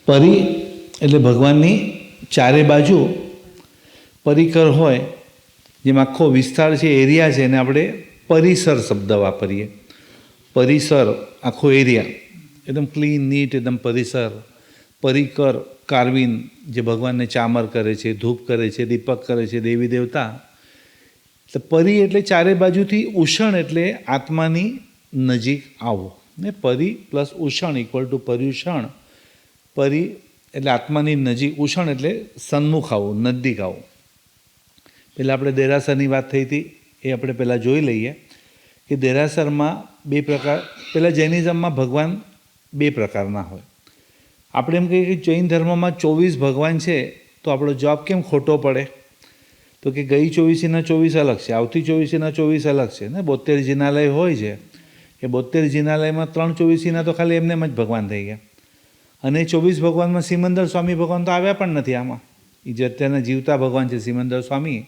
પરી એટલે ભગવાનની ચારે બાજુ પરિકર હોય, જેમાં આખો વિસ્તાર છે, એરિયા છે, એને આપણે પરિસર શબ્દ વાપરીએ. પરિસર આખો એરિયા એકદમ ક્લીન નીટ, એકદમ પરિસર. પરિકર કાર્વિન, જે ભગવાનને ચામર કરે છે, ધૂપ કરે છે, દીપક કરે છે, દેવી દેવતા. એટલે પરી એટલે ચારે બાજુથી, ઉષણ એટલે આત્માની નજીક આવો. ને પરી પ્લસ ઉષણ ઇક્વલ ટુ પર્યુષણ. પરી એટલે આત્માની નજીક, ઉષણ એટલે સન્મુખ આવું, નજીક આવું. પહેલાં આપણે દેરાસરની વાત થઈ હતી, એ આપણે પહેલાં જોઈ લઈએ કે દેરાસરમાં બે પ્રકાર. પહેલાં જૈનિઝમમાં ભગવાન બે પ્રકારના હોય. આપણે એમ કહીએ કે જૈન ધર્મમાં 24 ભગવાન છે, તો આપણો જવાબ કેમ ખોટો પડે? તો કે ગઈ 24ના 24 અલગ છે, આવતી 24ના 24 અલગ છે ને. 72 જિનાલય હોય છે, એ 72 જિનાલયમાં 3 24ના તો ખાલી એમને જ ભગવાન થઈ ગયા. અને 24 ભગવાનમાં સિમંદર સ્વામી ભગવાન તો આવ્યા પણ નથી આમાં. એ જે અત્યારના જીવતા ભગવાન છે સિમંદર સ્વામી,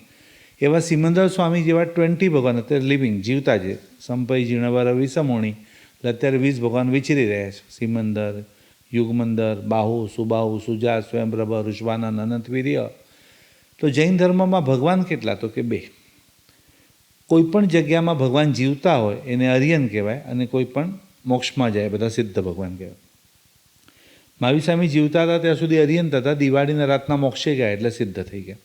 એવા સિમંદર સ્વામી જેવા 20 ભગવાન અત્યારે લિવિંગ જીવતા છે. સંપઈ જીર્ણવર વિષમોણી, એટલે અત્યારે 20 ભગવાન વિચરી રહ્યા છે. સિમંદર, યુગમંદર, બાહુ, સુબાહુ, સુજાત, સ્વયંપ્રભ, ઋષવાનંદ, અનંતવીર્ય. તો જૈન ધર્મમાં ભગવાન કેટલા? તો કે 2. કોઈ પણ જગ્યામાં ભગવાન જીવતા હોય એને અરિયન કહેવાય, અને કોઈ પણ મોક્ષમાં જાય બધા સિદ્ધ ભગવાન કહેવાય. મહાવીર સ્વામી જીવતા હતા ત્યાં સુધી અરિયન હતા, દિવાળીના રાતના મોક્ષે ગયા એટલે સિદ્ધ થઈ ગયા.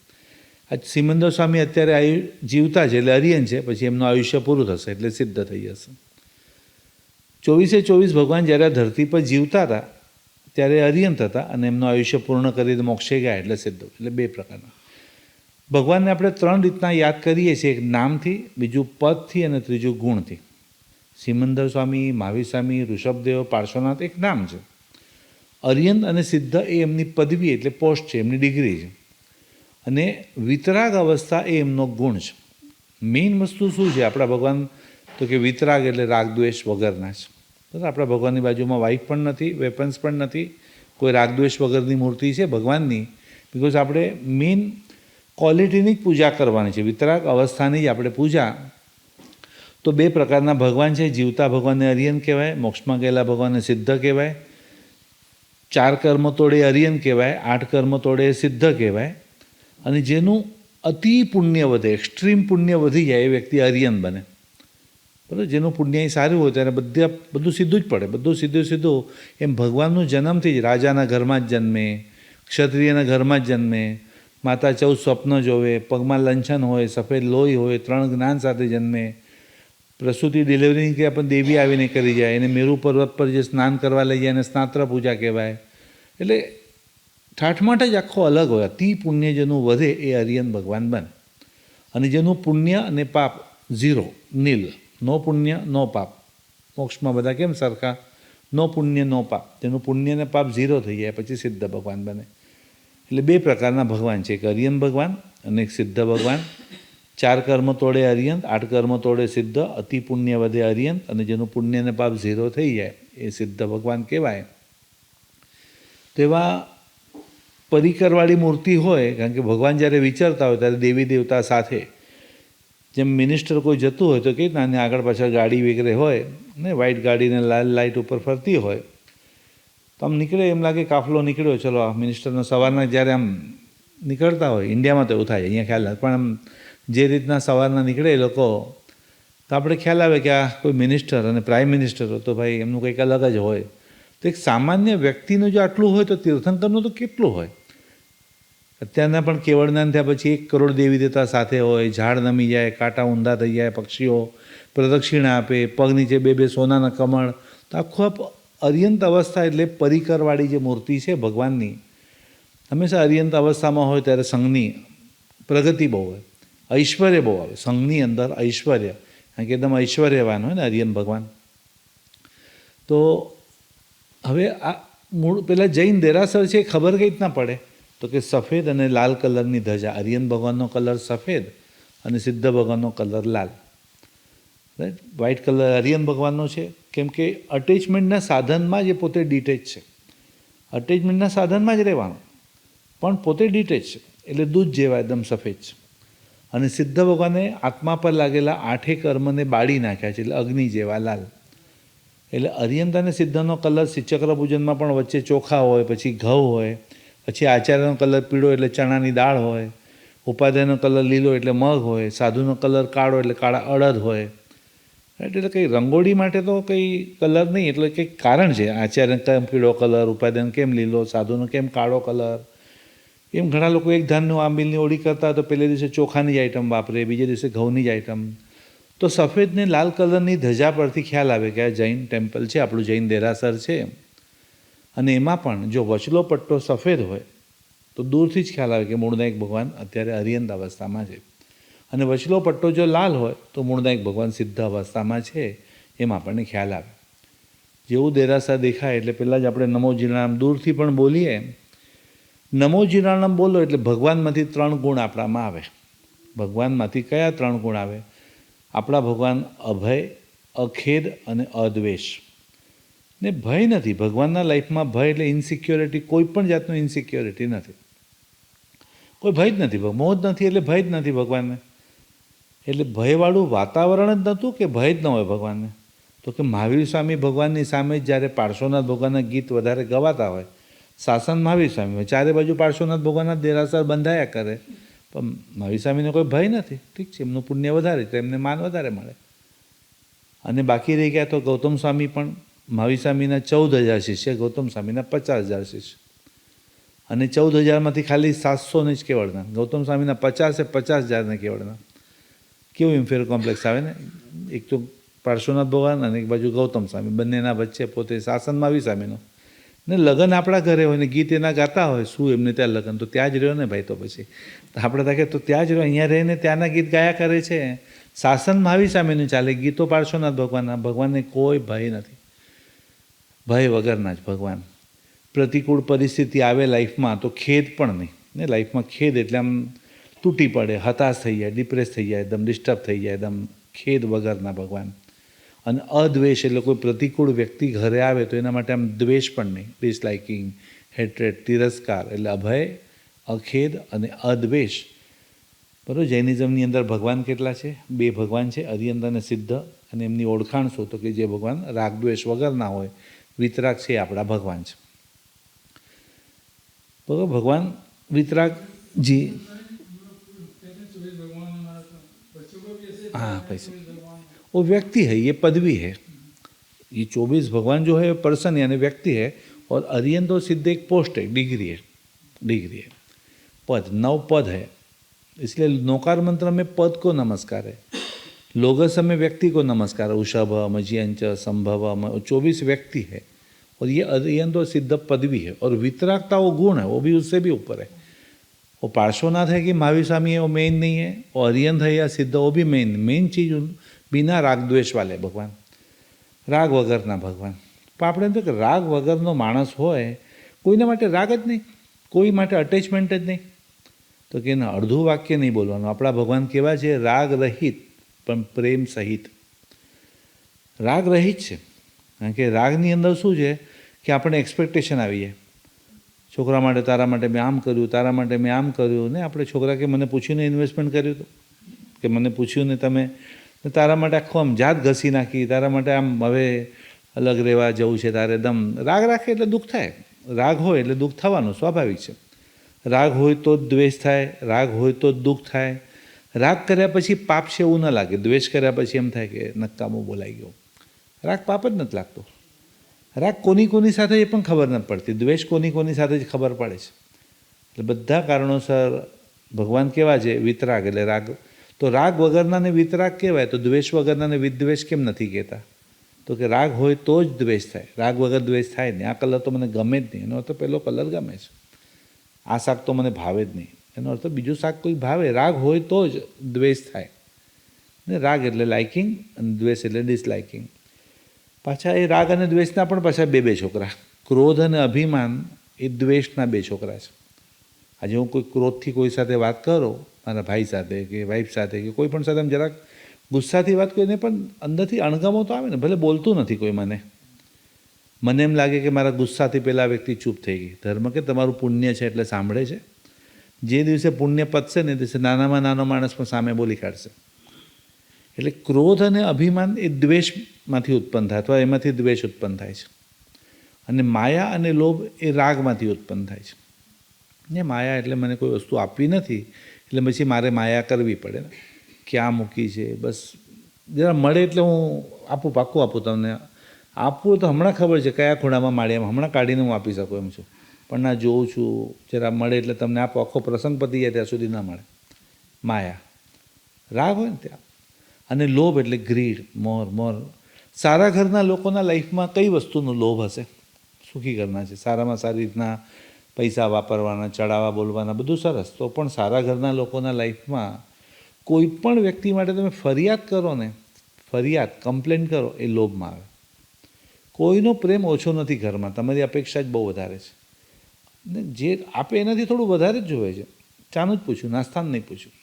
આ સિમંદર સ્વામી અત્યારે જીવતા છે એટલે અરિયન છે, પછી એમનું આયુષ્ય પૂરું થશે એટલે સિદ્ધ થઈ જશે. 24 ભગવાન જ્યારે ધરતી પર જીવતા હતા ત્યારે અરિયન હતા, અને એમનું આયુષ્ય પૂર્ણ કરીને મોક્ષે ગયા એટલે સિદ્ધ. એટલે 2 પ્રકારના ભગવાનને આપણે 3 રીતના યાદ કરીએ છીએ, એક નામથી, બીજું પદથી, અને ત્રીજું ગુણથી. સિમંદર સ્વામી, મહાવીર સ્વામી, ઋષભદેવ, પાર્શ્વનાથ એક નામ છે. અરિયન અને સિદ્ધ એ એમની પદવી એટલે પોસ્ટ છે, એમની ડિગ્રી છે. અને વિતરાગ અવસ્થા એ એમનો ગુણ છે. મેઇન વસ્તુ શું છે આપણા ભગવાન? તો કે વિતરાગ એટલે રાગદ્વેષ વગરના છે. બરાબર? આપણા ભગવાનની બાજુમાં વાઇફ પણ નથી, વેપન્સ પણ નથી, કોઈ રાગદ્વેષ વગરની મૂર્તિ છે ભગવાનની. બિકોઝ આપણે મેઇન ક્વોલિટીની જ પૂજા કરવાની છે, વિતરાગ અવસ્થાની જ આપણે પૂજા. તો 2 પ્રકારના ભગવાન છે. જીવતા ભગવાનને અરિયન કહેવાય, મોક્ષમાં ગયેલા ભગવાનને સિદ્ધ કહેવાય. 4 કર્મ તોડે અરિયન કહેવાય, 8 કર્મ તોડે સિદ્ધ કહેવાય. અને જેનું અતિ પુણ્ય વધે, એક્સ્ટ્રીમ પુણ્ય વધી જાય, એ વ્યક્તિ અરિયન બને. બરાબર? જેનું પુણ્ય સારું હોય ત્યારે બધું સીધું જ પડે, બધું સીધું. એમ ભગવાનનું જન્મથી જ રાજાના ઘરમાં જ જન્મે, ક્ષત્રિયના ઘરમાં જ જન્મે, માતા 14 સ્વપ્ન જોવે, પગમાં લંછન હોય, સફેદ લોહી હોય, 3 જ્ઞાન સાથે જન્મે. પ્રસૂતિ ડિલિવરીની ક્રિયા પણ દેવી આવીને કરી જાય. એને મેરુ પર્વત પર જે સ્નાન કરવા લઈ જાય એને સ્નાત્ર પૂજા કહેવાય. એટલે ઠાઠમાઠ જ આખો અલગ હોય. અતિ પુણ્ય જેનું વધે એ અરિયન ભગવાન બને. અને જેનું પુણ્ય અને પાપ 0, નીલ, નો પુણ્ય નો પાપ. મોક્ષમાં બધા કેમ સરખા? નો પુણ્ય નો પાપ. જેનું પુણ્ય અને પાપ 0 થઈ જાય પછી સિદ્ધ ભગવાન બને. એટલે 2 પ્રકારના ભગવાન છે, એક અરિયન ભગવાન અને એક સિદ્ધ ભગવાન. 4 કર્મ તોડે અરિયન, 8 કર્મ તોડે સિદ્ધ, અતિ પુણ્ય વધે અરિયન, અને જેનું પુણ્ય અને પાપ 0 થઈ જાય એ સિદ્ધ ભગવાન કહેવાય. તેવા પરિકરવાળી મૂર્તિ હોય, કારણ કે ભગવાન જ્યારે વિચરતા હોય ત્યારે દેવી દેવતા સાથે, જેમ મિનિસ્ટર કોઈ જતું હોય તો કે નાની આગળ પાછળ ગાડી વગેરે હોય ને, વ્હાઇટ ગાડીને લાલ લાઇટ ઉપર ફરતી હોય, તો આમ નીકળે એમ લાગે કાફલો નીકળ્યો, ચલો આ મિનિસ્ટરનો સવારના જ્યારે આમ નીકળતા હોય, ઇન્ડિયામાં તો એવું થાય, અહીંયા ખ્યાલ આવે, પણ આમ જે રીતના સવારના નીકળે એ લોકો, તો આપણે ખ્યાલ આવે કે આ કોઈ મિનિસ્ટર અને પ્રાઇમ મિનિસ્ટર, તો ભાઈ એમનું કંઈક અલગ જ હોય. તો એક સામાન્ય વ્યક્તિનું જો આટલું હોય તો તીર્થંકરનું તો કેટલું હોય. અત્યારના પણ કેવળદાન થયા પછી 1 કરોડ દેવી દેવતા સાથે હોય, ઝાડ નમી જાય, કાંટા ઊંધા થઈ જાય, પક્ષીઓ પ્રદક્ષિણા આપે, પગ નીચે 2 સોનાના કમળ. તો આખું અરિયંત અવસ્થા એટલે પરિકરવાળી જે મૂર્તિ છે ભગવાનની, હંમેશા અરિયંત અવસ્થામાં હોય ત્યારે સંઘની પ્રગતિ બહુ હોય, ઐશ્વર્ય બહુ આવે. સંઘની અંદર ઐશ્વર્ય, કારણ કે એકદમ ઐશ્વર્યવાન હોય ને અરિયન ભગવાન. તો હવે આ મૂળ પહેલાં જૈન દેરાસર છે, ખબર કઈ રીતના પડે? તો કે સફેદ અને લાલ કલરની ધજા. અરિયન ભગવાનનો કલર સફેદ અને સિદ્ધ ભગવાનનો કલર લાલ. રાઈટ? વ્હાઇટ કલર અરિયન ભગવાનનો છે, કેમ કે અટેચમેન્ટના સાધનમાં જ એ પોતે ડિટેચ છે. અટેચમેન્ટના સાધનમાં જ રહેવાનું, પણ પોતે ડિટેચ છે, એટલે દૂધ જેવા એકદમ સફેદ છે. અને સિદ્ધ ભગવાને આત્મા પર લાગેલા 8 કર્મને બાળી નાખ્યા છે, એટલે અગ્નિ જેવા લાલ. એટલે અરિયંત અને સિદ્ધનો કલર શ્રીચક્ર પૂજનમાં પણ વચ્ચે ચોખા હોય, પછી ઘઉં હોય, પછી આચાર્યનો કલર પીળો એટલે ચણાની દાળ હોય, ઉપાધ્યાયનો કલર લીલો એટલે મગ હોય, સાધુનો કલર કાળો એટલે કાળા અડદ હોય. એટલે કંઈ રંગોળી માટે તો કંઈ કલર નહીં, એટલે કંઈક કારણ છે. આચાર્યને કેમ પીળો કલર, ઉપાધ્યાયનો કેમ લીલો, સાધુનો કેમ કાળો કલર. એમ ઘણા લોકો એક ધાનનું આંબીલની ઓળી કરતા હોય તો પહેલે દિવસે ચોખાની જ આઈટમ વાપરે, બીજે દિવસે ઘઉંની જ આઈટમ. તો સફેદ ને લાલ કલરની ધજા પરથી ખ્યાલ આવે કે આ જૈન ટેમ્પલ છે, આપણું જૈન દેરાસર છે. અને એમાં પણ જો વચલો પટ્ટો સફેદ હોય તો દૂરથી જ ખ્યાલ આવે કે મૂળનાયક ભગવાન અત્યારે અરિયંત અવસ્થામાં છે. અને વચલો પટ્ટો જો લાલ હોય તો મૂળનાયક ભગવાન સિદ્ધ અવસ્થામાં છે, એમ આપણને ખ્યાલ આવે. જેવું દેરાસર દેખાય એટલે પહેલાં જ આપણે નમો જીરાણામ દૂરથી પણ બોલીએ. નમો જીરાણામ બોલો એટલે ભગવાનમાંથી 3 ગુણ આપણામાં આવે. ભગવાનમાંથી કયા 3 ગુણ આવે? આપણા ભગવાન અભય, અખેદ અને અદ્વેષ. ને ભય નથી ભગવાનના લાઈફમાં. ભય એટલે ઇન્સિક્યોરિટી, કોઈ પણ જાતનું ઇન્સિક્યોરિટી નથી, કોઈ ભય જ નથી. મોહ જ નથી એટલે ભય જ નથી ભગવાનને. એટલે ભયવાળું વાતાવરણ જ નહોતું કે ભય જ ન હોય ભગવાનને. તો કે મહાવીર સ્વામી ભગવાનની સામે જ્યારે પાર્શ્વનાથ ભગવાનના ગીત વધારે ગવાતા હોય, શાસન મહાવીર સ્વામી હોય, ચારે બાજુ પાર્શ્વનાથ ભગવાનના દેરાસર બંધાયા કરે, પણ મહાવીર સ્વામીને કોઈ ભય નથી. ઠીક છે, એમનું પુણ્ય વધારે તો એમને માન વધારે મળે. અને બાકી રહી ગયા તો ગૌતમ સ્વામી પણ મહાવીર સ્વામીના 14,000 શિષ્ય, ગૌતમ સ્વામીના 50,000 શિષ્ય. અને 14,000માંથી ખાલી 700ને જ કેવળના, ગૌતમ સ્વામીના 50,000ને કેવળના. કેવું ઇન્ફિરિયર કોમ્પ્લેક્સ આવે ને! એક તો પાર્શ્વનાથ ભગવાન અને એક બાજુ ગૌતમ સ્વામી, બંનેના વચ્ચે પોતે શાસન મહાવીર સ્વામીનો. ને લગ્ન આપણા ઘરે હોય ને ગીત એના ગાતા હોય, શું એમને ત્યાં લગ્ન, તો ત્યાં જ રહ્યો ને ભાઈ. તો પછી આપણે તાકે તો ત્યાં જ રહ્યો, અહીંયા રહીને ત્યાંના ગીત ગાયા કરે છે. શાસન મહાવીર સ્વામીનું ચાલે, ગીતો પાર્શ્વનાથ ભગવાનના. ભગવાનને કોઈ ભય નથી, ભય વગરના જ ભગવાન. પ્રતિકૂળ પરિસ્થિતિ આવે લાઈફમાં તો ખેદ પણ નહીં ને. લાઈફમાં ખેદ એટલે આમ તૂટી પડે, હતાશ થઈ જાય, ડિપ્રેસ થઈ જાય, એકદમ ડિસ્ટર્બ થઈ જાય, એકદમ ખેદ વગરના ભગવાન. અને અદ્વેષ એટલે કોઈ પ્રતિકૂળ વ્યક્તિ ઘરે આવે તો એના માટે આમ દ્વેષ પણ નહીં, ડિસલાઇકિંગ, હેટ્રેડ, તિરસ્કાર. એટલે અભય, અખેદ અને અદ્વેષ. બરાબર. જૈનિઝમની અંદર ભગવાન કેટલા છે? 2 ભગવાન છે, અરિયંત અને સિદ્ધ. અને એમની ઓળખાણ શું? તો કે જે ભગવાન રાગદ્વેષ વગરના હોય, વિતરાગ છે, એ આપણા ભગવાન છે. બરાબર. ભગવાન વિતરાગજી, हाँ पैसे वो व्यक्ति है, ये पदवी है. ये 24 भगवान जो है पर्सन यानी व्यक्ति है, और अरियंत और सिद्ध एक पोस्ट है, डिग्री है. डिग्री है, पद, 9 पद है. इसलिए नौकार मंत्र में पद को नमस्कार है, लोगस में व्यक्ति को नमस्कार है. उषभ, मजियंच, संभव, 24 व्यक्ति है. और ये अरियंत और सिद्ध पदवी है. और वितरागता वो गुण है, वो भी उससे भी ऊपर है. वो पार्श्वनाथ है कि महावीर स्वामी है, वो मेन नहीं है. और अरियंत है या सिद्ध, वो भी मेन चीज़ बिना राग द्वेष वाले भगवान, રાગ વગરના ભગવાન. પણ આપણે એમ તો કે રાગ વગરનો માણસ હોય, કોઈના માટે રાગ જ નહીં, કોઈ માટે અટેચમેન્ટ જ નહીં, તો કે એના અડધું વાક્ય નહીં બોલવાનું. આપણા ભગવાન કેવા છે? રાગ રહિત પણ પ્રેમ સહિત. રાગ રહિત છે, કારણ કે રાગની અંદર શું છે કે આપણે એક્સપેક્ટેશન આવી જાય. છોકરા માટે, તારા માટે મેં આમ કર્યું, તારા માટે મેં આમ કર્યું. ને આપણે છોકરા કે મને પૂછ્યું ને ઇન્વેસ્ટમેન્ટ કર્યું હતું, કે મને પૂછ્યું ને તમે, તારા માટે આખું આમ જાત ઘસી નાખી, તારા માટે આમ હવે અલગ રહેવા જવું છે તારે. દમ રાગ રાખે એટલે દુઃખ થાય. રાગ હોય એટલે દુઃખ થવાનું સ્વાભાવિક છે. રાગ હોય તો જ દ્વેષ થાય, રાગ હોય તો જ દુઃખ થાય. રાગ કર્યા પછી પાપ છે એવું ન લાગે, દ્વેષ કર્યા પછી એમ થાય કે નકામો બોલાઈ ગયો. રાગ પાપ જ નથી લાગતો. રાગ કોની સાથે એ પણ ખબર નથી પડતી, દ્વેષ કોની સાથે જ ખબર પડે છે. એટલે બધા કારણોસર ભગવાન કેવા છે? વિતરાગ એટલે રાગ. તો રાગ વગરનાને વિતરાગ કહેવાય, તો દ્વેષ વગરનાને વિદ્વેષ કેમ નથી કહેતા? તો કે રાગ હોય તો જ દ્વેષ થાય, રાગ વગર દ્વેષ થાય નહીં. આ કલર તો મને ગમે જ નહીં, એનો અર્થ પહેલો કલર ગમે છે. આ શાક તો મને ભાવે જ નહીં, એનો અર્થ બીજું શાક કોઈ ભાવે. રાગ હોય તો જ દ્વેષ થાય ને. રાગ એટલે લાઇકિંગ અને દ્વેષ એટલે ડિસલાઇકિંગ. પાછા એ રાગ અને દ્વેષના પણ પાછા બે છોકરા. ક્રોધ અને અભિમાન એ દ્વેષના 2 છોકરા છે. આજે હું કોઈ ક્રોધથી કોઈ સાથે વાત કરું, મારા ભાઈ સાથે કે વાઈફ સાથે કે કોઈ પણ સાથે આમ જરાક ગુસ્સાથી વાત કરીને પણ અંદરથી અણગમો તો આવે ને. ભલે બોલતું નથી કોઈ, મને એમ લાગે કે મારા ગુસ્સાથી પેલા વ્યક્તિ ચૂપ થઈ ગઈ. ધર્મ કે તમારું પુણ્ય છે એટલે સાંભળે છે. જે દિવસે પુણ્ય પતશે ને દિવસે નાનામાં નાનો માણસ પણ સામે બોલી કાઢશે. એટલે ક્રોધ અને અભિમાન એ દ્વેષ માંથી ઉત્પન્ન થાય અથવા એમાંથી દ્વેષ ઉત્પન્ન થાય છે. અને માયા અને લોભ એ રાગમાંથી ઉત્પન્ન થાય છે. ને માયા એટલે મને કોઈ વસ્તુ આપવી નથી એટલે પછી મારે માયા કરવી પડે ને, ક્યાં મૂકી છે, બસ જરા મળે એટલે હું આપું, પાક્કું આપું તમને. આપવું તો હમણાં ખબર છે કયા ખૂણામાં માળિયામાં, હમણાં કાઢીને હું આપી શકું એમ છું. પણ ના જોઉં છું, જરા મળે એટલે તમને આપો, આખો પ્રસંગ પતી જાય ત્યાં સુધી ના મળે. માયા રાગ હોય ને ત્યાં. અને લોભ એટલે ગ્રીડ, મોર. સારા ઘરના લોકોના લાઈફમાં કઈ વસ્તુનો લોભ હશે? સુખી ઘરના છે, સારામાં સારી રીતના પૈસા વાપરવાના, ચડાવવા બોલવાના, બધું સરસ. તો પણ સારા ઘરના લોકોના લાઈફમાં કોઈ પણ વ્યક્તિ માટે તમે ફરિયાદ કરો ને, ફરિયાદ કમ્પ્લેન કરો, એ લોભમાં આવે. કોઈનો પ્રેમ ઓછો નથી ઘરમાં, તમારી અપેક્ષા જ બહુ વધારે છે. ને જે આપે એનાથી થોડું વધારે જ જોવે છે. ચાનું જ પૂછ્યું, નાસ્તાનું નહીં પૂછ્યું,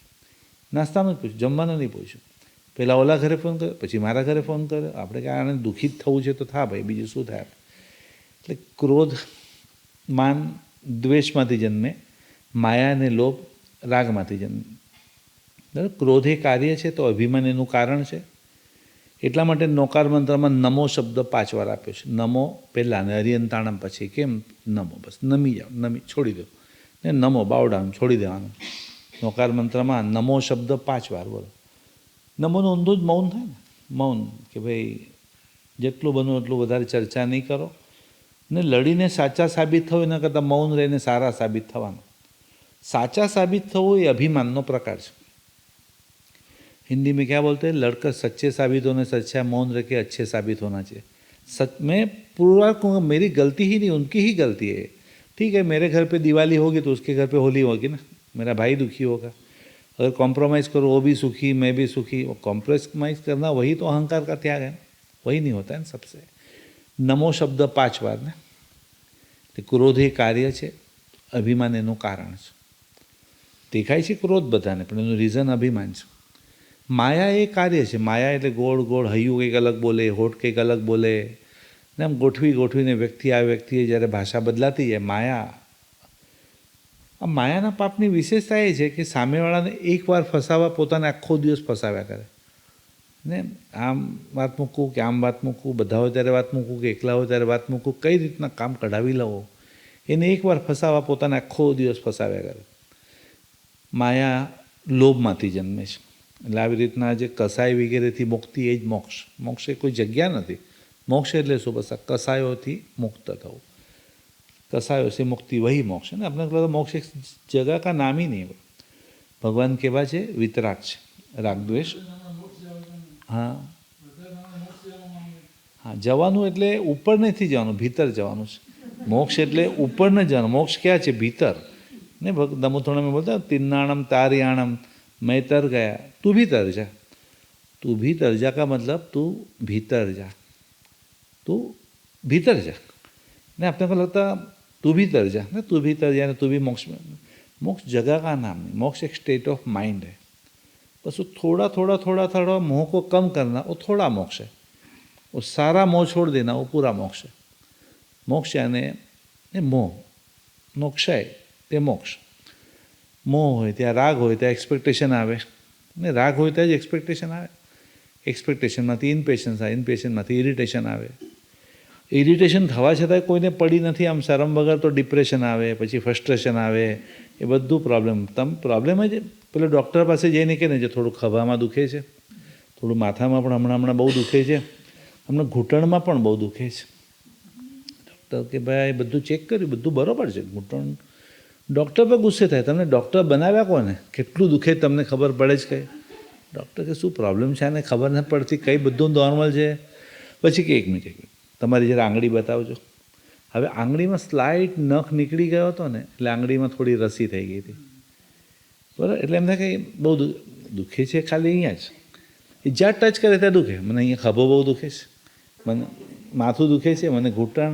નાસ્તાનું જ પૂછ્યું, જમવાનું નહીં પૂછ્યું. પહેલાં ઓલા ઘરે ફોન કર્યો, પછી મારા ઘરે ફોન કર્યો. આપણે કે આને દુઃખી જ થવું છે તો થા ભાઈ, બીજું શું થાય. એટલે ક્રોધ, માન, દ્વેષમાંથી જન્મે. માયા અને લોભ રાગમાંથી જન્મે. બરાબર. ક્રોધ એ કાર્ય છે તો અભિમાન એનું કારણ છે. એટલા માટે નોકાર મંત્રમાં નમો શબ્દ 5 વાર આપ્યો છે. નમો પહેલાં ને હરિયંતાણમ પછી. કેમ નમો? બસ નમી જાઓ, નમી છોડી દો. ને નમો બાવડામ છોડી દેવાનું. નોકાર મંત્રમાં નમો શબ્દ 5 વાર બોલો. નમોનું ઊંધું જ મૌન થાય ને. મૌન કે ભાઈ જેટલું બનવું એટલું વધારે ચર્ચા નહીં કરો. ને લડીને સાચા સાબિત થવું એના કરતાં મૌન રહીને સારા સાબિત થવાનું. સાચા સાબિત થવું એ અભિમાનનો પ્રકાર છે. हिंदी में क्या बोलते हैं? लड़कर सच्चे साबित होने से अच्छा मौन रह के अच्छे साबित होना चाहिए. सच मैं पूरा कहूँगा मेरी गलती ही नहीं, उनकी ही गलती है. ठीक है, मेरे घर पे दिवाली होगी तो उसके घर पे होली होगी ना, मेरा भाई दुखी होगा. अगर कॉम्प्रोमाइज़ करो, वो भी सुखी मैं भी सुखी. वो कॉम्प्रोमाइज़ करना वही तो अहंकार का त्याग है. वही नहीं होता है ना सबसे. નમો શબ્દ 5 વાર ને. ક્રોધ એ કાર્ય છે, અભિમાન એનું કારણ છે. દેખાય છે ક્રોધ બધાને, પણ એનું રીઝન અભિમાન છે. માયા એ કાર્ય છે. માયા એટલે ગોળ ગોળ હૈયું કંઈક અલગ બોલે, હોઠ કંઈક અલગ બોલે, ને આમ ગોઠવીને વ્યક્તિ આ વ્યક્તિએ જ્યારે ભાષા બદલાતી જાય, માયા. આ માયાના પાપની વિશેષતા એ છે કે સામેવાળાને એકવાર ફસાવવા પોતાને આખો દિવસ ફસાવ્યા કરે. ને આમ વાત મૂકું કે આમ વાત મૂકું, બધા હોય ત્યારે વાત મૂકું કે એકલા હોય ત્યારે વાત મૂકું, કઈ રીતના કામ કઢાવી લવો, એને એકવાર ફસાવવા પોતાને આખો દિવસ ફસાવ્યા કરે. માયા લોભમાંથી જન્મે છે. એટલે આવી રીતના જે કસાય વગેરેથી મુક્તિ એ જ મોક્ષ. મોક્ષ એ કોઈ જગ્યા નથી. મોક્ષ એટલે શું? બસ કસાયોથી મુક્ત થવું. કસાયો સે મુક્તિ વહી મોક્ષ है ना. अपने को मोक्ष एक जगह का नाम ही नहीं है. भगवान केवा છે? વિતરાગ છે. રાગ દ્વેષ. હા હા, જવાનું એટલે ઉપર નથી જવાનું, ભીતર જવાનું છે. મોક્ષ એટલે ઉપર ન જવાનું. મોક્ષ ક્યાં છે? ભીતર. ને દમોથોણા મેં બોલતા તિન્નાણમ તારિયાણમ मैं तर गया, तू भी तर जा. तू भी तर जा का मतलब तू भीतर जा, तू भीतर जा. ने अपने को लगता तू भी तर जा ना, तू भी तर जा ना, तू भी मोक्ष में. मोक्ष जगह का नाम नहीं, मोक्ष एक स्टेट ऑफ माइंड है. बस वो थोड़ा थोड़ा थोड़ा थोड़ा मोह को कम करना, वो थोड़ा मोक्ष है. वो सारा मोह छोड़ देना, वो पूरा मोक्ष है. मोक्ष यानी मोह, मोक्षय તે મોક્ષ. મોહ હોય ત્યાં રાગ હોય ત્યાં એક્સપેક્ટેશન આવે, ને રાગ હોય ત્યાં જ એક્સપેક્ટેશન આવે. એક્સપેક્ટેશનમાંથી ઇમ્પેશન્સ આવે, ઇમ્પેશનમાંથી ઇરિટેશન આવે. ઇરિટેશન થવા છતાંય કોઈને પડી નથી આમ શરમ વગર તો ડિપ્રેશન આવે, પછી ફ્રસ્ટ્રેશન આવે, એ બધું પ્રોબ્લેમ. પ્રોબ્લેમ જ પેલો ડૉક્ટર પાસે જઈને કહે ને જે થોડું ખભામાં દુખે છે, થોડું માથામાં પણ હમણાં બહુ દુખે છે, હમણાં ઘૂંટણમાં પણ બહુ દુખે છે. ડૉક્ટર કે ભાઈ બધું ચેક કર્યું, બધું બરાબર છે. ઘૂંટણ ડૉક્ટર પર ગુસ્સે થાય, તમને ડૉક્ટર બનાવ્યા કોને? કેટલું દુખે તમને ખબર પડે જ કંઈ? ડૉક્ટર કે શું પ્રોબ્લેમ છે આને ખબર નથી પડતી, કંઈ બધું નોર્મલ છે. પછી કે એક મિનિટ તમારી જરા આંગળી બતાવજો. હવે આંગળીમાં સ્લાઇટ નખ નીકળી ગયો હતો ને, એટલે આંગળીમાં થોડી રસી થઈ ગઈ હતી. બરાબર. એટલે એમને કંઈ બહુ દુખે છે ખાલી અહીંયા જ, એ જ્યાં ટચ કરે ત્યાં દુખે. મને અહીંયા ખભો બહુ દુખે છે, મને માથું દુખે છે, મને ઘૂંટણ,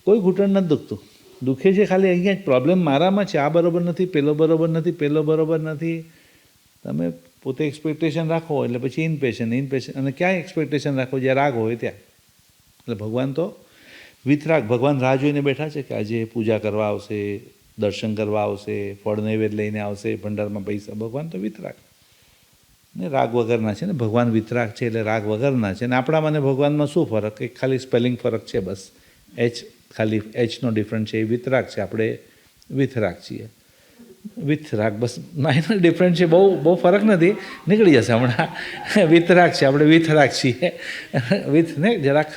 કોઈ ઘૂંટણ નથી દુખતું, દુખે છે ખાલી અહીંયા જ. પ્રોબ્લેમ મારામાં છે, આ બરાબર નથી, પેલો બરાબર નથી, પેલો બરાબર નથી. તમે પોતે એક્સપેક્ટેશન રાખો એટલે પછી ઇનપેશન. અને ક્યાં એક્સપેક્ટેશન રાખો? જ્યાં રાગ હોય ત્યાં. એટલે ભગવાન તો વિતરાગ, ભગવાન રાહ જોઈને બેઠા છે કે આજે પૂજા કરવા આવશે, દર્શન કરવા આવશે, ફળ નૈવેદ્ય લઈને આવશે, ભંડારમાં પૈસા. ભગવાન તો વિતરાગ. ને રાગ વગરના છે ને ભગવાન વિતરાગ છે એટલે રાગ વગરના છે. ને આપણામાં ને ભગવાનમાં શું ફરક? એક ખાલી સ્પેલિંગ ફરક છે બસ. ખાલી એચનો ડિફરન્ટ છે. એ વિતરાગ છે, આપણે વિતરાગ છીએ. વિતરાગ બસ માઇનર ડિફરન્ટ છે, બહુ ફરક નથી, નીકળી જશે હમણાં. વિતરાગ છે, આપણે વિતરાગ છીએ. વિથ ને જરાક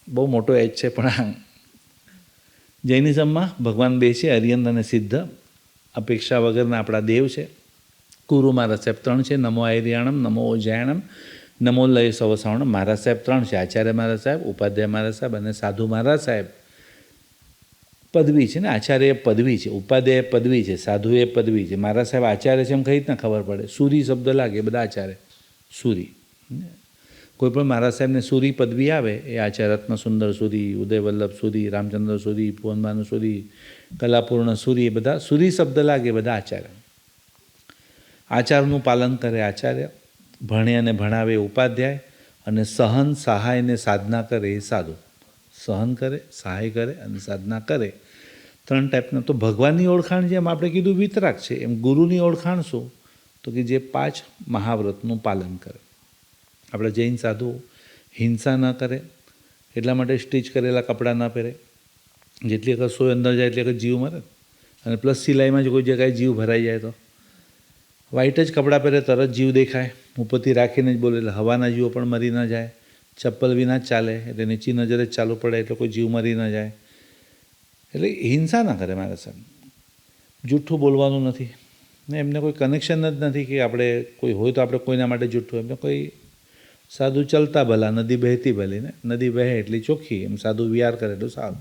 બહુ મોટો એચ છે. પણ જૈનિઝમમાં ભગવાન બે છે, અરિયંત અને સિદ્ધ. અપેક્ષા વગરના આપણા દેવ છે. ગુરુ મારા સાહેબ 3 છે. નમો આયર્યાણમ, નમો ઓજાયણમ, નમો લય સવસાવણમ. મારા સાહેબ 3 છે. આચાર્ય મારા સાહેબ, ઉપાધ્યાય મારા સાહેબ અને સાધુ મારા સાહેબ. પદવી છે ને, આચાર્ય પદવી છે, ઉપાધ્યાય પદવી છે, સાધુ એ પદવી છે. મારા સાહેબ આચાર્ય છે એમ કઈ રીતના ખબર પડે? સૂરી શબ્દ લાગે, બધા આચાર્ય સૂરી. કોઈ પણ મારા સાહેબને સૂરી પદવી આવે, એ આચાર્ય રત્ન સુંદર સૂરી, ઉદયવલ્લભ સૂરી, રામચંદ્ર સૂરી, ભુવનભાનુ સૂરી, કલાપૂર્ણ સૂરી, એ બધા સૂરી શબ્દ લાગે, બધા આચાર્ય. આચારનું પાલન કરે આચાર્ય, ભણે અને ભણાવે ઉપાધ્યાય, અને સહન સહાય ને સાધના કરે એ સાધુ. સહન કરે, સહાય કરે અને સાધના કરે, 3 ટાઈપના. તો ભગવાનની ઓળખાણ જેમ આપણે કીધું વિતરાગ છે, એમ ગુરુની ઓળખાણ શું? તો કે જે 5 મહાવ્રતનું પાલન કરે. આપણે જૈન સાધુ હિંસા ન કરે, એટલા માટે સ્ટીચ કરેલા કપડાં ન પહેરે. જેટલી વખત સોય અંદર જાય એટલી વખત જીવ મરે. અને પ્લસ સિલાઈમાં જ કોઈ જગ્યાએ જીવ ભરાઈ જાય તો વ્હાઈટ જ કપડાં પહેરે, તરત જીવ દેખાય. ઉપરથી રાખીને જ બોલે એટલે હવાના જીવો પણ મરી ન જાય. ચપ્પલ વિના જ ચાલે એટલે નીચી નજરે જ ચાલુ પડે એટલે કોઈ જીવ મરી ન જાય. એટલે હિંસા ના કરે મારા સાહેબ. જૂઠું બોલવાનું નથી ને એમને કોઈ કનેક્શન જ નથી કે આપણે કોઈ હોય તો આપણે કોઈના માટે જૂઠું. એમને કોઈ સાધુ ચલતા ભલા, નદી બહેતી ભલી ને, નદી વહે એટલી ચોખ્ખી. એમ સાધુ વિહાર કરે એટલું સારું.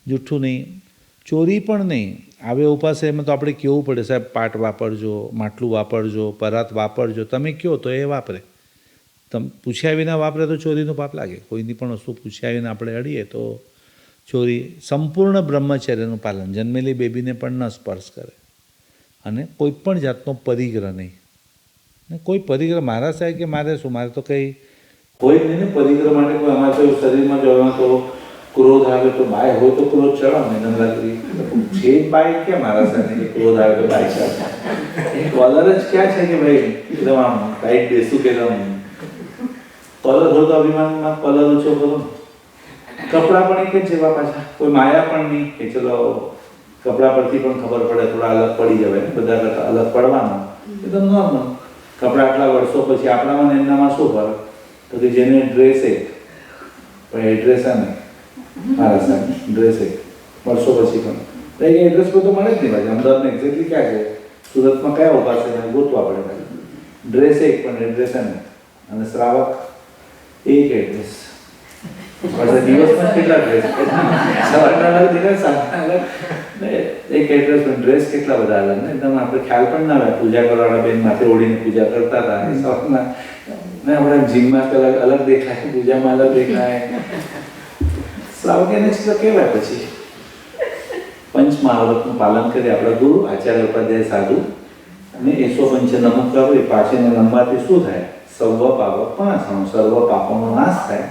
જૂઠું નહીં, ચોરી પણ નહીં. આવે ઉપાસે એમાં તો આપણે કહેવું પડે, સાહેબ પાટ વાપરજો, માટલું વાપરજો, પરાત વાપરજો. તમે કહો તો એ વાપરે. તમે પૂછ્યા વિના વાપરે તો ચોરીનું પાપ લાગે. કોઈની પણ વસ્તુ પૂછ્યા વિના આપણે અડીએ તો ચોરી. સંપૂર્ણ બ્રહ્મચર્યનું પાલન, જન્મેલી બેબીને પણ ન સ્પર્શ કરે. અને કોઈ પણ જાતનો પરિગ્રહ નહીં. ને કોઈ પરિગ્રહ મારા સાહેબ કે મારે શું, મારે તો કંઈ હોય નહીં ને પરિગ્રહ માટે. કોઈ અમારે તો શરીરમાં જવા તો ક્રોધ આવે તો બાય હોય તો ક્રોધ ચડાવ ને નંદાગરી છે જ બાય ક્યાં મારા સાહેબ કે ક્રોધ આવે તો બાય ચડાવ. એ કલર જ ક્યાં છે કે ભાઈ એકદમ આમ ટાઈટ બેસું કે કલર હોય તો અભિમાનમાં કલર ઓછો કરો. કપડાં પણ એક જ જેવા પાછા, કોઈ માયા પણ નહીં કે ચલો કપડાં પરથી પણ ખબર પડે થોડા અલગ પડી જવાય. બધા કરતાં અલગ પડવાના એકદમ નોર્મલ. કપડાં આટલા વર્ષો પછી આપણામાં ને એમનામાં શું ફરક? તો કે જેને ડ્રેસ એક પણ એડ્રેસ નહીં. મારા સાહેબ ડ્રેસ એક વર્ષો પછી પણ એ એડ્રેસ પર તો મળે જ નહીં. ભાઈ અમદાવાદમાં એક્ઝેક્ટલી ક્યાં છે, સુરતમાં કયા ઉભા છે એને ગોતવા પડે. ભાઈ ડ્રેસ એક પણ એડ્રેસ નહીં. અને શ્રાવક એક એડ્રેસ. દિવસમાં કેટલા ડ્રેસ? સવારના અલગ દિવસ, સાંજના અલગ. એક એડ્રેસ પણ ડ્રેસ કેટલા બધા અલગ ને એકદમ. આપણે ખ્યાલ પણ ના આવે. પૂજા કરવાના બેન માથે ઓળીને પૂજા કરતા હતા એ સવારના ને આપણે જીમમાં અલગ દેખાય, પૂજામાં અલગ દેખાય. શ્રાવક એને જ કહેવાય. પછી પંચ મહાવ્રતનું પાલન કરી આપણા ગુરુ આચાર્ય ઉપાધ્યાય સાધુ. અને 105 નમક કરો. એ પાછળને નમવાથી શું થાય? સર્વ પાપ પણ સર્વ પાપોનો નાશ થાય.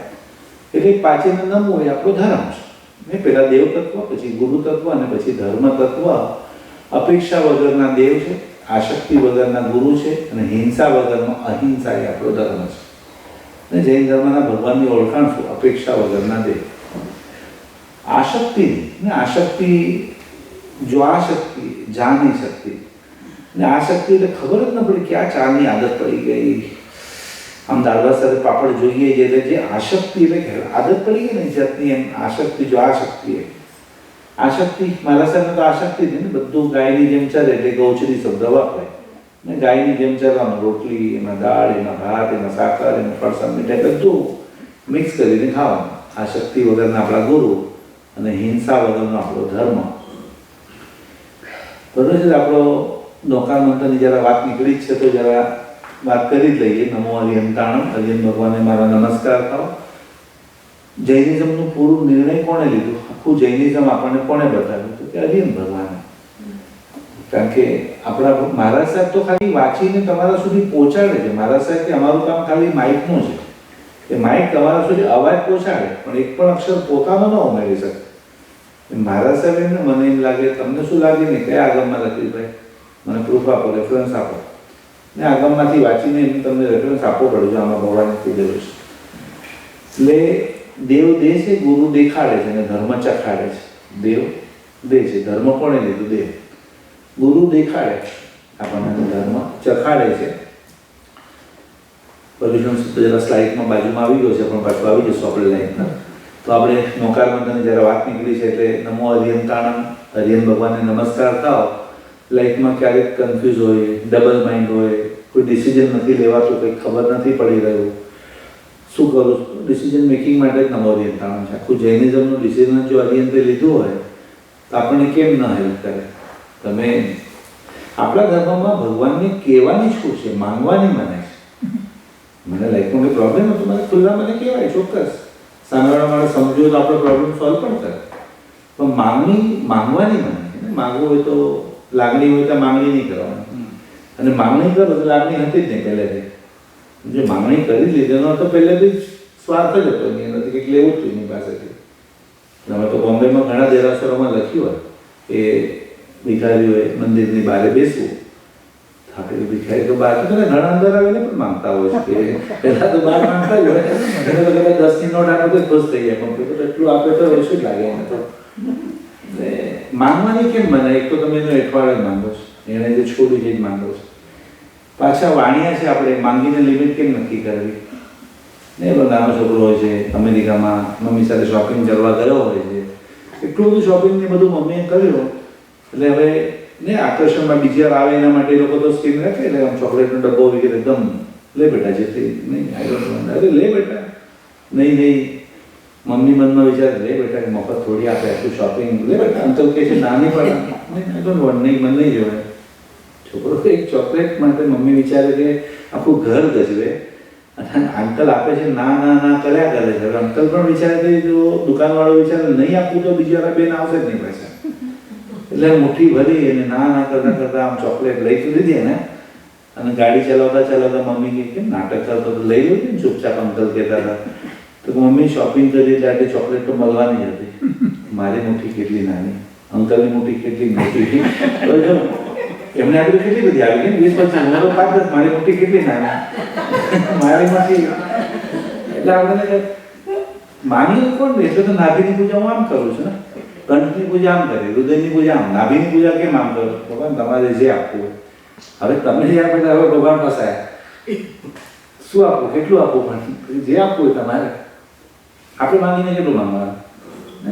એટલે પાછળને નમવું એ આપણો ધર્મ છે. ને પહેલાં દેવ તત્વ, પછી ગુરુ તત્વ અને પછી ધર્મ તત્વ. અપેક્ષા વગરના દેવ છે, આશક્તિ વગરના ગુરુ છે, અને હિંસા વગરનો અહિંસા એ આપણો ધર્મ છે. અને જૈન ધર્મના ભગવાનની ઓળખાણ શું? અપેક્ષા વગરના દેવ. આશક્તિ ને આશક્તિ, જો આ શક્તિ જાની શક્તિ ને આ શક્તિ એટલે ખબર જ ન પડી કે આ ચાની આદત પડી ગઈ. આમ દાળવા સાથે પાપડ જોઈએ એટલે જે આશક્તિ એટલે આદત પડી ગઈ ને જાતની, એમ આશક્તિ. જો આ શક્તિ આશક્તિ મારા સાહેબ તો આશક્તિ છે ને. બધું ગાયની જેમ ચાલે એટલે ગૌચરી શબ્દ વાપરાય ને. ગાયની જેમ ચાલવાનું, રોટલી એમાં દાળ, એમાં ભાત, એમાં સાકર, એમાં ફરસાણ, મીઠાઈ બધું મિક્સ કરીને ખાવાનું. આશક્તિ વગરના આપણા ગુરુ અને હિંસા વગરનો આપણો ધર્મ. બરોબર છે. આપણો નોકાર મંત્રની જરા વાત નીકળી જ છે તો જરા વાત કરી જ લઈએ. નમો અરિયંતાણમ. અરિયન ભગવાનને મારા નમસ્કાર કરો. જૈનિઝમનું પૂરું નિર્ણય કોણે લીધું? આખું જૈનિઝમ આપણને કોણે બતાવ્યું? તો કે અરિયન ભગવાને. કારણ કે આપણા મહારાજ સાહેબ તો ખાલી વાંચીને તમારા સુધી પહોંચાડે છે. મહારાજ સાહેબ કે અમારું કામ ખાલી માઇકનું છે. એ માઇક તમારા સુધી અવાજ પહોંચાડે પણ એક પણ અક્ષર પોતાનો ન ઉમેરી શકે. મહારાજ સાહેબ એમને મને એમ લાગે, તમને શું લાગે ને કયા આગળમાં લખ્યું? ભાઈ મને પ્રૂફ આપો, રેફરન્સ આપો. ને આગમમાંથી વાંચીને એમ તમને રેફરન્સ આપવો પડે છે, આમાં ભગવાને કીધેલું છે. એટલે દેવ દે છે, ગુરુ દેખાડે છે અને ધર્મ ચખાડે છે. દેવ દે છે, ધર્મ કોણે લીધું? દેવ. ગુરુ દેખાડે આપણને, ધર્મ ચખાડે છે. પોલ્યુશન જરા સ્લાઇડમાં બાજુમાં આવી ગયો છે, પણ પાછું આવી જશું આપણે લાઈનમાં. તો આપણે નોકારબંધની જ્યારે વાત નીકળી છે એટલે નમો હરિયંતાણમ, હરિયન ભગવાનને નમસ્કાર થાવ. લાઈફમાં ક્યારેક કન્ફ્યુઝ હોય, ડબલ માઇન્ડ હોય, કોઈ ડિસિઝન નથી લેવાતું, કંઈક ખબર નથી પડી રહ્યું, શું કરું? ડિસિઝન મેકિંગ માટે જ નમો હરિયંતાણમ છે. આખું જૈનિઝમનું ડિસિઝન જો હરિયંતે લીધું હોય તો આપણને કેમ ન હેલ્પ કરે? તમે આપણા ધર્મમાં ભગવાનને કહેવાની છૂટ છે, માંગવાની મને છે. મને લાઈફમાં કોઈ પ્રોબ્લેમ હતો, મને ખુલ્લા મને કહેવાય, ચોક્કસ. સામેવાળા મારે સમજો તો આપણો પ્રોબ્લેમ સોલ્વ પણ કરે. પણ માંગવાની મને છે. માગવું હોય તો, લાગણી હોય તો માંગણી નહીં કરવાની. અને માંગણી કરો તો લાગણી હતી જ નહીં પહેલેથી. જે માંગણી કરી લીધી એનો તો પહેલેથી જ સ્વાર્થ જ હતો, એનાથી કંઈક લેવું જ હતું એની પાસેથી. અમે તો બોમ્બેમાં ઘણા દેરાસરોમાં લખ્યું હોય કે ભિખારીઓએ મંદિરની બહાર બેસવું. આપણે ભિખારી તો બહાર તો ઘણા અંદર આવીને પણ માંગતા હોય છે કે પહેલાં તો બહાર માંગતા જ હોય, એને તો કદાચ 10ની નોટ આપે તો ખુશ થઈ જાય, પણ તો એટલું આપે તો ઓછું જ લાગે એને તો. એટલે માંગવાની કેમ બને? એક તો તમે એનો એઠવાડ જ માંગો છો, એણે જે છોડી છે જ માંગો છો. પાછા વાણિયા છે આપણે, માંગીને લિમિટ કેમ નક્કી કરવી? ને એનો નાનો છોકરો હોય છે અમેરિકામાં, મમ્મી સાથે શોપિંગ કરવા ગયો હોય છે, એટલું બધું શોપિંગ ને બધું મમ્મીએ કર્યું, એટલે હવે ને આકર્ષણમાં બીજી વાર આવે એના માટે એ લોકો તો સ્કીમ રાખે, એટલે આમ ચોકલેટનો ડબ્બો વગેરે એકદમ લે બેટા, જેથી નહીં આઈ ડોન્ટ વોન્ટ, અરે લે બેટા, નહીં. મમ્મી મનમાં વિચારે લે બેટા, કે મફત થોડી આપે આટલું શોપિંગ, લે બેટા. અંકલ કહે છે નાની પણ નહીં, આઈ ડોન્ટ વોન્ટ, નહીં મને નહીં જોવે. છોકરો એક ચોકલેટ માટે મમ્મી વિચારે કે આખું ઘર ગજવે, અને અંકલ આપે છે ના ના ના કર્યા કરે છે. હવે અંકલ પણ વિચારે કે જો દુકાનવાળો વિચારે નહીં આપવું તો બીજી વાર બેન આવશે જ નહીં પાછા. એટલે મુઠ્ઠી ભરી અને ના કરતા કરતા આમ ચોકલેટ લઈ તો લીધી ને, અને ગાડી ચલાવતા મમ્મી કે કેમ નાટક કરતો તો લઈ લો ને ચૂપચાપ, અંકલ કહેતા હતા. તો મમ્મી શોપિંગ કરી એટલે આટલી ચોકલેટ તો મળવાની જ હતી. મારી મુઠ્ઠી કેટલી નાની, અંકલની મુઠ્ઠી કેટલી મોટી. એમને આગળ કેટલી બધી આવી ગઈ, 20-25 ઉંમરો 5-10, મારી મુઠ્ઠી કેટલી નાની, મારી મુઠ્ઠી. એટલે આપણે માની કોણ? એટલે તો નાભીની પૂજા હું આમ કરું છું ને, કંઠની પૂજા આમ કરી, હૃદયની પૂજા આમ, નાભીની પૂજા કેમ આમ કરો? ભગવાન તમારે જે આપવું હોય. હવે તમે જે આપે હવે ભગવાન ફસાય, શું આપવું, કેટલું આપવું? પણ જે આપવું હોય તમારે. આપણે માંગીને કેટલું માંગવાનું?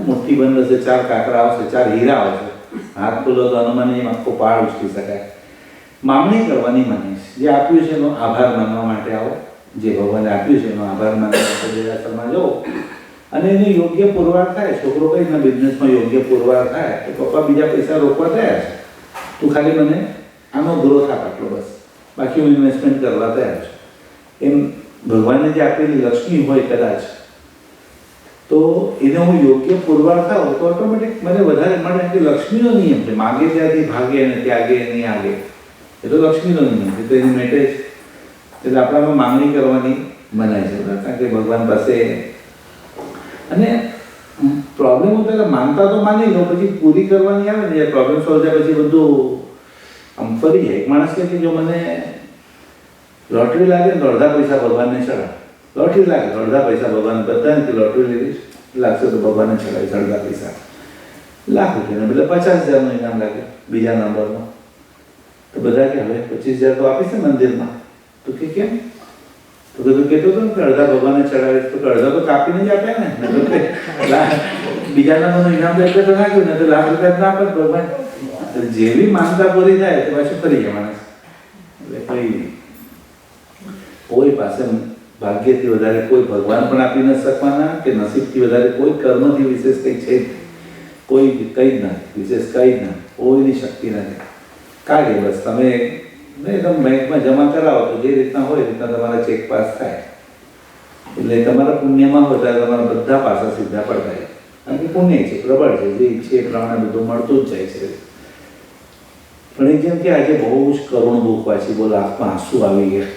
મુઠ્ઠી બંધ હશે, 4 કાંકરા આવશે, 4 હીરા આવશે, હાથ ખુલ્લો તો હનુમાનની આખો પહાડ ઉચકી શકાય. માંગણી કરવાની મને જે આપ્યું છે એનો આભાર માનવા માટે આવો, જે ભગવાને આપ્યું છે એનો આભાર માનવા માટે દેરાસરમાં જાઓ, અને એનો યોગ્ય પુરવાર થાય. છોકરો કઈ રીતના બિઝનેસમાં યોગ્ય પુરવાર થાય તો પપ્પા બીજા પૈસા રોકવા તૈયાર છે, તું ખાલી મને આનો ગ્રોથ આપ આટલો બસ, બાકી હું ઇન્વેસ્ટમેન્ટ કરવા તૈયાર છું. એમ ભગવાનને જે આપેલી લક્ષ્મી હોય કદાચ, તો એને હું યોગ્ય પુરવાર થાવ તો ઓટોમેટિક મને વધારે મળે. કે લક્ષ્મીનો નિયમ છે, માગે ત્યાંથી ભાગે અને ત્યાગે નહીં આગે, એ તો લક્ષ્મીનો નિયમ છે, તો એની મેટે જ. એટલે આપણામાં માંગણી કરવાની મનાય છે, કારણ કે ભગવાન પાસે. અને પ્રોબ્લેમ હોય તો માનતા તો માની લો, પછી પૂરી કરવાની આવે ને, પ્રોબ્લેમ સોલ્વ થાય પછી બધું આમ ફરી જાય. એક માણસ કહે કે જો મને લોટરી લાગે ને તો અડધા પૈસા ભગવાનને ચડાવ, લોટરી લાગે તો અડધા પૈસા ભગવાન, બધા નથી લોટરી લીધી લાગશે તો ભગવાનને ચડાવીશ અડધા પૈસા, લાખ રૂપિયાને બદલે 50,000નું ઇનામ લાગે બીજા નંબરમાં. તો બધા કે હવે 25,000 તો આપીશ ને મંદિરમાં. તો કે કેમ? તો બધું કહેતો હતો કે અડધા ભગવાનને ચડાવીશ, તો અડધા તો કાપીને જ આપે ને, બીજા નંબરનું ઇનામ તો એટલે તો નાખ્યું ને, તો લાખ રૂપિયા ના આપે ભગવાન. જેવી માનતા પૂરી થાય તો પાછું ફરી જાય માણસ. એટલે કોઈ પાસે ભાગ્યથી વધારે કોઈ ભગવાન પણ આપી ન શકવાના, કે નસીબથી વધારે કોઈ કર્મથી વિશેષ કંઈ છે જ, કોઈ કંઈ જ નથી વિશેષ, કંઈ જ નથી, કોઈની શક્તિ નથી. કાઢે બસ તમે એકદમ બેંકમાં જમા કરાવો તો જે રીતના હોય એ રીતના તમારા ચેક પાસ થાય. એટલે તમારા પુણ્યમાં હોય ત્યારે તમારા બધા પાસા સીધા પડતા. કારણ કે પુણ્ય છે, પ્રબળ છે, જે ઈચ્છે એ પ્રમાણે બધું મળતું જ જાય છે. પણ એ જેમ કે આજે બહુ જ કરુણ બુક વાંચી, બોલો આંખમાં આંસુ આવી ગયા.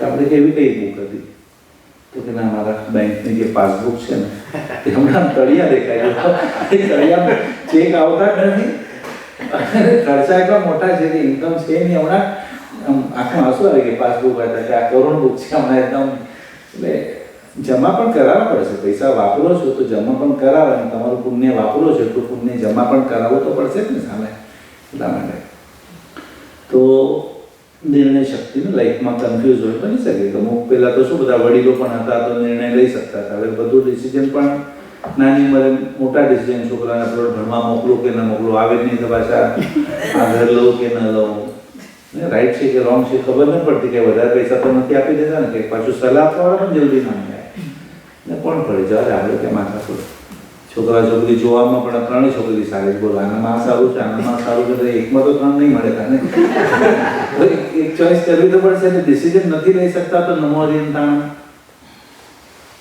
આપણે કેવી કઈ બુક હતી? તો કે ના, મારા બેંકની જે પાસબુક છે ને એ હમણાં તળિયા દેખાય, એ તળિયા ચેક આવતા જ નથી, ખર્ચા એટલા મોટા છે કે ઇન્કમ છે નહીં. હમણાં આમ આંખમાં આંસુ આવી ગયા પાસબુક હતા કે આ કરોડ બુક છે હમણાં એકદમ. એટલે જમા પણ કરાવવા પડશે, પૈસા વાપરો છો તો જમા પણ કરાવે, અને તમારું પુણ્ય વાપરો છો તો પુણ્ય જમા પણ કરાવવું તો પડશે જ ને સામે. એટલા માટે તો નિર્ણય શક્તિને લાઈફમાં કન્ફ્યુઝ હોય બની શકે. અમુક પહેલાં તો શું બધા વડીલો પણ હતા તો નિર્ણય લઈ શકતા હતા. હવે બધું ડિસિઝન પણ નાની ઉંમરે મોટા ડિસિઝન, છોકરાને આપણે ભણવા મોકલું કે ન મોકલું, આવે જ નહીં તો પાછા આ ઘર લઉં કે ન લઉં, રાઈટ છે કે રોંગ છે ખબર ન પડતી, કે વધારે પૈસા તો નથી આપી દેતા ને, કે પાછું સલાહ આપવાવાળા પણ જલ્દી ના જાય ને કોણ પડે જવા આપણે કે માથા પર. છોકરા છોકરી જોવામાં પણ ત્રણેય છોકરી સારી જ બોલો, આનામાં સારું છે, આનામાં સારું છે, એકમાં તો ત્રણ નહીં મળે તને. એક ચોઈસ કરવી તો પડશે. એટલે ડિસિઝન નથી લઈ શકતા તો નમો અરિયંતાણ.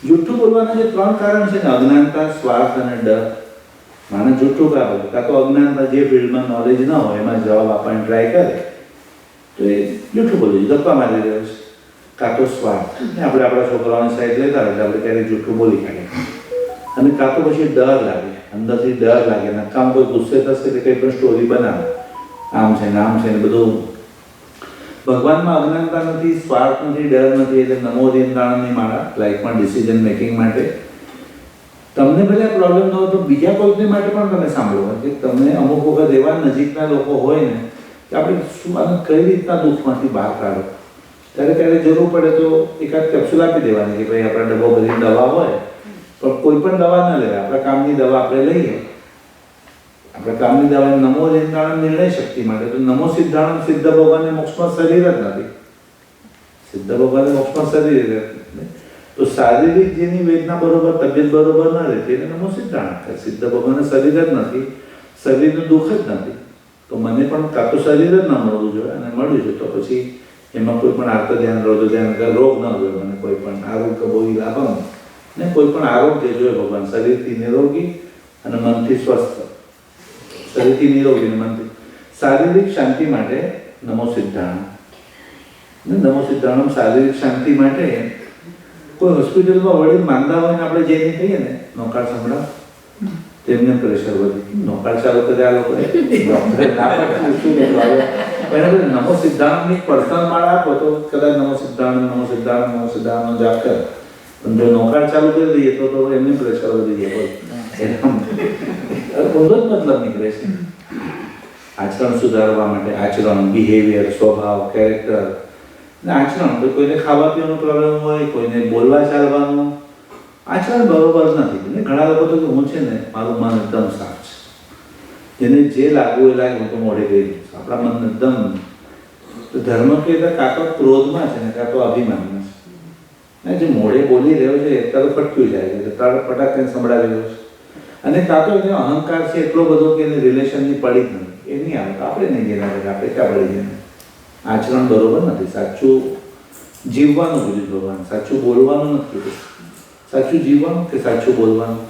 જૂઠું બોલવાના જે ત્રણ કારણ છે ને, અજ્ઞાનતા, સ્વાર્થ અને ડર. માણસ જૂઠું કાં બોલે, કાં તો અજ્ઞાનતા, જે ફિલ્ડમાં નોલેજ ન હોય એમાં જવાબ આપવાની ટ્રાય કરે તો એ જૂઠું બોલું છે, ગપ્પા મારી રહ્યો છે. કાં તો સ્વાર્થ, આપણે આપણા છોકરાઓની સાઈડ લેતા હોય એટલે આપણે ક્યારેક જૂઠું બોલી કાઢીએ. અને કાં તો પછી ડર લાગે, અંદરથી ડર લાગે, નકામ કોઈ ગુસ્સે થશે એટલે કંઈ પણ સ્ટોરી બનાવે, આમ છે ને આમ છે ને બધું. ભગવાનમાં અજ્ઞાનતા નથી, સ્વાર્થ નથી, ડર નથી. એટલે નમો અરિયંતાણની માળા લાઈફમાં ડિસિઝન મેકિંગ માટે. તમને ભલે પ્રોબ્લેમ ન હોય તો બીજા કોઈને માટે પણ તમે સાંભળો કે તમને અમુક વખત એવા નજીકના લોકો હોય ને કે આપણે શું આને કઈ રીતના દુઃખમાંથી બહાર કાઢો. ત્યારે ક્યારેક જરૂર પડે તો એકાદ કેપ્સ્યુલ આપી દેવાની કે ભાઈ આપણા ડબ્બો ભરીને દવા હોય, પણ કોઈ પણ દવા ન લેવાય, આપણા કામની દવા આપણે લઈએ. આપણે કામની દવા નમો અરિયંતાણ નિર્ણય શક્તિ માટે. તો નમો સિદ્ધાણમ, સિદ્ધ ભગવાનને મોક્ષમાં શરીર જ નથી. સિદ્ધ ભગવાનને મોક્ષમાં શરીર જ નથી. તો શારીરિક જેની વેદના બરોબર, તબિયત બરોબર ન રહેતી એને નમો સિદ્ધાણ થાય. સિદ્ધ ભગવાનને શરીર જ નથી, શરીરનું દુઃખ જ નથી. તો મને પણ કાં તો શરીર જ ન મળવું જોઈએ, અને મળ્યું છે તો પછી એમાં કોઈ પણ આર્ત ધ્યાન, રોજ ધ્યાન, રોગ ન જોઈએ મને, કોઈ પણ આરોગ્ય બહુ લાભમ ને કોઈ પણ આરોગ્ય જોઈએ ભગવાન. શરીરથી નિરોગી અને મનથી સ્વસ્થ. શરીરથી નિરોગી અને મનથી શારીરિક શાંતિ માટે નમો સિદ્ધાણ. નમો સિદ્ધાણમ શારીરિક શાંતિ માટે. કોઈ હોસ્પિટલમાં વડીલ માંદા હોય ને આપણે જઈને કહીએ ને નોકાળ સંભળાવ, તેમને પ્રેશર વધી, નોકાળ ચાલુ કરે આ લોકો નમો સિદ્ધાંતની પર્સનલ માળા આપો તો કદાચ નમો સિદ્ધાંત, નમો સિદ્ધાંત, નમો સિદ્ધાંતનો જાપ કરે. પણ જો નોકાળ ચાલુ કરી દઈએ તો એમને પ્રેશર વધી જાય. બધો જ મતલબ નીકળે છે. આચરણ સુધારવા માટે આચરણ, બિહેવિયર, સ્વભાવ, કેરેક્ટર ને આચરણ. તો કોઈને ખાવા પીવાનો પ્રોબ્લેમ હોય, કોઈને બોલવા ચાલવાનું આચરણ બરોબર નથી. ને ઘણા લોકો તો હું છે ને મારું મન એકદમ સાફ છે, જેને જે લાગવું એ લાગે હું તો મોઢે કહી દઉં. આપણા મન એકદમ ધર્મ કે કાં તો ક્રોધમાં છે ને કાં તો અભિમાનમાં છે. ને જે મોઢે બોલી રહ્યો છે તરત ફટક્યું જાય છે, તરત ફટાકને સંભળાવી રહ્યો છે. અને કાં તો એનો અહંકાર છે એટલો બધો કે એને રિલેશનની પડી જ નથી. એ નહીં આવે તો આપણે નહીં જેના આપણે ક્યાં પડી જાય. આચરણ બરોબર નથી. સાચું જીવવાનું કીધું ભગવાન, સાચું બોલવાનું નથી કીધું. સાચું જીવવાનું કે સાચું બોલવાનું?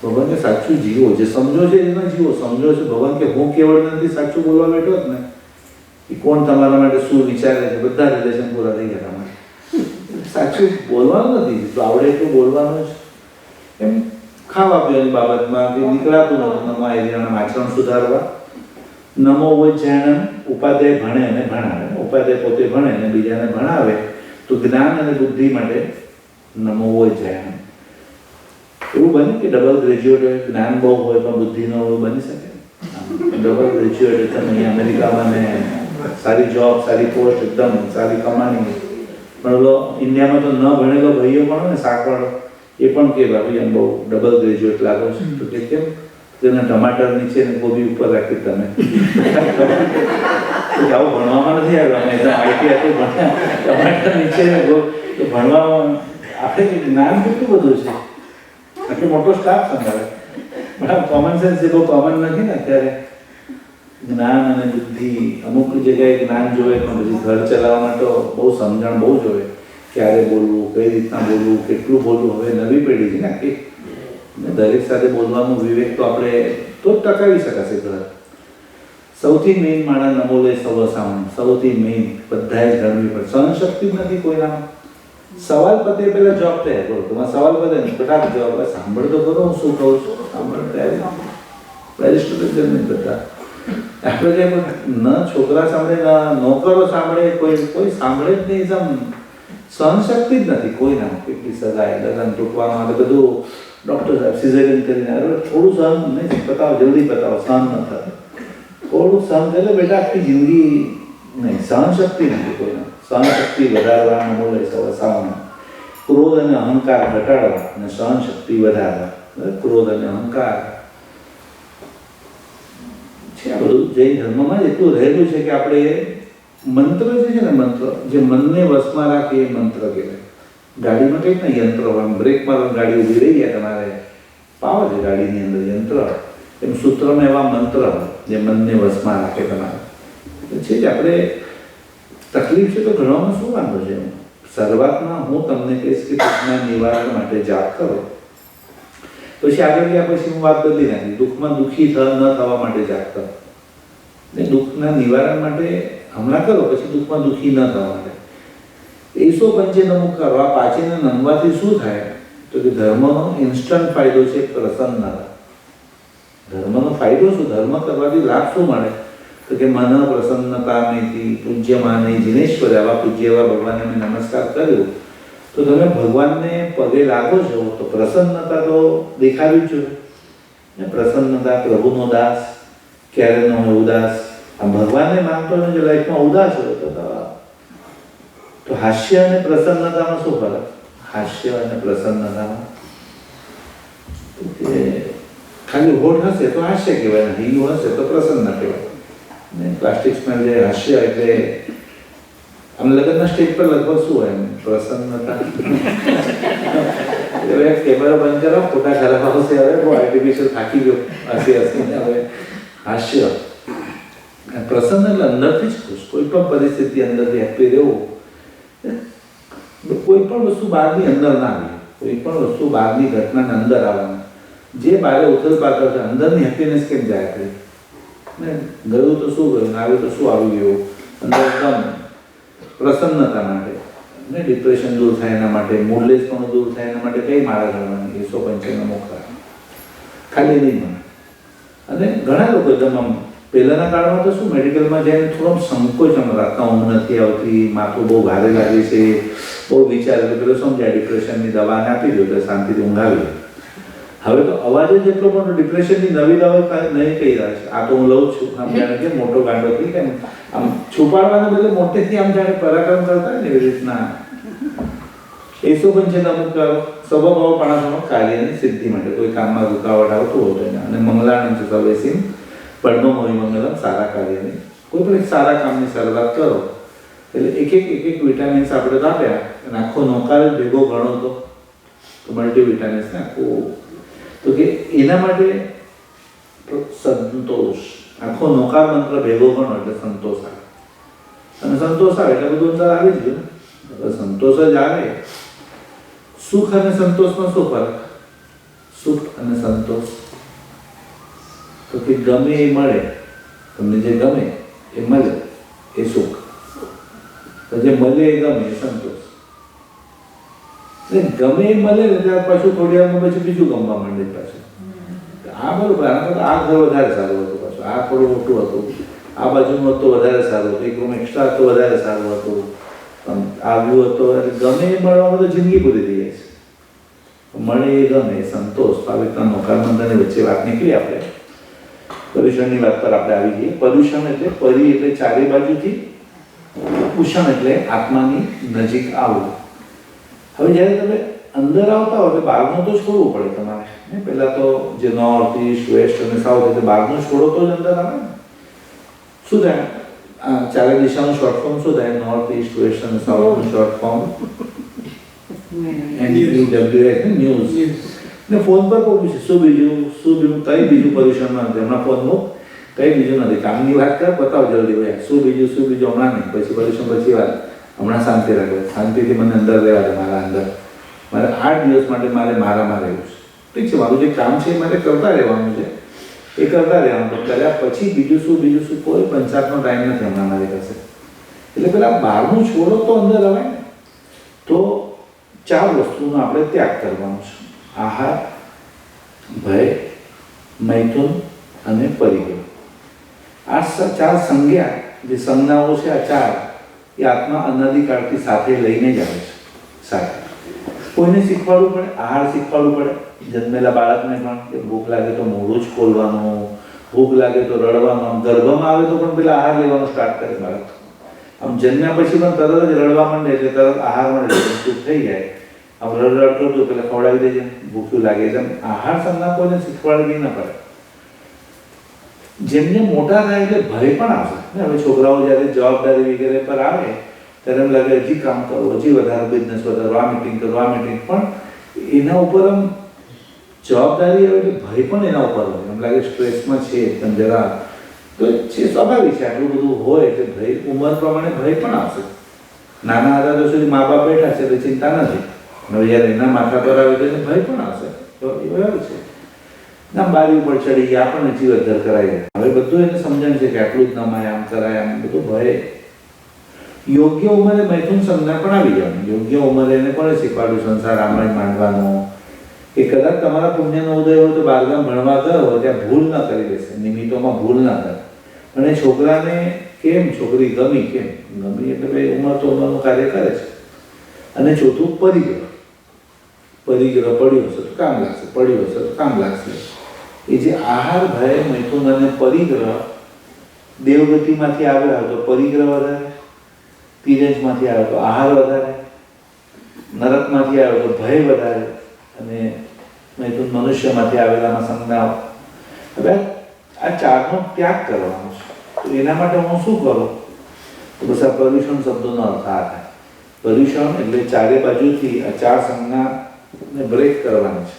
ભગવાન કે સાચું જીવો, જે સમજો છે એનો જીવો. સમજો છે ભગવાન કે હું કેવળ નથી સાચું બોલવા બેઠો જ ને એ કોણ તમારા માટે શું વિચારે છે, બધા રિલેશન પૂરા થઈ ગયા તમારે. સાચું બોલવાનું નથી, તો આવડે એટલું બોલવાનું જ. એમ ખાવા પીવાની બાબતમાં કે નીકળાતું નથી. નમો અરિયંતાણમ આચરણ સુધારવા. નમો વૈજ્ઞાનમ ઉપાધ્યાય ભણે અને ભણાવે. ઉપાધ્યાય પોતે ભણે અને બીજાને ભણાવે. તો જ્ઞાન અને બુદ્ધિ માટે નમો વૈજ્ઞાનમ. એવું બને કે ડબલ ગ્રેજ્યુએટ હોય, જ્ઞાન બહુ હોય પણ બુદ્ધિ ન હોય, બની શકે? ડબલ ગ્રેજ્યુએટ તમે અહીંયા અમેરિકામાં ને સારી જોબ, સારી પોસ્ટ, એકદમ સારી કમાણી. પણ ઓલો ઇન્ડિયામાં તો ન ભણેલો ભાઈઓ પણ હોય ને શાકવાળો, એ પણ કે ભાઈ એમ બહુ ડબલ ગ્રેજ્યુએટ લાગો છે. તો કે કેમ? તેના ટમાટર નીચે ને ગોબી ઉપર રાખી તમે. આવું ભણવામાં નથી આવ્યું. અમે એકદમ આઈટી હતું ભણ્યા, ટમાટર નીચે ને ભણવામાં આપણે જ્ઞાન કેટલું બધું છે. આટલો મોટો સ્ટાફ સંભાળે. પણ કોમન સેન્સ એ બહુ કોમન નથી ને અત્યારે. જ્ઞાન અને બુદ્ધિ, અમુક જગ્યાએ જ્ઞાન જોવે પણ પછી ઘર ચલાવવામાં તો બહુ સમજણ બહુ જોવે. ક્યારે બોલવું, કઈ રીતના બોલવું, કેટલું બોલવું. હવે નવી પેઢી છે ને આખી, દરેક સાથે બોલવાનું વિવેક તો આપણે તો જ ટકાવી શકાશે ઘર. સૌથી મેઇન માળા નમો લે સવ સાવણ. સૌથી મેઇન બધાએ ગણવી પડે. સહનશક્તિ જ નથી કોઈના. સવાલ પતે પહેલા જવાબ તૈયાર કરો. તમારે સવાલ પતે ને ફટાક જવાબ. સાંભળ તો કરો હું શું કહું છું. સાંભળ તૈયાર રજિસ્ટર જ બધા. આપણે જેમ ન છોકરા સાંભળે ન નોકરો સાંભળે, કોઈ સાંભળે જ નહીં. સહનશક્તિ જ નથી કોઈના. કેટલી સગાઈ, લગ્ન તૂટવાનું, આ બધું ડૉક્ટર સાહેબ સિઝેરિયન કરીને થોડું સહન નહીં, પતાવો, જલ્દી પતાવો, સહન ન થાય. થોડું સહન કરે બેટા, આખી જિંદગી નહીં. સહનશક્તિ નથી કોઈના. સહનશક્તિ વધારવાનું બોલે છે વસાવવાનું. ક્રોધ અને અહંકાર ઘટાડવા અને સહનશક્તિ વધારવા. ક્રોધ અને અહંકાર છે આ બધું જૈન ધર્મમાં જ એટલું રહેલું છે કે આપણે મંત્ર જે છે ને, મંત્ર જે મનને વશમાં રાખે એ મંત્ર કહેવાય. ગાડીમાં કંઈક ને યંત્ર હોય, બ્રેક મારવાની ગાડી ઊભી રહી ગયા, તમારે પાવર છે ગાડીની અંદર યંત્ર, એમ સૂત્રમાં એવા મંત્ર જે મનને વશમાં રાખે તમારે. છે જ આપણે તકલીફ છે તો ઘણવામાં શું વાંધો છે? શરૂઆતમાં હું તમને કહીશ કે દુઃખના નિવારણ માટે જાપ કરો. પછી આગળ ગયા પછી હું વાત બદલી નાખી, દુઃખમાં દુઃખી ન થવા માટે જાપ કરો. ને દુઃખના નિવારણ માટે હમણાં કરો, પછી દુઃખમાં દુઃખી ન થવા માટે. એસો પંચે નમુક કરો. આ પાચીને નમવાથી શું થાય? તો કે ધર્મનો ઇન્સ્ટન્ટ ફાયદો છે પ્રસન્નતા. ધર્મનો ફાયદો શું? ધર્મ કરવાથી લાભ શું મળે? તો કે મન પ્રસન્નતા મેથી પૂજ્યમાને જીનેશ્વર. આવા પૂજ્ય એવા ભગવાનને મેં નમસ્કાર કર્યો તો તમે ભગવાનને પગે લાગો છો તો પ્રસન્નતા તો દેખાવી જ જોઈએ. પ્રસન્નતા, પ્રભુનો દાસ ક્યારે ન હોય ઉદાસ. આ ભગવાનને માનતો ને જો લાઈફમાં ઉદાસ હોય તો હાસ્ય અને પ્રસન્નતામાં શું ફરક? હાસ્ય અને પ્રસન્નતામાં ખાલી હોઠ હશે તો હાસ્ય કહેવાય, હૈયું હશે તો પ્રસન્ન કહેવાય. ને પ્લાસ્ટિક્સમાં જે હાસ્ય એટલે આમ લગ્નના સ્ટેજ પર લગભગ શું હોય? પ્રસન્નતા. હવે કેમેરો બંધ કરો, ફોટા ખરાબ આવશે. હવે બહુ આર્ટિફિશિયલ થાકી ગયો હસીને. હવે હાસ્ય, પ્રસન્ન એટલે અંદરથી જ ખુશ. કોઈ પણ પરિસ્થિતિ અંદરથી હેપી રહેવું. કોઈ પણ વસ્તુ બહારની અંદર ના આવે. કોઈ પણ વસ્તુ બહારની ઘટનાને અંદર આવવાની. જે બહાર ઉથલ પાથલ છે, અંદરની હેપીનેસ કેમ જાય આપણે? ને ગયું તો શું ગયું, આવ્યું તો શું આવી ગયું? અંદર એકદમ પ્રસન્નતા માટે ને ડિપ્રેશન દૂર થાય એના માટે, મૂડલેસ પણ દૂર થાય એના માટે કઈ માળા કરવાની? એસો પંચનો મોકલા ખાલી નહીં મને. અને ઘણા લોકો એકદમ આમ પહેલાંના કાળમાં તો શું મેડિકલમાં જઈને થોડો સંકોચ રાતના ઊંઘ નથી આવતી, માથું બહુ ભારે લાગે છે, બહુ વિચાર, પેલો સમજાય ડિપ્રેશનની દવાને આપી દો એટલે શાંતિથી ઊંઘ આવી. હવે તો અવાજ જ એટલો પણ ડિપ્રેશનની નવી દવા નહીં કહી રહ્યા છે. આ તો હું લઉં છું, આમ જાણે કે મોટો ગાંડો થઈ કેમ આમ છુપાડવાના બદલે મોટેથી આમ જાણે પરાક્રમ કરતા ને એવી રીતના. એસો પંચે અમુક સ્વભાવપણાનો કાર્યની સિદ્ધિ માટે કોઈ કામમાં રૂકાવટ આવતું હોય અને મંગલાનંદ સવેસીમ પડનો મોહિ મંગલમ, સારા કાર્યની કોઈ પણ એક સારા કામની શરૂઆત કરો એટલે એક એક વિટામિન્સ આપણે આપ્યા અને આખો નોકાર જ ભેગો ગણો તો મલ્ટીવિટામિન્સને આખું. તો કે એના માટે સંતોષ, આખો નોકાર મંત્ર ભેગો ગણો એટલે સંતોષ આવે. અને સંતોષ આવે એટલે બધું અંદર આવી જ ગયું. હવે સંતોષ જ આવે. સુખ અને સંતોષમાં શું ફરક? સુખ અને સંતોષ તો કે ગમે એ મળે, તમને જે ગમે એ મળે એ સુખ, જે મળે એ ગમે એ સંતોષ. ગમે એ મળે ને ત્યાર પાછું થોડી વારમાં પછી બીજું ગમવા માંડે પાછું. આ બરોબર, આ ઘર વધારે સારું હતું, પાછું આ થોડું મોટું હતું, આ બાજુનું હતું વધારે સારું હતું, એક રૂમ એક્સ્ટ્રા હતો વધારે સારું હતું, આવ્યું હતો. એટલે ગમે એ મળવામાં તો જિંદગી પૂરી થઈ જાય છે. મળે એ ગમે સંતોષ. પાવિત્ર નોકારમંદરની વચ્ચે વાત નીકળી આપણે પર્યુષણની વાત પર આપણે આવી ગઈએ. પર્યુષણ એટલે પરી એટલે ચારે બાજુથી, ઉષણ એટલે આત્માની નજીક આવવું. હવે જ્યારે તમે અંદર આવતા હોય તો બહારનું તો છોડવું પડે તમારે. પહેલાં તો જે નોર્થ, ઈસ્ટ, વેસ્ટ અને સાઉથ એટલે બહારનું છોડો તો જ અંદર આવે ને. શું થાય? ચારે દિશાનું શોર્ટ ફોર્મ શું થાય? નોર્થ, ઈસ્ટ, વેસ્ટ અને સાઉથનું શોર્ટ ફોર્મ NWS ન્યૂઝ. ને ફોન પર કહું છે શું બીજું કઈ બીજું પર્યુષણમાં નથી હમણાં ફોનનું, કઈ બીજું નથી. કામની વાત કર, બતાવ જલ્દી ભાઈ શું બીજું હમણાં નહીં, પછી પર્યુષણ પછી વાત. હમણાં શાંતિ રાખે, શાંતિથી મને અંદર રહેવા દે. મારા અંદર મારે 8 દિવસ માટે મારામાં રહેવું છે. ઠીક છે, મારું જે કામ છે એ મારે કરતા રહેવાનું છે, એ કરતા રહેવાનું. તો કર્યા પછી બીજું શું કોઈ પંચાયતનો ટાઈમ નથી હમણાં મારી પાસે. એટલે પેલા બહારનું છોડો તો અંદર આવે ને. તો 4 વસ્તુનો આપણે ત્યાગ કરવાનો છે: આહાર, ભય, મૈથુન અને પરિગ્રહ. આ ચાર સંજ્ઞા, જે સંજ્ઞાઓ છે આ ચાર, એ આત્મા અનાદિકાળથી સાથે લઈને જ આવે છે. સાથે કોઈને શીખવાડવું પડે, આહાર શીખવાડવું પડે. જન્મેલા બાળકને પણ કે ભૂખ લાગે તો મોઢું જ ખોલવાનું, ભૂખ લાગે તો રડવાનું. આમ ગર્ભમાં આવે તો પણ પેલા આહાર લેવાનું સ્ટાર્ટ કરે બાળક. આમ જન્મ્યા પછી પણ તરત જ રડવા માંડે એટલે તરત આહાર મળે, ચૂપ થઈ જાય. આમ રડ કરતું પેલા ખવડાવી દેજે, ભૂખ્યું લાગે. એટલે આહાર સંજ્ઞા કોઈને શીખવાડવી ન પડે. જેમ જેમ મોટા થાય એટલે ભય પણ આવશે. હવે છોકરાઓ જ્યારે જવાબદારી વગેરે પર આવે ત્યારે એમ લાગે હજી કામ કરવું, હજી વધારે બિઝનેસ વધારો, આ મિટિંગ કરવું, આ મિટિંગ. પણ એના ઉપર આમ જવાબદારી આવે એટલે ભય પણ એના ઉપર હોય. એમ લાગે સ્ટ્રેસમાં છે પણ જરા તો છે, સ્વાભાવિક છે. આટલું બધું હોય એટલે ભય, ઉંમર પ્રમાણે ભય પણ આવશે. નાના હતા તો સુધી મા બાપ બેઠા છે એટલે ચિંતા નથી. હવે જ્યારે એના માથા પર આવે તો એને ભય પણ આવશે. તો એ બરાબર છે. ના બારી ઉપર ચડી ગયા, આપણને જીવતધર કરાય. હવે બધું એને સમજણ છે કે આટલું જ નમાય, આમ કરાય, આમ બધું ભય. યોગ્ય ઉંમરે મૈથુન સંજ્ઞા પણ આવી જવાનું. યોગ્ય ઉંમરે એને કોને શીખવાડ્યું સંસાર રામાયણ માંડવાનો, કે કદાચ તમારા પુણ્યનો ઉદય હોય તો બારગામ ભણવા ગયો હોય ત્યાં ભૂલ ન કરી દેશે, નિમિત્તોમાં ભૂલ ન કરે. અને છોકરાને કેમ છોકરી ગમી, કેમ ગમી એટલે ભાઈ ઉંમર તો ઉંમરનું કાર્ય કરે છે. અને ચોથું પરિગ્રહ. પરિગ્રહ પડ્યો હશે તો કામ લાગશે, પડ્યો હશે તો કામ લાગશે. એ જે આહાર, ભય, મૈથુન અને પરિગ્રહ દેવગતિમાંથી આવ્યા હોય તો પરિગ્રહ વધારે, તિર્યંશમાંથી આવે તો આહાર વધારે, નરકમાંથી આવે તો ભય વધારે, અને મૈથુન મનુષ્યમાંથી આવેલામાં સંજ્ઞાઓ. હવે આ ચારનો ત્યાગ કરવાનો છે. તો એના માટે હું શું કરું? તો બસ આ પર્યુષણ શબ્દોનો અર્થ આ થાય. પર્યુષણ એટલે ચારે બાજુથી આ ચાર સંજ્ઞાને બ્રેક કરવાની છે.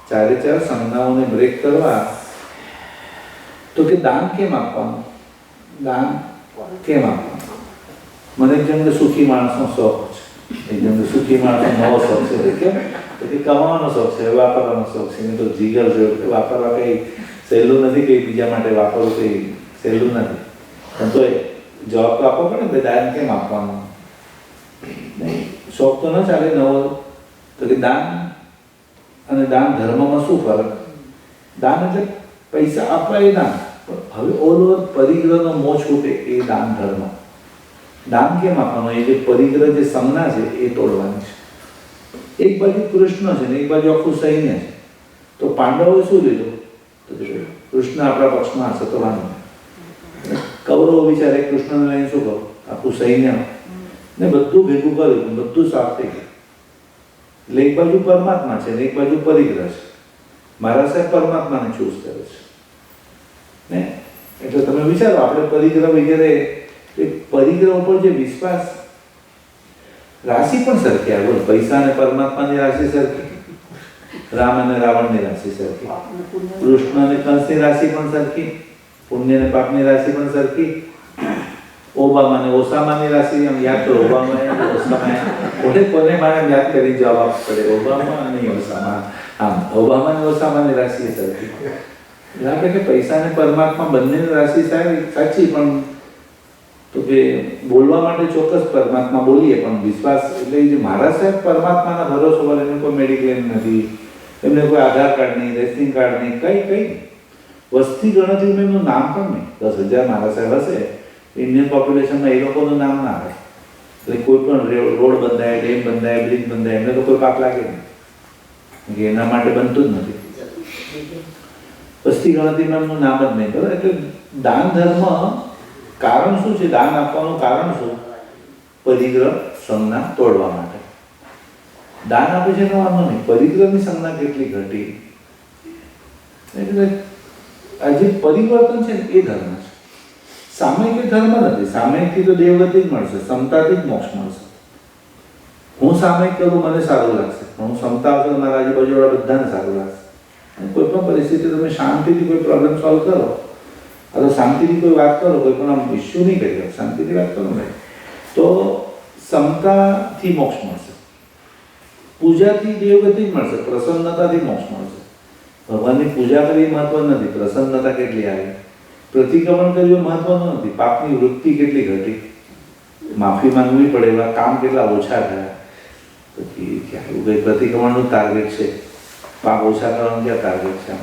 ચારે ચાર સંજ્ઞાઓને બ્રેક કરવા. તો કે દાન કેમ આપવાનું? દાન કેમ આપવાનું? મને એક જણ સુખી માણસનો શોખ છે. એક જણ સુખી માણસનો નવો શોખ છે. કેમ? તો કે કમાવાનો શોખ છે, વાપરવાનો શોખ છે. મેં તો જીગર છે, વાપરવા કંઈ સહેલું નથી, કંઈ બીજા માટે વાપરવું કંઈ સહેલું નથી. પણ તો જવાબ તો આપવો પડે ને, દાન કેમ આપવાનું? નહીં, શોખ તો ન ચાલે નવો. તો કે દાન અને દાન ધર્મમાં શું ફરક? દાન એટલે પૈસા આપવા એ દાન. હવે ઓલ ઓવર પરિગ્રહનો મોહ છૂટે એ દાન ધર્મ. દાન કેમ આપવાનું? એ જે પરિગ્રહ જે સંજ્ઞા છે એ તોડવાની છે. એક બાજુ કૃષ્ણ છે ને એક બાજુ આખું સૈન્ય છે. તો પાંડવોએ શું લીધું? તો કૃષ્ણ આપણા પક્ષમાં હશે તો વાંધો નહીં. કૌરવો વિચારે કૃષ્ણને લઈને શું કહું? આખું સૈન્ય ને બધું ભેગું કર્યું, બધું સાફ થઈ ગયું. એટલે એક બાજુ પરમાત્મા છે ને એક બાજુ પરિગ્રહ છે. મારા સાહેબ પરમાત્માને ચૂઝ કરે છે ને. એટલે તમે વિચારો, આપણે પરિગ્રહ વગેરે, પરિગ્રહ ઉપર જે વિશ્વાસ, રાશિ પણ સરખી આવે. પૈસા અને પરમાત્માની રાશિ સરખી, રામ અને રાવણની રાશિ સરખી, કૃષ્ણ અને કંસની રાશિ પણ સરખી, પુણ્ય અને પાપની રાશિ પણ સરખી. ઓબામા અને ઓસામાની રાશિ આમ યાદ કરો. ઓબામા અને ઓસામા, કોને મારે યાદ કરી જવાબ આપવો પડે? ઓબામા અને ઓસામા. આમ ઓબામા અને ઓસામાની રાશિ સરખી. એટલે કે પૈસા અને પરમાત્મા બંનેની રાશિ સાચી, પણ તો કે બોલવા માટે ચોક્કસ પરમાત્મા બોલીએ, પણ વિશ્વાસ એટલે જે મારા સાહેબ પરમાત્માના ભરોસો પર, એમને કોઈ મેડિક્લેમ નથી, એમને કોઈ આધાર કાર્ડ નહીં, રેશનિંગ કાર્ડ નહીં, કંઈ વસ્તી ગણતરીમાં એમનું નામ પણ નહીં. 10,000 મારા સાહેબ હશે, ઇન્ડિયન પોપ્યુલેશનમાં એ લોકોનું નામ ના આવે. એટલે કોઈ પણ રોડ બંધાય, ડેમ બંધાય, બ્રિજ બંધાય, એમને તો કોઈ પાપ લાગે નહીં, કે એના માટે બનતું જ નથી. વસ્તી ગણતરીમાં એમનું નામ જ નહીં. બરાબર? એટલે દાન ધર્મ કારણ શું છે? દાન આપવાનું કારણ શું? પરિગ્રહ સંજ્ઞા તોડવા માટે. દાન આપે છે તો વાંધો નહીં, પરિગ્રહની સંજ્ઞા કેટલી ઘટી. એટલે આ જે પરિવર્તન છે ને એ ધર્મ છે. સામયિક ધર્મ નથી. સામયિકથી તો દેવગતિ જ મળશે, સમતાથી જ મોક્ષ મળશે. હું સામયિક કરું મને સારું લાગશે, પણ હું સમતા આવશે મારા આજુબાજુવાળા બધાને સારું લાગશે. કોઈ પણ પરિસ્થિતિ તમે શાંતિથી કોઈ પ્રોબ્લેમ સોલ્વ કરો, અથવા શાંતિથી કોઈ વાત કરો, કોઈ પણ આમ ઇશ્યુ નહીં કરી, શાંતિથી વાત કરો ને, તો સમતાથી મોક્ષ મળશે. પૂજાથી દેવગતિ જ મળશે, પ્રસન્નતાથી મોક્ષ મળશે. ભગવાનની પૂજા કરવી મહત્વ નથી, પ્રસન્નતા કેટલી આવી. પ્રતિક્રમણ કર્યું મહત્વનું નથી, પાપની વૃત્તિ કેટલી ઘટી, માફી માંગવી પડે એવા કામ કેટલા ઓછા થયા. પછી એવું કંઈ પ્રતિક્રમણનું ટાર્ગેટ છે, પાપ ઓછા કરવાનું ક્યાં ટાર્ગેટ છે?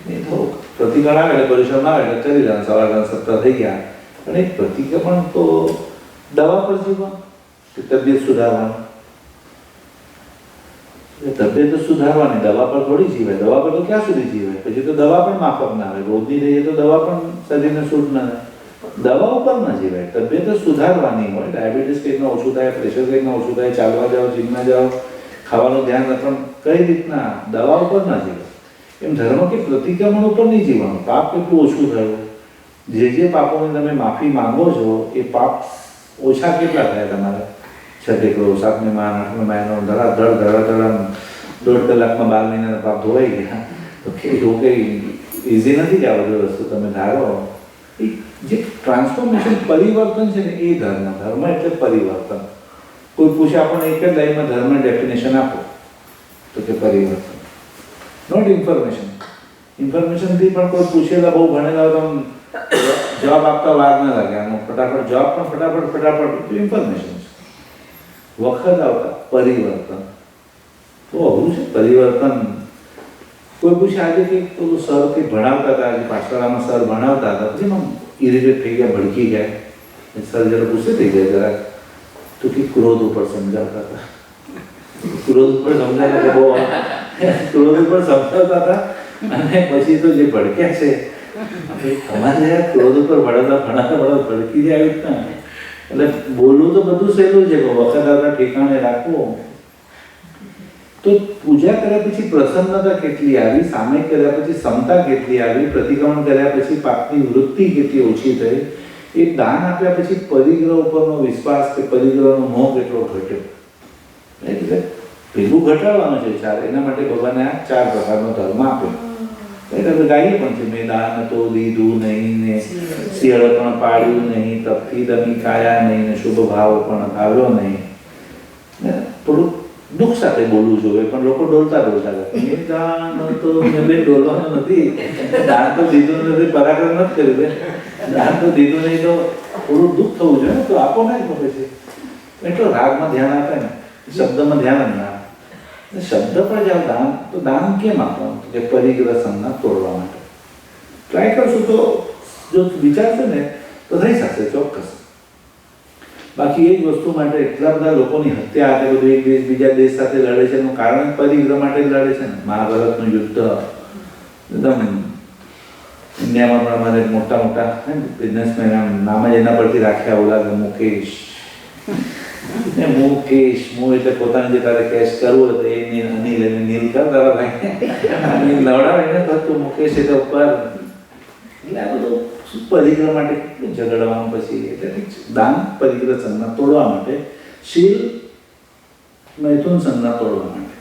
એ તો પ્રતિક્રમણ આવે એટલે પરિશ્રમ આવે એટલે કરી લેવાનું, સવારના સપ્તાહ થઈ ગયા. પણ એક પ્રતિક્રમણ તો દવા પર જીવવાનું કે તબિયત સુધારવાની? તબિયત તો સુધારવાની, દવા પર થોડી જીવાય. દવા પર તો ક્યાં સુધી જીવાય? પછી તો દવા પણ માફક ના આવે. રોજની રહીએ તો દવા પણ શરીરને સૂટ ના થાય. દવા ઉપર ના જીવાય. તબિયત તો સુધારવાની હોય. ડાયાબિટીસ કંઈકના ઓછું થાય, પ્રેશર કંઈકના ઓછું થાય, ચાલવા જાઓ, જીમમાં જાઓ, ખાવાનું ધ્યાન રાખવાનું, કઈ રીતના દવા ઉપર ના જીવાય. એમ ધર્મ કે પ્રતિક્રમણ ઉપર નહીં જીવવાનું. પાપ કેટલું ઓછું થયું, જે પાપોની તમે માફી માંગો છો એ પાપ ઓછા કેટલા થયા તમારે? 6 કરોડ 7 મહિના 8 મહિનાનો ધડાધડ 1.5 કલાકમાં 12 મહિનાના પાપ ધોવાઈ ગયા. તો એવું કંઈ ઇઝી નથી કે આ બધી વસ્તુ તમે ધારો. એ જે ટ્રાન્સફોર્મેશન, પરિવર્તન છે ને, એ ધર્મ. ધર્મ એટલે પરિવર્તન. કોઈ પૂછે આપણને એક જ લાઈનમાં ધર્મ ડેફિનેશન આપો, તો કે પરિવર્તન, નોટ ઇન્ફોર્મેશન. ઇન્ફોર્મેશનથી પણ કોઈ પૂછેલા બહુ ભણેલા તો જવાબ આપતા વાર ના લાગે. આનો ફટાફટ જવાબ પણ ફટાફટ ઇન્ફોર્મેશન છે. વખત આવતા પરિવર્તન તો અઘરું છે. પરિવર્તન કોઈ પૂછે આજે કંઈક પેલું સર કંઈક ભણાવતા હતા, આજે પાઠશાળામાં સર ભણાવતા હતા, પછી એમાં ઇરિટેટ થઈ ગયા, ભડકી ગયા. સર જરા ગુસ્સે થઈ ગયા જરાક, તો કે ક્રોધ ઉપર સમજાવતા હતા. ક્રોધ ઉપર સમજાવતા હતા, બહુ ક્રોધ ઉપર સમજાવતા હતા. અને પછી તો જે ભડક્યા છે, તમારે ક્રોધ ઉપર ભણાવતા ભડકી જાય આવી રીતના. એટલે બોલવું તો બધું સહેલું છે, વખત આવતા ઠેકાણે રાખવું. તો પૂજા કર્યા પછી પ્રસન્નતા કેટલી આવી, સામે કર્યા પછી ક્ષમતા કેટલી આવી, પ્રતિક્રમણ કર્યા પછી પાપની વૃત્તિ કેટલી ઓછી થઈ, એ દાન આપ્યા પછી પરિગ્રહ ઉપરનો વિશ્વાસ કે પરિગ્રહનો મોહ કેટલો ઘટ્યો. એટલે પેલું ઘટાડવાનું છે 4. એના માટે ભગવાને આ 4 પ્રકારનો ધર્મ આપ્યો. એટલે ગાઈએ પણ છે, મેં દાન તો લીધું નહીં ને શિયાળ પણ પાડ્યું નહીં, તપથી દમી કાયા નહીં ને શુભ ભાવ પણ ભાવ્યો નહીં. થોડુંક દુઃખ સાથે બોલવું જોઈએ, પણ લોકો ડોલતા મેં દાન તો મેં ડોલવાનું નથી, દાન તો દીધું નથી, પરાક્રમ નથી કર્યું, દાન તો દીધું નહીં, તો થોડું દુઃખ થવું જોઈએ ને, તો આપો ને પછી. એટલો રાગમાં ધ્યાન આપે ને, શબ્દમાં ધ્યાન જ ના આપે. શબ્દ પર જાઓ દાન, તો દાન કેમ આપવાનું? કે પરિગ્રહ સંજ્ઞા તોડવા માટે. ટ્રાય કરશું તો જો વિચારશે ને તો થઈ શકશે ચોક્કસ. બાકી એ જ વસ્તુ માટે એટલા બધા લોકોની હત્યા આ બધું એક દેશ બીજા દેશ સાથે લડે છે એનું કારણ પરિગ્રહ માટે જ લડે છે ને. મહાભારતનું યુદ્ધ એકદમ ઇન્ડિયામાં પણ અમારે મોટા બિઝનેસમેન નામ જ એના પરથી રાખ્યા, ઓલા મુકેશ એટલે પોતાની જે તારે કેશ કરવું હોય તો એ અનિલ એને નીલ કર તારા ભાઈ અનિલ નવડાવે ને તો તું મુકેશ એટલે ઉપર. એટલે આ બધું પરિગ્રહ માટે કેટલું ઝઘડવાનું પછી. એટલે દાન પરિગ્રહ સંજ્ઞા તોડવા માટે, શીલ મૈથુન સંજ્ઞા તોડવા માટે.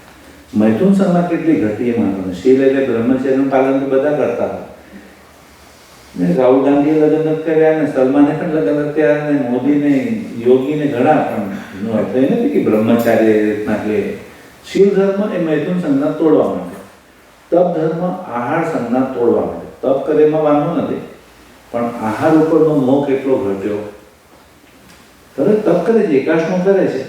મૈથુન સંજ્ઞા કેટલી ઘટી એ માનવાનું. શીલ એટલે બ્રહ્મચર્યનું પાલન તો બધા કરતા હતા. રાહુલ ગાંધીએ લગ્ન નથી કર્યા ને સલમાને પણ લગ્ન નથી કર્યા ને મોદીને યોગીને ઘણા, પણ એનો અર્થ એ નથી કે બ્રહ્મચાર્ય રીતના કે. શીલ ધર્મ એ મૈથુન સંજ્ઞા તોડવા માટે. તપ ધર્મ આહાર સંજ્ઞા તોડવા માટે. તપ કરે એમાં વાંધો નથી, પણ આહાર ઉપરનો મોહ કેટલો ઘટ્યો. તરત તપ કરે છે, એકાશનો કરે છે,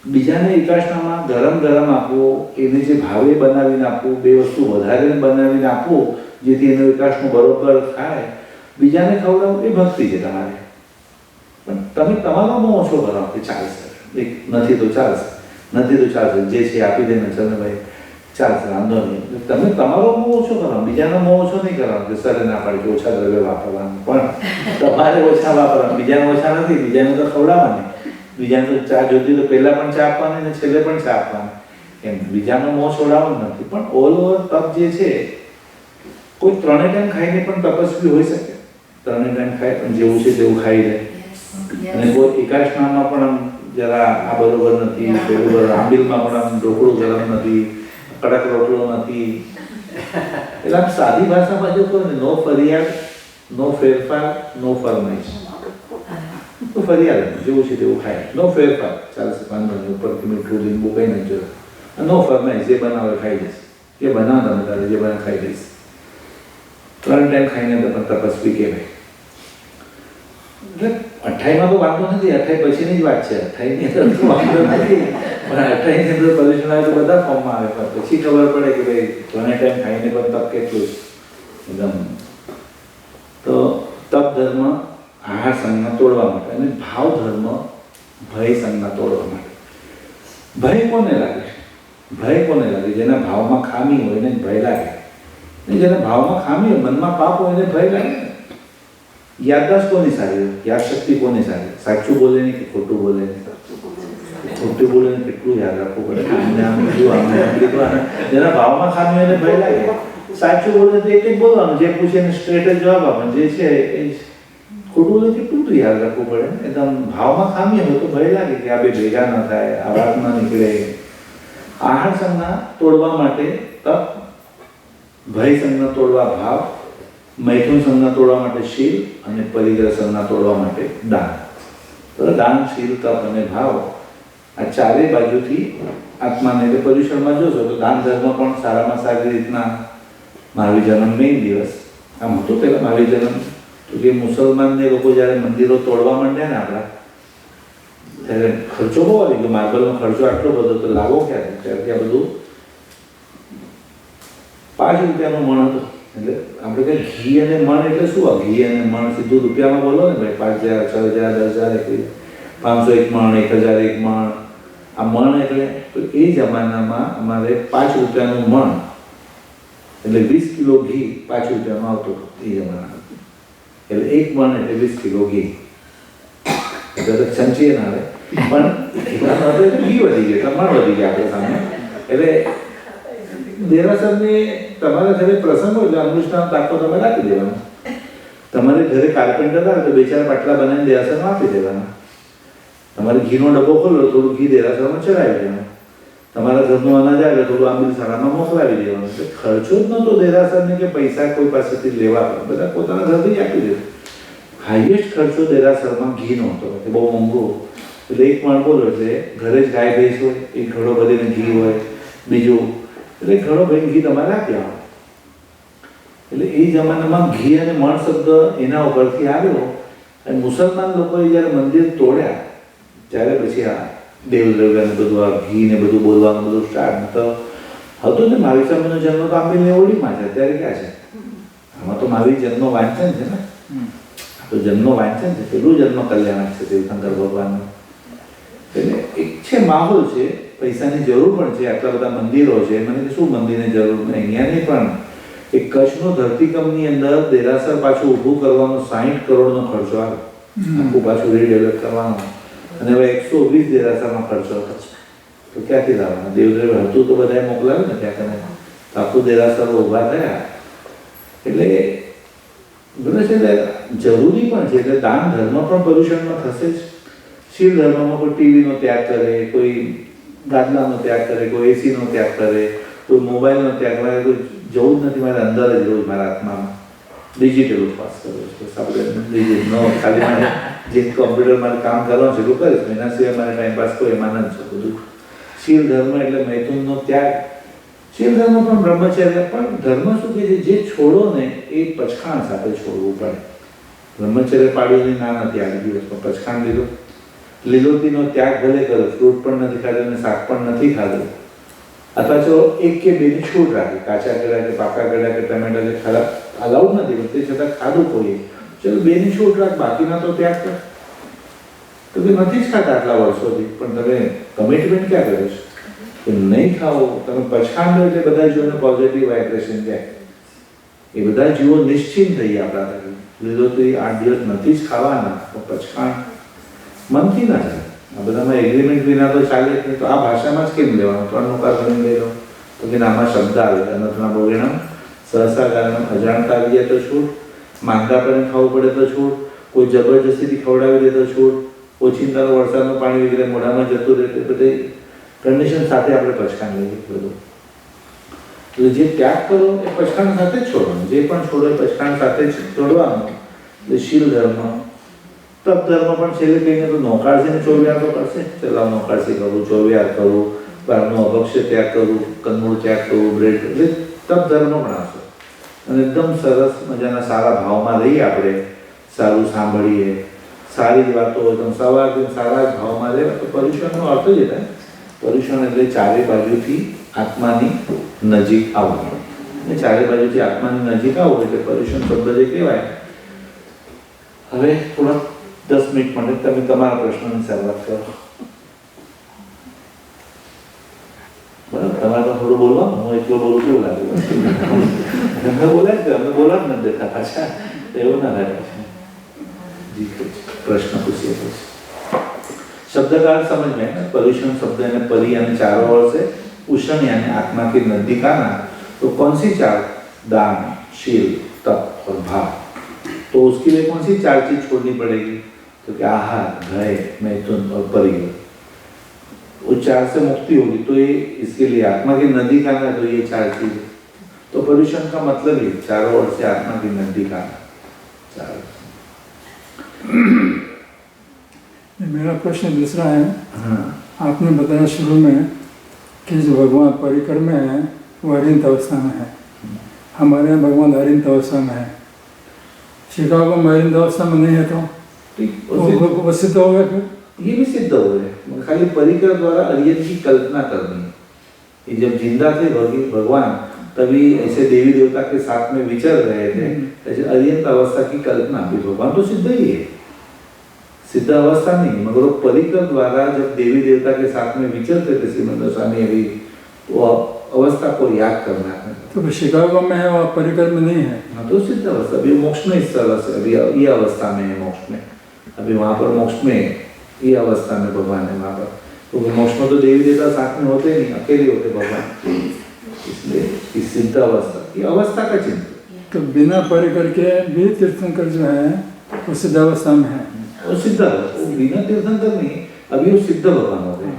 બીજાને એકાશનામાં ગરમ આપવું, એને જે ભાવે બનાવીને આપવું, 2 વસ્તુ વધારે બનાવીને આપવું જેથી એનો વિકાસનું બરોબર થાય, બીજાને ખવડાવું, એ ભક્તિ છે તમારી. પણ તમે તમારો મોહ ઓછો કરો કે ચાલશે, નથી તો ચાલશે, જે છે આપી દે ને ચાલે ભાઈ ચાલશે, વાંધો નહીં. તમે તમારો મોહ ઓછો કરો, બીજાનો મોહ ઓછો નહીં કરવાનો કે સરે ના પાડી કે ઓછા દ્રવ્ય વાપરવાનું, પણ તમારે ઓછા વાપરવાનું. બીજાને ઓછા નથી, બીજાને તો ખવડાવવાની. બીજાને તો ચા જોતી તો પહેલાં પણ ચા આપવાની ને છેલ્લે પણ ચા આપવાની. એમ બીજાનો મોહ છોડાવવાનો નથી. પણ ઓલ ઓવર તપ જે છે, કોઈ 3 ટાઈમ ખાઈને પણ તપસ્વી હોઈ શકે. 3 ટાઈમ ખાય પણ જેવું છે તેવું ખાઈ લે. અને કોઈ એકાશનામાં પણ આમ જરા આ બરોબર નથી, પેલું આંબીલમાં પણ આમ ઢોકળું ગરમ નથી, કડક રોટલો નથી. એટલે આમ સાદી ભાષામાં જો કહો ને, નો ફરિયાદ, નો ફેરફાર, નો ફરમાઈશ. તો ફરિયાદ જેવું છે તેવું ખાય, નો ફેરફાર, ચાલશે વાંધો નહીં, ઉપરથી મીઠું લીંબુ કંઈ નહીં જોયું. નો ફરમાઈશ, જે બનાવે ખાઈ જશે, જે બનાવ તમે તારે જે બનાવે ખાઈ જશે. 3 ટાઈમ ખાઈને પણ તપસ્વી કહેવાય. એટલે 28માં તો વાંધો નથી, 28 પછીની જ વાત છે. 28ની અંદર તો વાંધો નથી, પણ 28 અંદર પર્યુષણ આવે તો બધા ફોર્મમાં આવે, પણ પછી ખબર પડે કે ભાઈ ઘણા ટાઈમ ખાઈને પણ તપ કેટલું એકદમ. તો તપ ધર્મ આહાર સંજ્ઞા તોડવા માટે, અને ભાવ ધર્મ ભય સંજ્ઞા તોડવા માટે. ભય કોને લાગે? ભય કોને લાગે? જેના ભાવમાં ખામી હોય એને ભય લાગે. જેના ભાવમાં ખામી હોય, મનમાં પાપ હોય એને ભય લાગે. યાદદાસ્ત કોની સારી હોય? યાદશક્તિ કોની સારી? સાચું બોલે ને કે ખોટું બોલે? ખોટું બોલે ને કેટલું યાદ રાખવું પડે. જેના ભાવમાં ખામી હોય એને ભય લાગે. સાચું બોલે તો એક જ બોલવાનું, જે પૂછે એને સ્ટ્રેટ જ જવાબ આપવાનો. જે છે એ ખોટું બોલે કેટલું તો યાદ રાખવું પડે. એકદમ ભાવમાં ખામી હોય તો ભય લાગે કે આ બે ભેગા ન થાય, આ વાત ન નીકળે. આહાર સંજ્ઞા તોડવા માટે તપ, ભય સંજ્ઞા તોડવા ભાવ, મૈથુન સંજ્ઞા તોડવા માટે શીલ, અને પરિગ્રહ સંજ્ઞા તોડવા માટે દાન. તો દાન, શીલ, તપ અને ભાવ આ ચારે બાજુથી આત્માને એટલે પર્યુષણમાં જોશો તો દાન ધર્મ પણ સારામાં સારી રીતના મહાવીર જન્મ મેઇન દિવસ આમ હતું. પહેલાં મહાવીર જન્મ તો કે મુસલમાનને લોકો જ્યારે મંદિરો તોડવા માંડ્યા ને આપણા, ત્યારે ખર્ચો બહુ આવી ગયો. માર્બલનો ખર્ચો આટલો બધો, તો લાવો ક્યારે? ત્યારે ત્યાં બધું 5 રૂપિયાનું મણ હતું. એટલે આપણે કંઈ ઘી અને મણ એટલે શું? ઘી અને મણ સીધું રૂપિયામાં બોલો ને ભાઈ, 5,000, 6,000, 10,000, 500 એક મણ, 1,000 એક મણ. આ મણ એટલે તો એ જમાનામાં અમારે 5 રૂપિયાનું મણ એટલે 20 કિલો ઘી 5 રૂપિયામાં આવતું હતું એ જમાનામાં. એટલે એક મણ એટલે 20 કિલો ઘી. એટલે તો સંચીએ ના આવે, પણ ઘી વધી ગયા, મણ વધી ગયા આપણે સામે. એટલે દેરાસરને તમારા ઘરે પ્રસંગ હોય એટલે અનુષ્ઠાન દાખલો તમે રાખી દેવાનો. તમારે ઘરે કાર્પેન્ટર આવે તો 2-4 પાટલા બનાવીને દેરાસરમાં આપી દેવાના. તમારે ઘીનો ડબ્બો ખોલો, થોડું ઘી દેરાસરમાં ચડાવી દેવાનું. તમારા ઘરનું અનાજ આવે થોડું આંબીલ શાળામાં મોકલાવી દેવાનું. એટલે ખર્ચો જ નહોતો દેરાસરને કે પૈસા કોઈ પાસેથી લેવા પડે, બધા પોતાના ઘરથી જ આપી દે. હાઈએસ્ટ ખર્ચો દેરાસરમાં ઘીનો હતો, કે બહુ મોંઘું. એટલે એક મણ બોલો એટલે ઘરે જ ગાય ભેંસ હોય, એક ઘડો ભરીને ઘી હોય, બીજું એટલે ઘણો ભાઈ ઘી તમારે આપી આવો. એટલે એ જમાનામાં ઘી અને મણ શબ્દ એના ઉપરથી આવ્યો. અને મુસલમાન લોકોએ જ્યારે મંદિર તોડ્યા ત્યારે પછી આ દેવદ્રવ્યને બધું આ ઘી ને બધું બોલવાનું બધું સ્ટાર્ટ તો હતું ને. મહાવીર સ્વામીનો જન્મ તો આંબીલની ઓળીમાં છે, અત્યારે ક્યાં છે? આમાં તો મહાવીર જન્મ વાંચન છે ને, તો જન્મ વાંચન છે, પેલું જન્મ કલ્યાણ છે દેવશંકર ભગવાનનું. એટલે એક છે માહોલ છે, પૈસાની જરૂર પણ છે, આટલા બધા મંદિરો છે. મને શું મંદિરની જરૂર નહીં? અહીંયાની પણ એક કચ્છનો ધરતીકંપની અંદર દેરાસર પાછું ઊભું કરવાનો 60 કરોડનો ખર્ચો આવે, આખું પાછું રીડેવલપ કરવાનો. અને હવે 120 દેરાસરમાં ખર્ચો હતો, તો ક્યાંથી લાવવાના? દેવદ્રવ્ય હતું તો બધાએ મોકલાવ્યું ને ત્યાં કને, આખું દેરાસર ઊભા થયા. એટલે બરાબર છે, જરૂરી પણ છે. એટલે દાન ધર્મ પણ પર્યુષણમાં થશે જ. શીલ ધર્મમાં કોઈ ટીવીનો ત્યાગ કરે, કોઈ ગાદલાનો ત્યાગ કરે, કોઈ એસીનો ત્યાગ કરે, કોઈ મોબાઈલનો ત્યાગ કરે. કોઈ જવું જ નથી, મારે અંદર જ રહું, મારા આત્મામાં ડિજિટલ ઉપવાસ કરવો છે. આપણે ડિજિટલ ખાલી મારે જે કોમ્પ્યુટર મારે કામ કરવાનું છે એટલું કરીશ, એના સિવાય મારે ટાઈમપાસ કોઈ એમાં જ છે બધું. શીલ ધર્મ એટલે મૈથુનનો ત્યાગ. શીલ ધર્મ પણ બ્રહ્મચર્ય, પણ ધર્મ શું કહે છે? જે છોડો ને એ પચખાણ સાથે છોડવું પડે. બ્રહ્મચર્ય પાડ્યું ના નથી, આ દિવસમાં પચખાણ લીધું. લીલોતીનો ત્યાગ ભલે કરો, ફ્રૂટ પણ નથી ખાધું અને શાક પણ નથી ખાધું, અથવા તો 1 કે 2 ની છૂટ રાખી, કાચા ગળ્યા કે પાકા ગળ્યા કે ટમેટા જે ખરાબ અલાઉડ નથી, પણ તે છતાં ખાધું કોઈ, ચલો 2 ની છૂટ રાખ, બાકીના તો ત્યાગ કર. તો કે નથી જ ખાતા આટલા વર્ષોથી, પણ તમે કમિટમેન્ટ ક્યાં કર્યો છે કે નહીં ખાઓ? તમે પછાણ લો એટલે બધા જીવોને પોઝિટિવ વાઇબ્રેશન જાય. એ બધા જીવો નિશ્ચિંત થઈ આપણા તરફ. લીલોતરી 8 દિવસ નથી જ ખાવાના, તો પછાણ મનથી ના ચાલે. આ બધામાં એગ્રીમેન્ટ વિના તો ચાલે જ નહીં. તો આ ભાષામાં જ કેમ લેવાનું? 3 નોકાર બની લઈ લો તો કે આમાં શબ્દ આવે, અનથના બગેણમ સહસા કારણમ, અજાણતા આવી જાય તો છૂટ, માંદા પણ ખાવું પડે તો છૂટ, કોઈ જબરજસ્તીથી ખવડાવી દે તો છૂટ, ઓચિંતાનો વરસાદનું પાણી વગેરે મોઢામાં જતું રહે, તે બધી કન્ડિશન સાથે આપણે પછાણ લઈએ બધું. એટલે જે ત્યાગ કરો એ પછાણ સાથે જ છોડવાનું, જે પણ છોડો એ પછાણ સાથે જ છોડવાનું. એટલે શીલ ધર્મ, તપ ધર્મ પણ છેલ્લે કહીને તો નોકાળસીને ચોવ્યાર તો કરશે. ચલાવ નોકાળસી કરવું, ચોવ્યાર કરવું, બહારનું અભક્ષ્ય ત્યાગ કરવું, કંદમૂળ ત્યાગ કરવું, બ્રેડ, એટલે તપ ધર્મ પણ આવશે. અને એકદમ સરસ મજાના સારા ભાવમાં રહીએ આપણે, સારું સાંભળીએ, સારી જ વાતો એકદમ સવારથી સારા જ ભાવમાં રહે, તો પર્યુષણનો અર્થ જ થાય પર્યુષણ એટલે ચારે બાજુથી આત્માની નજીક આવવું. અને ચારે બાજુથી આત્માની નજીક આવવું એટલે પર્યુષણ શબ્દ જે કહેવાય. હવે થોડા 10 મિનિટ માટે તમે તમારા પ્રશ્નની શરૂઆત કરો. બરાબર, તમારે તો થોડું બોલવાનું, હું એટલો બોલું કેવું લાગે? અમને બોલાય કે અમને બોલવા જ નથી દેતા પાછા, એવું ના લાગે છે. જી પ્રશ્ન પૂછીએ પછી शब्द का अर्थ समझ में है. पॉल्यूशन शब्द है परी यानी चारों ओर से, उष्ण यानी आत्मा की नजदीक आना. तो कौन सी चार? दान, शील, तप और भाव. तो उसके लिए कौन सी चार चीज छोड़नी पड़ेगी? तो क्या आहार, भय, मैथुन और परिग्रह. वो चार से मुक्ति होगी तो ये इसके लिए आत्मा की नजदीक आना, तो ये चार चीज. तो पॉल्यूशन का मतलब ही चारों ओर से आत्मा की नजदीक आना. चार. मेरा प्रश्न दूसरा है. आपने बताया शुरू में कि जो भगवान परिकर में है वो अरिहंत अवस्था में है. हमारे यहाँ भगवान अरिहंत अवस्था में है. शिकागो में अरिहंत अवस्था में नहीं है तो वो सिद्ध हो गया. फिर ये भी सिद्ध हो गए. खाली परिकर द्वारा अरिहंत की कल्पना करनी है. ये जब जिंदा थे भगवान तभी ऐसे देवी देवता के साथ में विचर रहे थे. ऐसे अरिहंत अवस्था की कल्पना भी भगवान तो सिद्ध ही है, सिद्ध अवस्था नहीं, मगर वो परिकर द्वारा जब देवी देवता के साथ में विचरते थे श्रीमंद स्वामी, अभी वो अवस्था को याद करना है. तो शिकागो में है वो परिकर में नहीं है. हाँ, तो सिद्ध अवस्था. अभी मोक्ष में इस तरह से अभी ये अवस्था में है. मोक्ष में अभी वहाँ पर मोक्ष में ये अवस्था में भगवान है वहाँ पर. तो मोक्ष में तो देवी देवता साथ में होते नहीं, अकेले होते भगवान. इसलिए इस सिद्ध अवस्था, ये अवस्था का चिंतन. तो बिना परिकर के भी तीर्थंकर जो है वो सिद्ध अवस्था में है. वो सिद्ध, वो बिना तीर्थंकर नहीं, अभी वो सिद्ध भगवान हो गए.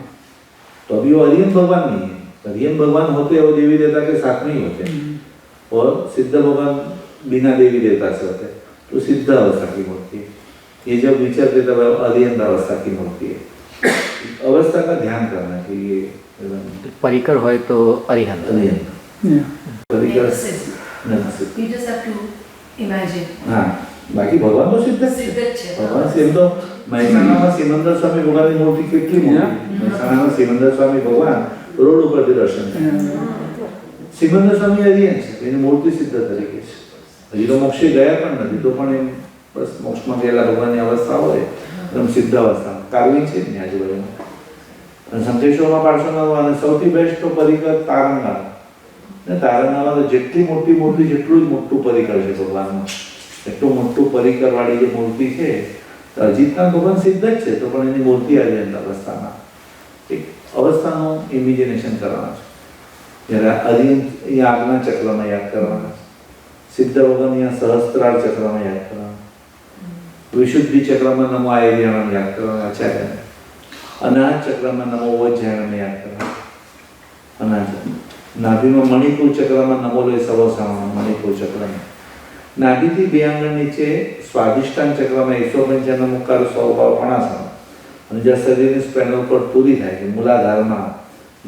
तो अभी वो अरिहंत भगवान नहीं है. अरिहंत भगवान होते हैं वो देवी देवता के साथ में ही होते हैं, और सिद्ध भगवान बिना देवी देवता से होते हैं. तो सिद्ध अवस्था की मूर्ति है. ये जब विचरते तब अरिहंत अवस्था की मूर्ति है. अवस्था का ध्यान करना चाहिए. परिकर હોય તો અરિહંત. परिकर You just have to imagine. हाँ, बाकी भगवान तो सिद्ध સિદ્ધ જ છે. ભગવાન સિદ્ધ. તો મહેસાણામાં સિમંદર સ્વામી ભગવાનની મૂર્તિ કેટલી મોટી. મહેસાણામાં સિમંદર સ્વામી ભગવાન રોડ ઉપરથી દર્શન થાય. સિમંદર સ્વામી અરિહંત છે, એની મૂર્તિ સિદ્ધ તરીકે છે. હજી તો મોક્ષે ગયા પણ નથી, તો પણ એમ બસ મોક્ષમાં ગયેલા ભગવાનની અવસ્થા હોય એકદમ સિદ્ધ અવસ્થા. કારવી છે ને આજુબાજુમાં. અને સંકેશ્વરમાં પાર્શ્વનાથ અને સૌથી બેસ્ટ તો પરિકર તારણનાથ. ને તારણનાથમાં તો જેટલી મોટી મૂર્તિ જેટલું જ મોટું પરિકર છે ભગવાનનું. એટલું મોટું પરિકર વાળી જે મૂર્તિ છે, તો અજીતના ભગવાન સિદ્ધ જ છે, તો પણ એની મૂર્તિ અરિહંત અવસ્થામાં એક અવસ્થાનું ઇમેજિનેશન કરવાનું છે. જ્યારે અરિહંત અહીંયા આગના ચક્રમાં યાદ કરવાના છે, સિદ્ધ ભગવાન અહીંયા સહસ્ત્રાર ચક્રમાં યાદ કરવાના, વિશુદ્ધિ ચક્રમાં નમો આયર્યાણમ યાદ કરવાના આચાર્યને, અનાજ ચક્રમાં નમો વજ્જાયણમ યાદ કરવાના અનાજ, નાભીમાં મણિપુર ચક્રમાં નમો લે સવસામાં મણિપુર ચક્રમાં, નાભીથી બે આંગણ નીચે સ્વાધિષ્ઠાન ચક્રમાં 155 મુખાર 150, અને જ્યાં શરીરની સ્પેનલ પર પૂરી થાય છે મૂલાધારમાં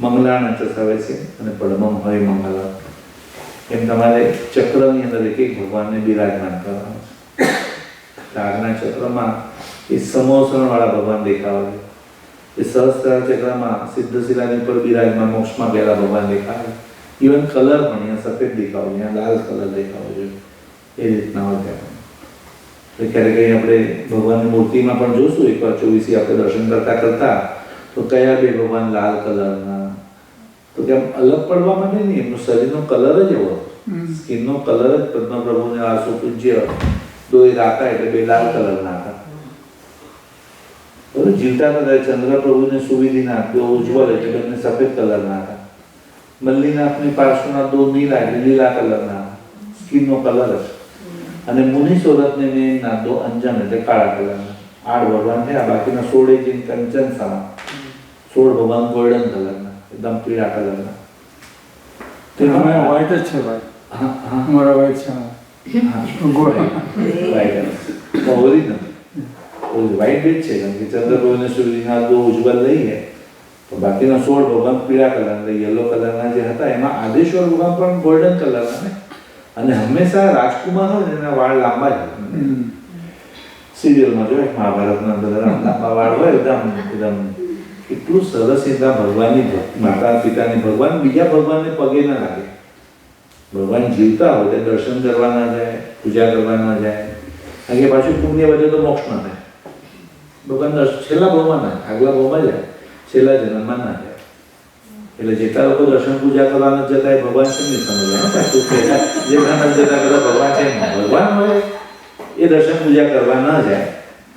મંગલાણ ચસાવે છે અને પડમમ હોય મંગલા. એમ તમારે ચક્રની અંદર એક એક ભગવાનને બિરાજમાન કરવાનું છે. આગના ચક્રમાં એ સમોસણવાળા ભગવાન દેખાવા છે. એ સહસ્ત્રાર ચક્રમાં સિદ્ધશિલાની પર બિરાજમાન મોક્ષમાં ગયેલા ભગવાન દેખાવે. ઇવન કલર પણ અહીંયા સફેદ દેખાવો, અહીંયા લાલ કલર દેખાવો જોઈએ. એ રીતના હોય ત્યાં. તો ક્યારેક અહીં આપણે ભગવાનની મૂર્તિમાં પણ જોશું, એકવાર 24 આપણે દર્શન કરતા કરતા, તો કયા બે ભગવાન લાલ કલરના, તો કેમ અલગ પડવા માટે નહીં, એમનો શરીરનો કલર જ એવો, સ્કિનનો કલર જ પદ્મ પ્રભુને આસુ પૂજ્ય દોઈ રાખા એટલે બે લાલ કલરના હતા. બરોબર, જીવતા હતા ચંદ્ર પ્રભુને સુવિધિના બે ઉજ્જવલ એટલે બંને સફેદ કલરના હતા. મલ્લીનાથની પાર્શ્વના દો નીલા એટલે લીલા કલરના હતા, સ્કિનનો કલર જ. અને મુનિ સોરતને મેં ના દો અંજન એટલે કાળા કલરના. 8 ભગવાન થયા, બાકીના 16 જીન કંચન સામા, 16 ભગવાન ગોલ્ડન કલરના, એકદમ પીળા કલરના. हमारा व्हाइट अच्छा भाई. हाँ हाँ, हमारा व्हाइट अच्छा गोरा वाइट ओरिजिनल वाइट भी છે, કારણ કે ચંદ્રપ્રભુને સૂર્યના દો ઉજ્જવલ લઈએ તો બાકીના 16 ભગવાન પીળા કલરના, યલો કલરના જે હતા એમાં આદેશ્વર ભગવાન પણ ગોલ્ડન કલરના ને. અને હંમેશા રાજકુમાર હોય ને એના વાળ લાંબા જ હોય. સિરિયલમાં જોઈએ મહાભારતના બધા લાંબા વાળ હોય, એકદમ કેટલું સરસ રીતે ભગવાનની માતા પિતાને ભગવાન બીજા ભગવાનને પગે ના લાગે. ભગવાન જીવતા હોય તે દર્શન કરવા ના જાય, પૂજા કરવા ના જાય, કારણ કે પાછું પુણ્ય વધે તો મોક્ષ ના થાય. ભગવાન છેલ્લા ભાવમાં ના જાય, આગલા ભાવમાં જાય, છેલ્લા જન્મમાં ના જાય. એટલે જેટલા લોકો દર્શન પૂજા કરવા નથી જતા એ ભગવાન છે નહીં સમજ્યા પાછું જેટલા નથી જતા બધા ભગવાન છે નહીં. ભગવાન હોય એ દર્શન પૂજા કરવા ના જાય,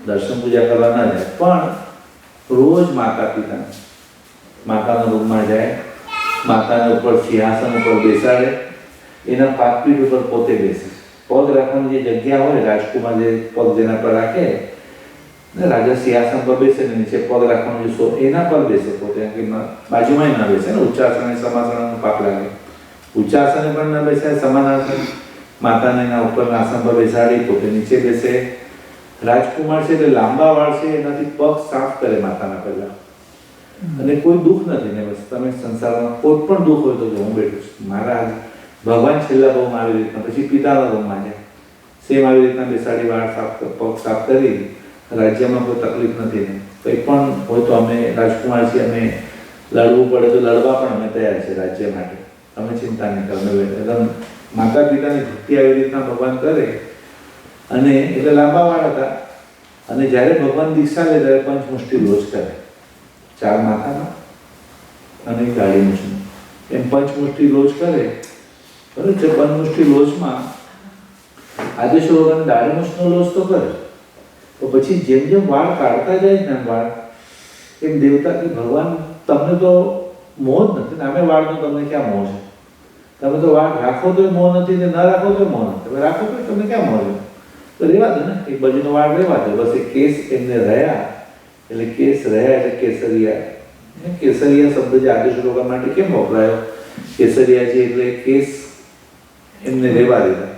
દર્શન પૂજા કરવા ના જાય, પણ રોજ માતા પિતા માતાના રૂમમાં જાય, માતાને ઉપર સિંહાસન ઉપર બેસાડે, એના પાકપીઠ ઉપર પોતે બેસે. પગ રાખવાની જે જગ્યા હોય, રાજકુમાર જે પગ જેના પર રાખે ને, રાજા સિંહાસન પર બેસે ને નીચે પગ રાખવાનું જે એના પર બેસે પોતે, કે બાજુમાં ના બેસે ને. ઉચ્ચાસને સમાસનનું પાપ લાગે. ઉચ્ચાસને પણ ના બેસે, સમાનાસન માતાને એના ઉપરના આસન પર બેસાડી પોતે નીચે બેસે. રાજકુમાર છે એટલે લાંબા વાળ છે, એનાથી પગ સાફ કરે માતાના પહેલા. અને કોઈ દુઃખ નથી ને, બસ તમે સંસારમાં કોઈ પણ દુઃખ હોય તો જો હું બેઠું છું. મારા ભગવાન છેલ્લા ભાવમાં આવી રીતના પછી પિતાના રૂમમાં જાય, સેમ આવી રીતના બેસાડી વાળ સાફ પગ સાફ કરી. રાજ્યમાં કોઈ તકલીફ નથી ને, કંઈ પણ હોય તો અમે રાજકુમાર છીએ, અમે લડવું પડે તો લડવા પણ અમે તૈયાર છે રાજ્ય માટે, અમે ચિંતા નહીં કરો. એકદમ માતા પિતાની ભક્તિ આવી રીતના ભગવાન કરે. અને એટલે લાંબા વાળ હતા. અને જ્યારે ભગવાન દીક્ષા લે ત્યારે પંચમુષ્ટિ લોચ કરે, 4 માથામાં અને ગાડી મૂછમાં, એમ પંચમુષ્ટિ લોચ કરે. બરાબર છે. પંચમુષ્ટિ લોચમાં આદેશ્વર ભગવાન દાઢી મૂછનો લોચ તો કરે, તો પછી જેમ જેમ વાળ કાઢતા જાય ને વાળ, એમ દેવતા કે ભગવાન તમને તો મોહ જ નથી ને, અમે વાળનો તમને ક્યાં મોહ છે? તમે તો વાળ રાખો તો મોહ નથી ને, ન રાખો તો મોહ નથી. તમે રાખો તો તમને ક્યાં મોહ છે? તો રહેવા દો ને, એક બાજુનો વાળ રહેવા દો. બસ એ કેસ એમને રહ્યા, એટલે કેસ રહ્યા એટલે કેસરિયા. કેસરિયા શબ્દ જે આદેશ લોકો માટે કેમ વપરાયો? કેસરિયા છે એટલે કેસ એમને રહેવા દીધા.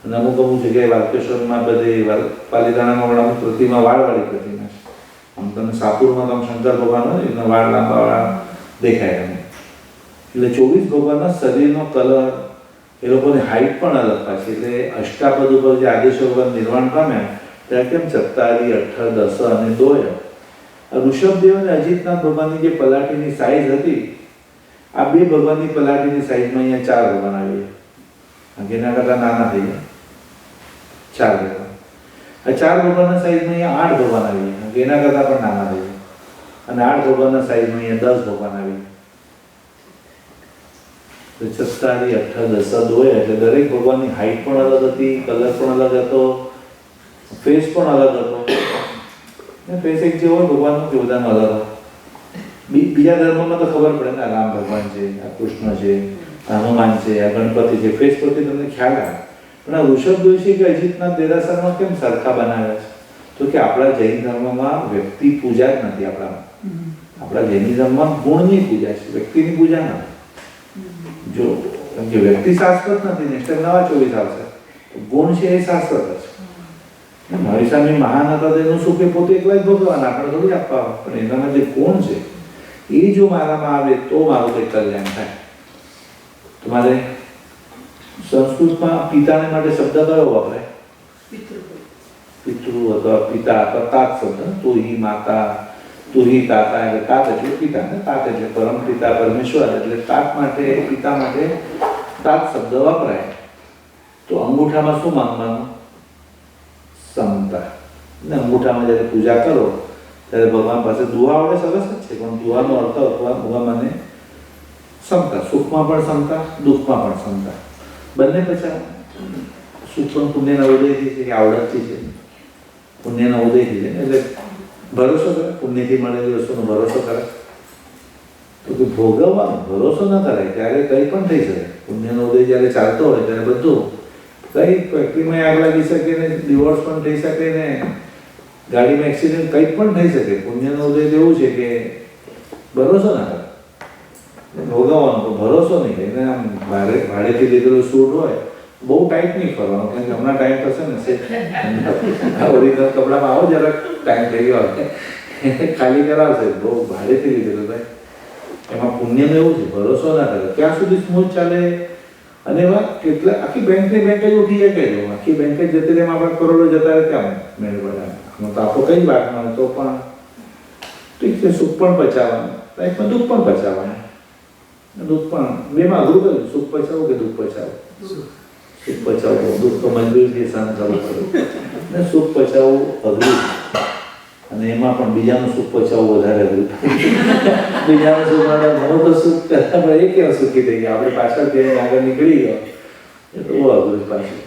અને અમુક જગ્યાએ વાલકેશ્વરમાં બધે પાલીતાણામાં પણ અમુક પ્રતિમા વાળવાળી પ્રતિમા છે. આમ તમે સાપુરમાં તમે શંકર ભગવાન હોય એમના વાળ લાંબા વાળા દેખાય તમને. એટલે 24 ભગવાનના શરીરનો કલર, એ લોકોની હાઈટ પણ અલગ પાછી. એટલે અષ્ટાપદ ઉપર જે આદેશ્વર ભગવાન નિર્વાણ પામ્યા ત્યારે કેમ 47, 18, 10 અને 2. ઋષભદેવ અને અજીતનાથ ભગવાનની જે પલાટીની સાઈઝ હતી, આ 2 ભગવાનની પલાટીની સાઈઝમાં અહીંયા 4 ભગવાન આવી ગયા. એના કરતાં નાના થઈ ગયા 4 ભગવાન. આ 4 ભગવાનના સાઈઝમાં અહીંયા 8 ભગવાન આવી ગયા. એના કરતાં પણ નાના થઈ ગયા. અને 8 ભગવાનના સાઈઝમાં અહીંયા 10 ભગવાન આવી ગયા. 47, 18, 10, 2 એટલે દરેક ભગવાનની હાઈટ પણ અલગ હતી, કલર પણ અલગ હતો, ફેસ પણ અલગ હતો. ફેસ એક જેવો ભગવાનનો કે બધાનો અલગ હતો. બીજા ધર્મમાં તો ખબર પડે ને, આ રામ ભગવાન છે, આ કૃષ્ણ છે, આ હનુમાન છે, આ ગણપતિ છે, ફેસ પરથી તમને ખ્યાલ આવે. પણ આ ઋષભદેવ છે કે અજીતનાથ દેરાસરમાં કેમ સરખા બનાવ્યા છે? તો કે આપણા જૈન ધર્મમાં વ્યક્તિ પૂજા જ નથી. આપણા જૈનિઝમમાં ગુણની પૂજા છે, વ્યક્તિની પૂજા નથી. જો કે વ્યક્તિ શાશ્વત નથી, નેક્સ્ટ ટાઈમ નવા 24 આવશે. ગુણ છે એ શાશ્વત છે. મારી સામે મહાન હતા તેનું શું કે પોતે એકલા જ ભગવાન, આપણે થોડી આપવા, પણ એનામાં જે ગુણ છે એ જો મારામાં આવે તો મારું કંઈક કલ્યાણ થાય. તમારે સંસ્કૃતમાં પિતાને માટે શબ્દ કયો વપરાય? પિતૃ અથવા પિતા અથવા તાત શબ્દ. તુહી માતા, તુહી તાતા એટલે તાત એટલે પિતા ને, તાત એટલે પરમ પિતા પરમેશ્વર. એટલે તાત માટે, પિતા માટે તાત શબ્દ વપરાય. તો અંગૂઠામાં શું માંગવાનું? સમતા. ને અંગૂઠામાં જ્યારે પૂજા કરો ત્યારે ભગવાન પાસે દુઆ આવડે, સરસ જ છે, પણ દુઆનો અર્થ અથવા ભગવાનને સમતા, સુખમાં પણ સમતા, દુઃખમાં પણ સમતા. બંને પછી સુખ પણ પુણ્યના ઉદયથી છે કે આવડતથી છે? પુણ્યના ઉદયથી છે. એટલે ભરોસો કરે, પુણ્યથી મળેલી વસ્તુનો ભરોસો કરે. તો કે ભોગવવાનો ભરોસો ન કરે ત્યારે કંઈ પણ થઈ શકે. પુણ્યનો ઉદય જ્યારે ચાલતો હોય ત્યારે બધું કંઈ ફેક્ટરીમાં આગ લાગી શકે ને, ડિવોર્સ પણ થઈ શકે ને, ગાડીમાં એક્સિડન્ટ કંઈ પણ થઈ શકે. પુણ્યનો ઉદય એવું છે કે ભરોસો ના કરે, ભોગવવાનો તો ભરોસો નહીં. એને આમ ભાડેથી લીધેલું સૂટ હોય બહુ ટાઈટ નહીં કરવાનો, કારણ કે હમણાં ટાઈમ થશે ને ઓરિજિનલ કપડામાં આવો જરાક ટાઈમ થઈ ગયો ખાલી કરાવશે. બહુ ભાડેથી લીધેલું ભાઈ, એમાં પુણ્યનું એવું છે ભરોસો ના કરે. ક્યાં સુધી સ્મૂથ ચાલે? અને એમાં કેટલા આખી બેંકની બેંક જ ઉઠી જાય, કહી દઉં આખી બેંક જ જતી રહે, એમાં પણ કરોડો જતા રહે, ક્યાં મેળ પડે? આમાં તો આપણો કઈ વાતમાં તો પણ ઠીક છે, સુખ પણ પચાવવાનું, લાઈફમાં દુઃખ પણ પચાવવાનું. દુઃખ પણ બેમાં અઘરું કર્યું, સુખ પચાવવું કે દુઃખ પચાવવું? સુખ પચાવવું, દુઃખ તો મજબૂરીથી સહન કરવું પડે. ને સુખ પચાવવું અઘરું, અને એમાં પણ બીજાનું સુખ પચાવવું વધારે અઘરું. બીજાનું સુખ માટે ઘણું તો સુખ કરતા પણ એ કેવા સુખી થઈ ગયા, આપણે પાછળ જઈને આગળ નીકળી ગયો એ તો બહુ અઘરું પાછું.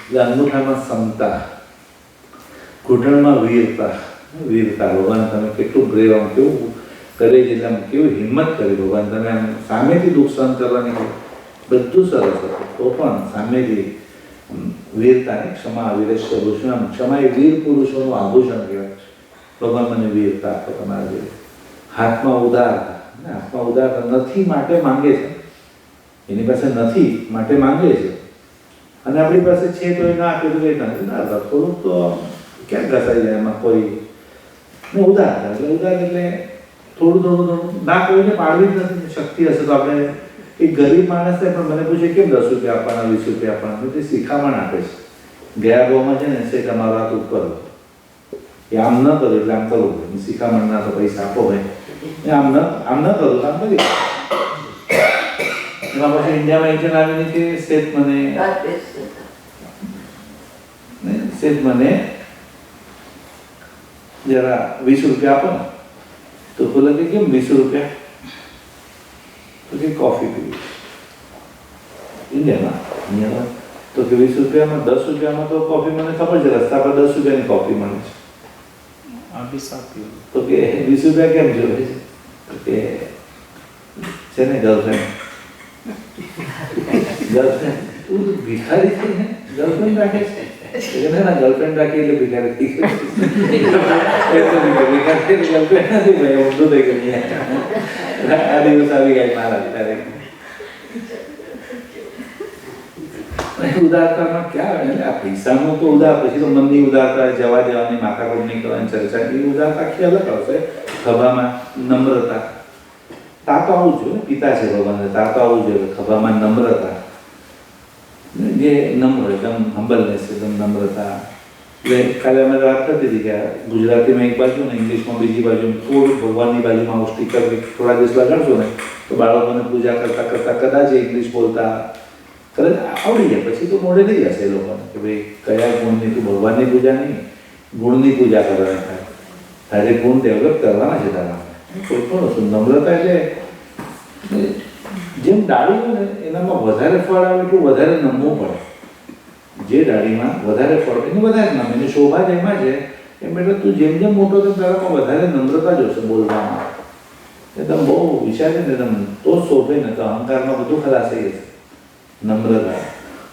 એટલે અંગૂઠામાં સમતા, ઘૂંટણમાં વીરતા. વીરતા, ભગવાન તમે કેટલું બ્રેવ, આમ કેવું કરે છે, એટલે આમ કેવી હિંમત કરી ભગવાન તમે, આમ સામેથી દુઃખ સહન કરવાની, બધું સરસ હતું તો પણ સામેથી વીરતાને, ક્ષમા વીરસ્ય ભૂષણમ, ક્ષમા એ વીર પુરુષોનું આભૂષણ કહેવાય. ભગવાન મને વીરતા આપો તમારા જેવી. હાથમાં ઉદારતા, હાથમાં ઉદારતા નથી માટે માંગે છે, એની પાસે નથી માટે માંગે છે, અને આપણી પાસે છે તો એ ના આપે તો કંઈ નથી. ઉદારતા થોડુંક તો ક્યાં ઘસાઈ જાય એમાં કોઈ ને. ઉદારતા એટલે ઉદાર એટલે થોડું ના, કોઈને પાડવી જ નથી. શક્તિ હશે તો આપણે, એક ગરીબ માણસ છે પણ મને પૂછે કેમ 10 રૂપિયા આપવાના, 20 રૂપિયા આપવાના, તે શિખામણ આપે છે. ગયા ભાવમાં છે ને છે તમારો હાથ ઉપર એ આમ ન કરો એટલે આમ કરવું પડે, શિખામણ ના તો પૈસા આપો ભાઈ, આમ ન કરું આમ કરી. એમાં પછી ઇન્ડિયામાં એજન્ટ આવીને કે શેઠ મને જરા 20 રૂપિયા આપો ને. તો બોલે કે કેમ 20 રૂપિયા? તો કે કોફી પીવી. ઇન્ડિયામાં તો કે 20 રૂપિયામાં, 10 રૂપિયામાં તો કોફી, મને ખબર છે રસ્તા પર 10 રૂપિયાની કોફી મળે છે. તો કે 20 રૂપિયા કેમ જોવે છે? તો કે છે ને ગર્લફ્રેન્ડ તું ભિખારી છે ને, ગર્લફ્રેન્ડ રાખે છે? ગર્લફ્રેન્ડ રાખી એટલે ભિખારી થઈ ગઈ. ગર્લફ્રેન્ડ નથી ભાઈ, ઊંધું થઈ ગયું. આ દિવસ આવી ગયા મારા ત્યારે. ઉદારતામાં ક્યાં આવે? આ પૈસાનું તો ઉદાર, પછી તો મનની ઉદારતા, જવા દેવાની, માથાકૂટ નહીં કરવાની, ચર્ચા, એ ઉદારતા આખી અલગ આવશે. ખભામાં નમ્રતા, તાતો આવવું જોઈએ. પિતા છે ભગવાન, તાતો આવવું જોઈએ. ખભામાં નમ્રતા, જે નમ્ર, એકદમ હમ્બલનેસ, એકદમ નમ્રતા. એટલે કાલે અમે વાત કરતી હતી કે ગુજરાતીમાં એક બાજુ ને ઇંગ્લિશમાં બીજી બાજુ, થોડું ભગવાનની બાજુમાં આવું સ્ટીકર થોડા દિવસ લગાડશો ને તો બાળકોને પૂજા કરતા કરતા કદાચ ઇંગ્લિશ બોલતા કદાચ આવડી જાય. પછી તો મોઢે થઈ જશે એ લોકોને કે ભાઈ કયા ગુણની, તું ભગવાનની પૂજા નહીં, ગુણની પૂજા કરવાની થાય. તારે ગુણ ડેવલપ કરવાના છે તારા. કોઈ પણ વસ્તુ નમ્રતા એટલે જેમ ડાળી હોય ને એનામાં વધારે ફળ આવે એટલું વધારે નમવું પડે. જે ડાળીમાં વધારે ફળ એને વધારે નમે, એની શોભા જ એમાં છે. એમ એટલે તું જેમ જેમ મોટો તેમ તારામાં વધારે નમ્રતા જોશે બોલવામાં. એકદમ બહુ વિચારે ને એકદમ તો શોભે ને તો અહંકારમાં બધું ખલાસ થઈ જશે. નમ્રતા,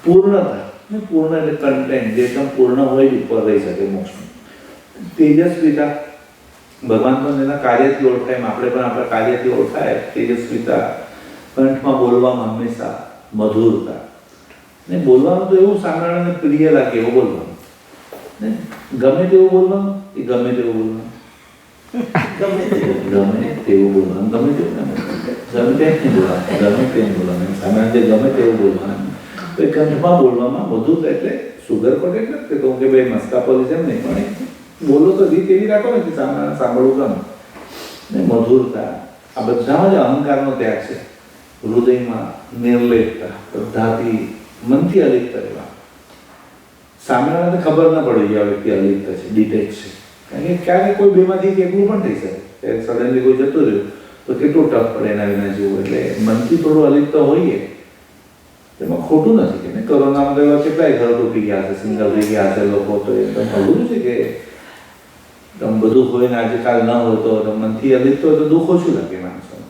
પૂર્ણતા, પૂર્ણ એટલે કન્ટેન્ટ, જે એકદમ પૂર્ણ હોય ઉપર રહી શકે મોક્ષમાં. તેજસ્વીતા, ભગવાન પણ એના કાર્યથી ઓળખાય, આપણે પણ આપણા કાર્યથી ઓળખાય. તેજસ્વીતા, કંઠમાં બોલવામાં હંમેશા મધુરતા. ને બોલવાનું તો એવું સાંભળવાને પ્રિય લાગે એવું બોલવાનું, ને ગમે તેવું બોલવાનું, એ ગમે તેવું બોલવાનું, ગમે તેવું બોલવાનું, ગમે તેમ બોલવાનું, સામાન્ય ગમે તેવું બોલવાનું. તો એ કંઠમાં બોલવામાં મધુરતા એટલે સુગર કોટ એટલે કે તો કે ભાઈ મસ્કા પડી છે એમ નહીં, પણ બોલો તો રીત એવી રાખો ને કે સાંભળવું ગમે. ને મધુરતા, આ બધામાં જ અહંકારનો ત્યાગ છે. હૃદયમાં નિર્લેપતા, બધાથી મનથી અલિપ્ત રહેવા. સામેવાળાને ખબર ના પડી કે આ વ્યક્તિ અલિપ્ત છે, ડિટેચ છે. કારણ કે ક્યારેક કોઈ બેમાંથી એકલું પણ થઈ શકે. સડનલી કોઈ જતું રહ્યું તો કેટલું ટફ પડે એના વિના જેવું. એટલે મનથી થોડું અલિપ્ત હોઈએ એમાં ખોટું નથી. કે કોરોનામાં તો એવા કેટલાય ઘર તૂટી ગયા છે, સિંગલ થઈ ગયા છે લોકો. તો એકદમ અઘરું છે કે તમે બધું હોય ને આજે કાલ ન હોય તો મનથી અલિપ્ત હોય તો દુઃખ ઓછું લાગે માણસોને.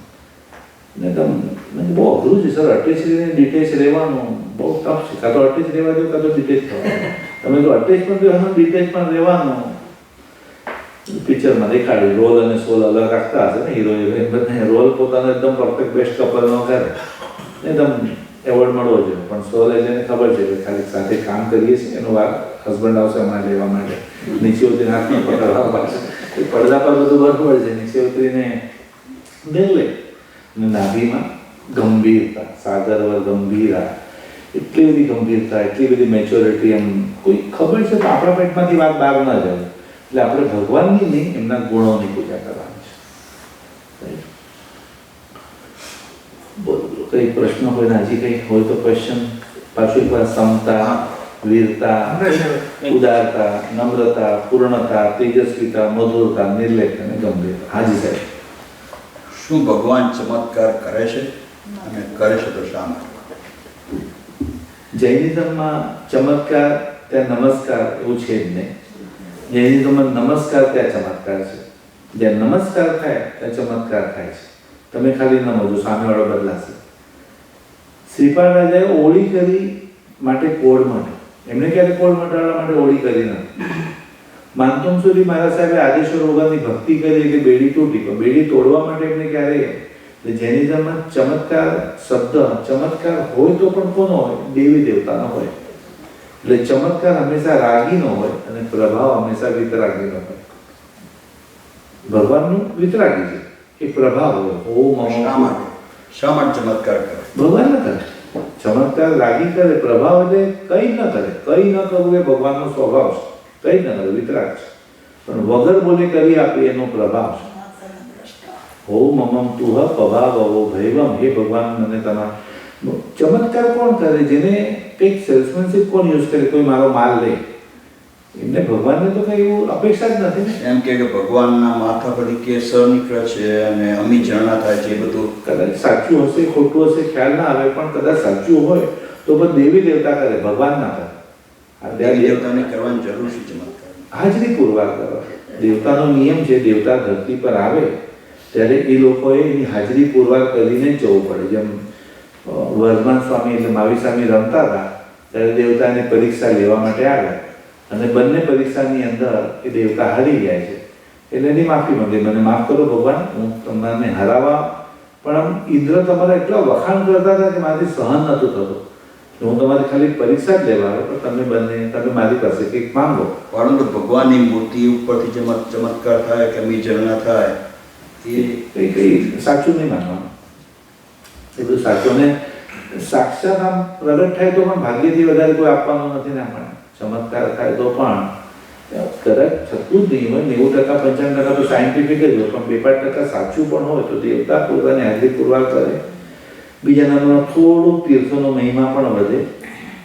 ને તમે બહુ અઘરું છે સર. અટેચ રહીને ડિટેચ રહેવાનું બહુ ટફ છે. કાં તો અટેચ રહેવા દો, કાં તો ડિટેચ થવાનું. તમે તો અટેચ પણ રહેવાનું, ડિટેચ પણ રહેવાનું. પિક્ચરમાં દેખાડ્યું રોલ અને સોલ અલગ રાખતા હશે ને હીરો હિરોઈન બધા. રોલ પોતાનો એકદમ પરફેક્ટ બેસ્ટ કપલ નો કરે, એકદમ એવોર્ડ મળવો જોઈએ. પણ સોલ એટલે ખબર છે કે ખાલી સાથે કામ કરીએ છીએ, એનો હસબન્ડ આવશે હમણાં લેવા માટે, નીચે ઉતરીને હાથમાં પકડવા પાસે. પડદા પર બધું બરાબર છે, નીચે ઉતરીને લે. નાભીમાં ગંભીરતા, સાગરવર ગંભીરા, એટલી બધી ગંભીરતા, એટલી બધી મેચ્યોરિટી. એમ કોઈ ખબર છે તો આપણા પેટમાંથી વાત બહાર ના જાય. એટલે આપણે ભગવાનની નહીં, એમના ગુણોની પૂજા કરવાની છે. બોલો બોલો, કઈ પ્રશ્ન હોય ને હજી કઈ હોય તો ક્વેશ્ચન. પાછું એકવાર સમતા, વીરતા, ઉદારતા, નમ્રતા, પૂર્ણતા, તેજસ્વીતા, મધુરતા, નિર્લેપ અને ગંભીરતા. હાજી સાહેબ. શું ભગવાન ચમત્કાર કરે છે અને કરે છે તો શા માટે? જૈનિઝમમાં ચમત્કાર ત્યાં નમસ્કાર એવું છે જ નહીં. જૈનિઝમમાં નમસ્કાર ત્યાં ચમત્કાર છે. જ્યાં નમસ્કાર થાય ત્યાં ચમત્કાર થાય છે. તમે ખાલી નમજો, સામેવાળો બદલાશે. શ્રીપાદ રાજાએ ઓળી કરી માટે કોડ મટ્યો. એમને ક્યારે કોડ મટાડવા માટે ઓળી કરી નથી. માનતુમ સુધી મહારાજ સાહેબે આદેશ્વર ભગવાનની ભક્તિ કરી એટલે બેડી તૂટી. પણ બેડી તોડવા માટે એમને ક્યારે, જૈનિઝમમાં ચમત્કાર શબ્દ, ચમત્કાર હોય તો પણ કોનો હોય? દેવી દેવતાનો હોય. એટલે ચમત્કાર હંમેશા રાગીનો હોય અને પ્રભાવ હંમેશા વિતરાગીનો હોય. ભગવાનનું વિતરાગી છે, એ પ્રભાવ હોય. શા માટે? શા માટે ચમત્કાર કરે? ભગવાન ન કરે. ચમત્કાર રાગી કરે, પ્રભાવ એટલે કંઈ ન કરે. કંઈ ન કરવું એ ભગવાનનો સ્વભાવ છે. કંઈ ન કરે, વિતરાગ છે. પણ વગર બોલે કરી આપે એનો પ્રભાવ છે. ઓમ મમમ તુહ પભાવવો ભૈવમ. હે ભગવાન, મને તમારા ચમત્કાર કોણ કરે? જેને કંઈક સેલ્સમેનશીપ કોણ યુઝ કરે? કોઈ મારો માલ લે, એમને ભગવાનને તો કઈ એવું અપેક્ષા જ નથી ને. એમ કે ભગવાનના માથા પરથી કેસર નીકળે છે અને અમી ઝરણા થાય છે, એ બધું કદાચ સાચું હશે, ખોટું હશે, ખ્યાલ ના આવે, પણ કદાચ સાચું હોય તો પણ દેવી દેવતા કરે, ભગવાન ના કરે. આ દેવી દેવતાને કરવાની જરૂર છે ચમત્કાર. હાજરી પુરવાર કરવા. દેવતાનો નિયમ છે, દેવતા ધરતી પર આવે ત્યારે એ લોકોએ એની હાજરી પુરવાર કરીને જ જવું પડે. જેમ વર્ધમાન સ્વામી એટલે માવી સ્વામી રમતા હતા ત્યારે દેવતાને પરીક્ષા લેવા માટે આવ્યા અને બંને પરીક્ષાની અંદર એ દેવતા હારી ગયા છે. એટલે એની માફી માંગે, મને માફ કરો ભગવાન, હું તમને હરાવા. પણ આમ ઇન્દ્ર તમારા એટલા વખાણ કરતા હતા કે મારાથી સહન નહોતું થતું. હું તમારી ખાલી પરીક્ષા જ લેવા આવ્યો, પણ તમે મારી પાસે કંઈક માંગો. પરંતુ ભગવાનની મૂર્તિ ઉપરથી ચમત્કાર થાય કે અમી ઝરણા થાય એ કઈ સાચું નહીં માનવાનું. એ બધું સાચું. ને સાક્ષાત આમ પ્રગટ થાય તો પણ ભાગ્યથી વધારે કોઈ આપવાનું નથી ને આપણને. ચમત્કાર થાય તો પણ કદાચ થતું જ નહીં હોય. 90% 95% તો સાયન્ટિફિક જ હોય, પણ 2-5% સાચું પણ હોય તો દેવતા પોતાની હાજરી પુરવાર કરે. બીજા નંબરમાં થોડુંક તીર્થોનો મહિમા પણ વધે.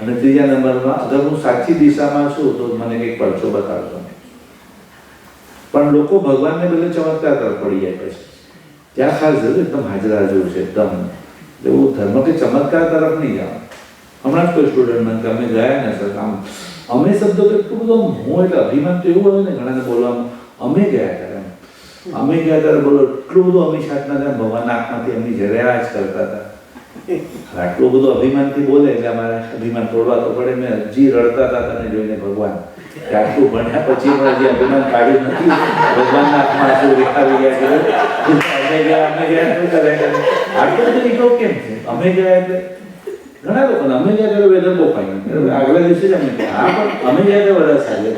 અને ત્રીજા નંબરમાં અગર હું સાચી દિશામાં છું તો મને કંઈક પડછો બતાવશો. પણ લોકો ભગવાનને બદલે ચમત્કાર તરફ પડી જાય પછી. ત્યાં ખાસ જરૂર એકદમ હાજરા જેવું છે એકદમ. એવું ધર્મ કે ચમત્કાર તરફ નહીં જવાનું. હમણાં જ કોઈ સ્ટુડન્ટ મને કે અમે ગયા ને સર, આમ અમે શબ્દો તો એટલું બધું હું એટલે અભિમાન તો એવું હોય ને ઘણાને બોલવાનું. અમે ગયા ત્યારે અમે ગયા ત્યારે બોલો એટલું બધું અમી છાટના હતા, ભગવાનના આંખમાંથી એમની જર્યા જ કરતા હતા. આટલું બધું અભિમાનથી બોલે એટલે અમારે અભિમાન તોડવા તો પડે. મેં હજી રડતા હતા તને જોઈને ભગવાન, કે આટલું ભણ્યા પછી પણ હજી અભિમાન કાઢ્યું નથી. ભગવાનના આંખમાં આંસુ દેખાવી ગયા છે. અમે ગયા શું કરે? આટલું બધું ઈગો કેમ છે? અમે ગયા એટલે ઘણા લોકોને અમે ગયા ત્યારે વેધર બહુ ફાઈન, આગલા દિવસે જ અમે ગયા. હા, પણ અમે ગયા ત્યારે બધા સાહેબ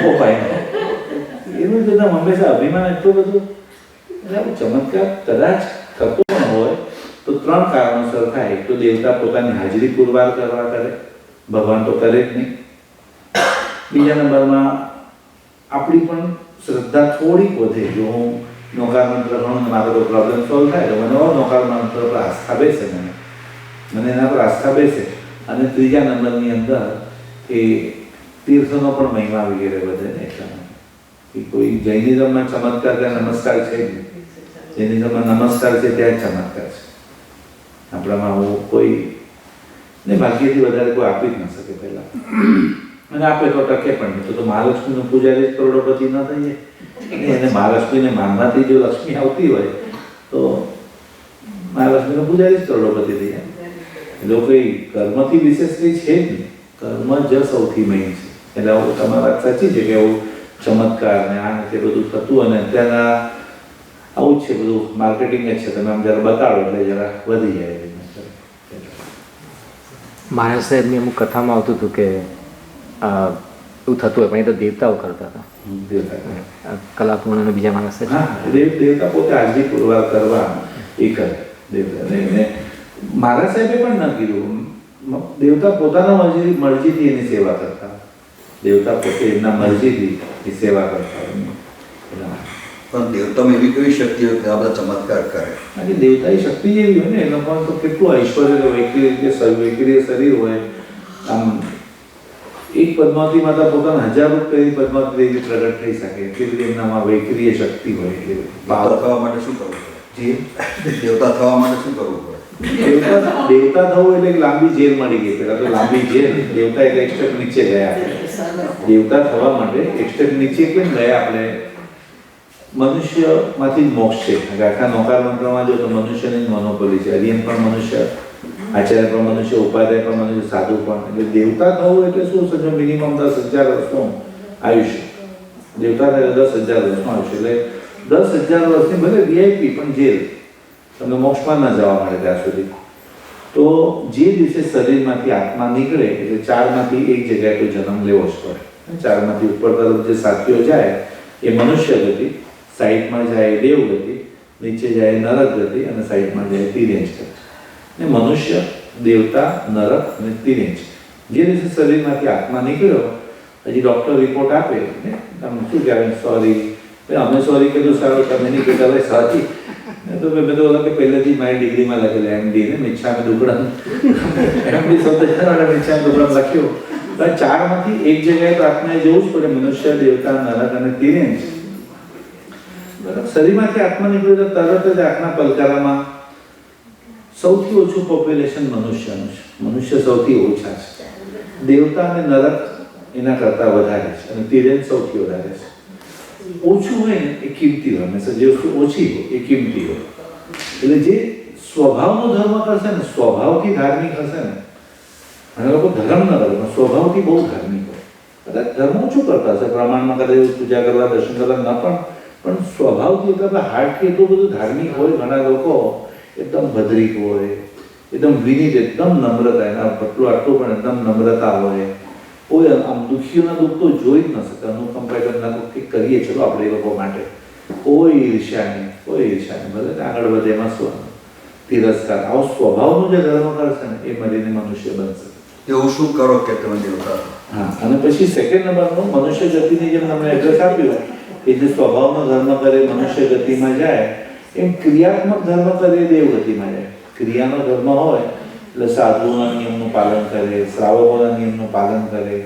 બહુ ફાઈન. એવું જ બધા હંમેશા અભિમાન એટલું બધું. એટલે ચમત્કાર કદાચ થતો પણ હોય તો 3 કારણોસર થાય. એક તો દેવતા પોતાની હાજરી પુરવાર કરવા કરે, ભગવાન તો કરે જ નહીં. બીજા નંબરમાં આપણી પણ શ્રદ્ધા થોડીક વધે. જો હું નોકાર મંત્ર ભણું ને મારો પ્રોબ્લેમ સોલ્વ થાય તો મને નોકાર મંત્ર પર આસ્થા બેસે, મને એના પર આસ્થા બેસે. અને ત્રીજા નંબરની અંદર એ તીર્થનો પણ મહિમા વગેરે વધે ને. એટલા કે કોઈ જૈનિઝમમાં ચમત્કાર ત્યાં નમસ્કાર છે જ નહીં. જૈનિઝમમાં નમસ્કાર છે ત્યાં ચમત્કાર છે. આપણામાં હું કોઈ ને ભાગ્યથી વધારે કોઈ આપી જ ન શકે પહેલા. અને આપે તો ટકે પણ નહીં. તો મહાલક્ષ્મીનું પૂજારી જ કરોડોપતિ ન થઈએ. એને મહાલક્ષ્મીને માનવાથી જો લક્ષ્મી આવતી હોય તો મહાલક્ષ્મીનું પૂજારી જ કરોડોપતિ થઈ જાય. એટલે કોઈ કર્મથી વિશેષ કંઈ છે જ નહીં. કર્મ જ સૌથી મેઇન છે. એટલે તમારી વાત સાચી છે કે એવું ચમત્કાર ને આ તે બધું થતું. અને અત્યારના આવું જ છે બધું, માર્કેટિંગ જ છે. તમે આમ જરા બતાડો એટલે જરા વધી જાય. મહારાજ સાહેબની અમુક કથામાં આવતું હતું કે એવું થતું હોય, પણ એ તો દેવતાઓ કરતા હતા. કલાપૂર્ણ અને બીજા માણસ. હા, દેવતા પોતે હાજરી પુરવાર કરવા એ કરે દેવતા. મહારાજ સાહેબે પણ ન કીધું, દેવતા પોતાના મરજીથી એની સેવા કરતા. દેવતા પોતે એમના મરજીથી એ સેવા કરતા હોય એટલા માટે. પણ દેવતામાં એવી કઈ શક્તિ હોય કે આ બધા ચમત્કાર કરે? કારણ કે દેવતાની શક્તિ એવી હોય ને એ લોકોને તો કેટલું ઐશ્વર્ય હોય, વૈક્રિય શરીર હોય. આમ એક પદ્માવતી માતા પોતાના 1000 રૂપ કરી પદ્માવતી દેવી પ્રગટ થઈ શકે એટલી બધી એમનામાં વૈક્રિય શક્તિ હોય. એટલે દેવતા થવા માટે શું કરવું પડે? જે દેવતા થવા માટે શું કરવું પડે? દેવતા થવું એટલે એક લાંબી જેલ મળી ગઈ. પહેલા તો લાંબી જેલ, દેવતા એટલે એક સ્ટેપ નીચે ગયા આપણે. દેવતા થવા માટે એક સ્ટેપ નીચે કેમ ગયા આપણે? મનુષ્યમાંથી જ મોક્ષ છે. આખા નૌકાર મંત્રમાં જો તો મનુષ્યની જ મોનોપોલી છે. અરિયન પણ મનુષ્ય, આચાર્ય પણ મનુષ્ય, ઉપાધ્યાય પણ મનુષ્ય, સાધુ પણ. એટલે દેવતા થવું એટલે શું સમજો? મિનિમમ 10,000 વર્ષનું આયુષ્ય. દેવતા થાય 10,000 વર્ષનું આયુષ્ય. એટલે 10,000 વર્ષની ભલે વીઆઈપી પણ જેલ, તમને મોક્ષમાં ના જવા મળે ત્યાં સુધી. તો જે દિવસે શરીરમાંથી આત્મા નીકળે એટલે 4માંથી એક જગ્યાએ કોઈ જન્મ લેવો જ પડે. 4માંથી ઉપર તરફ જે સાથીઓ જાય એ મનુષ્ય ગતિ, સાઈડમાં જાય દેવ ગતિ, નીચે જાય નરક ગતિ અને સાઈડમાં જાય તિર્યંજ ગતિ. ને મનુષ્ય, દેવતા, નરક અને તિર્યંજ. જે દિવસે શરીરમાંથી આત્મા નીકળ્યો હજી ડૉક્ટર રિપોર્ટ આપે ને તમે શું કહેવાય? સોરી, અમે સોરી કીધું, સારું તમે નહીં કીધું, હવે સાચી. તો મેં તો ઓલા કે પહેલેથી મારી ડિગ્રીમાં લખેલું એમડી ને મિચ્છામી દુક્કડમ, એમડી શબ્દ મિચ્છામી દુક્કડમ લખ્યું. તો 4માંથી એક જગ્યાએ તો આત્માએ જવું જ પડે, મનુષ્ય, દેવતા, નરક અને તિર્યંજ. બરાબર. શરીરમાંથી આત્મા નીકળ્યો તો તરત જ આંખના પલકારામાં સૌથી ઓછું પોપ્યુલેશન મનુષ્યનું છે. મનુષ્ય સૌથી ઓછા છે. દેવતા અને નરક એના કરતાં વધારે છે અને તિર્યંજ સૌથી વધારે છે. ઓછું હોય ને એ કિંમતી હોય, હંમેશા જે વસ્તુ ઓછી હોય એ કિંમતી હોય. એટલે જે સ્વભાવનો ધર્મ કરશે ને, સ્વભાવથી ધાર્મિક હશે ને, ઘણા લોકો ધર્મ ન કરે પણ સ્વભાવથી બહુ ધાર્મિક હોય. કદાચ ધર્મ ઓછું કરતા હશે, પ્રમાણમાં કદાચ પૂજા કરવા, દર્શન કરવા ન પણ સ્વભાવથી એટલે હાર્ટથી એટલું બધું ધાર્મિક હોય. ઘણા લોકો એકદમ ભદ્રિક હોય, એકદમ વિનીત, એકદમ નમ્રતા, એના પટલું આટલું પણ એકદમ નમ્રતા હોય. કોઈ આમ દુઃખીઓના દુઃખ તો જોઈ જ ન શકે. અનુકંપા કંઈક કરીએ ચલો આપણે એ લોકો માટે. કોઈ ઈર્ષ્યા નહીં, કોઈ ઈર્ષ્યા નહીં. ભલે આગળ વધે એમાં શું તિરસ્કાર. આવો સ્વભાવનું જે ધર્મ કરશે ને એ મરીને મનુષ્ય બનશે. એવું શું કરો કે તમે દેવતા? હા, અને પછી સેકન્ડ નંબરનું મનુષ્ય ગતિની જેમ તમને એડ્રેસ આપ્યું કે જે સ્વભાવનો ધર્મ કરે મનુષ્ય ગતિમાં જાય, એમ ક્રિયાત્મક ધર્મ કરે દેવ ગતિમાં જાય. ક્રિયાનો ધર્મ હોય એટલે સાધુઓના નિયમનું પાલન કરે, શ્રાવકોના નિયમનું પાલન કરે,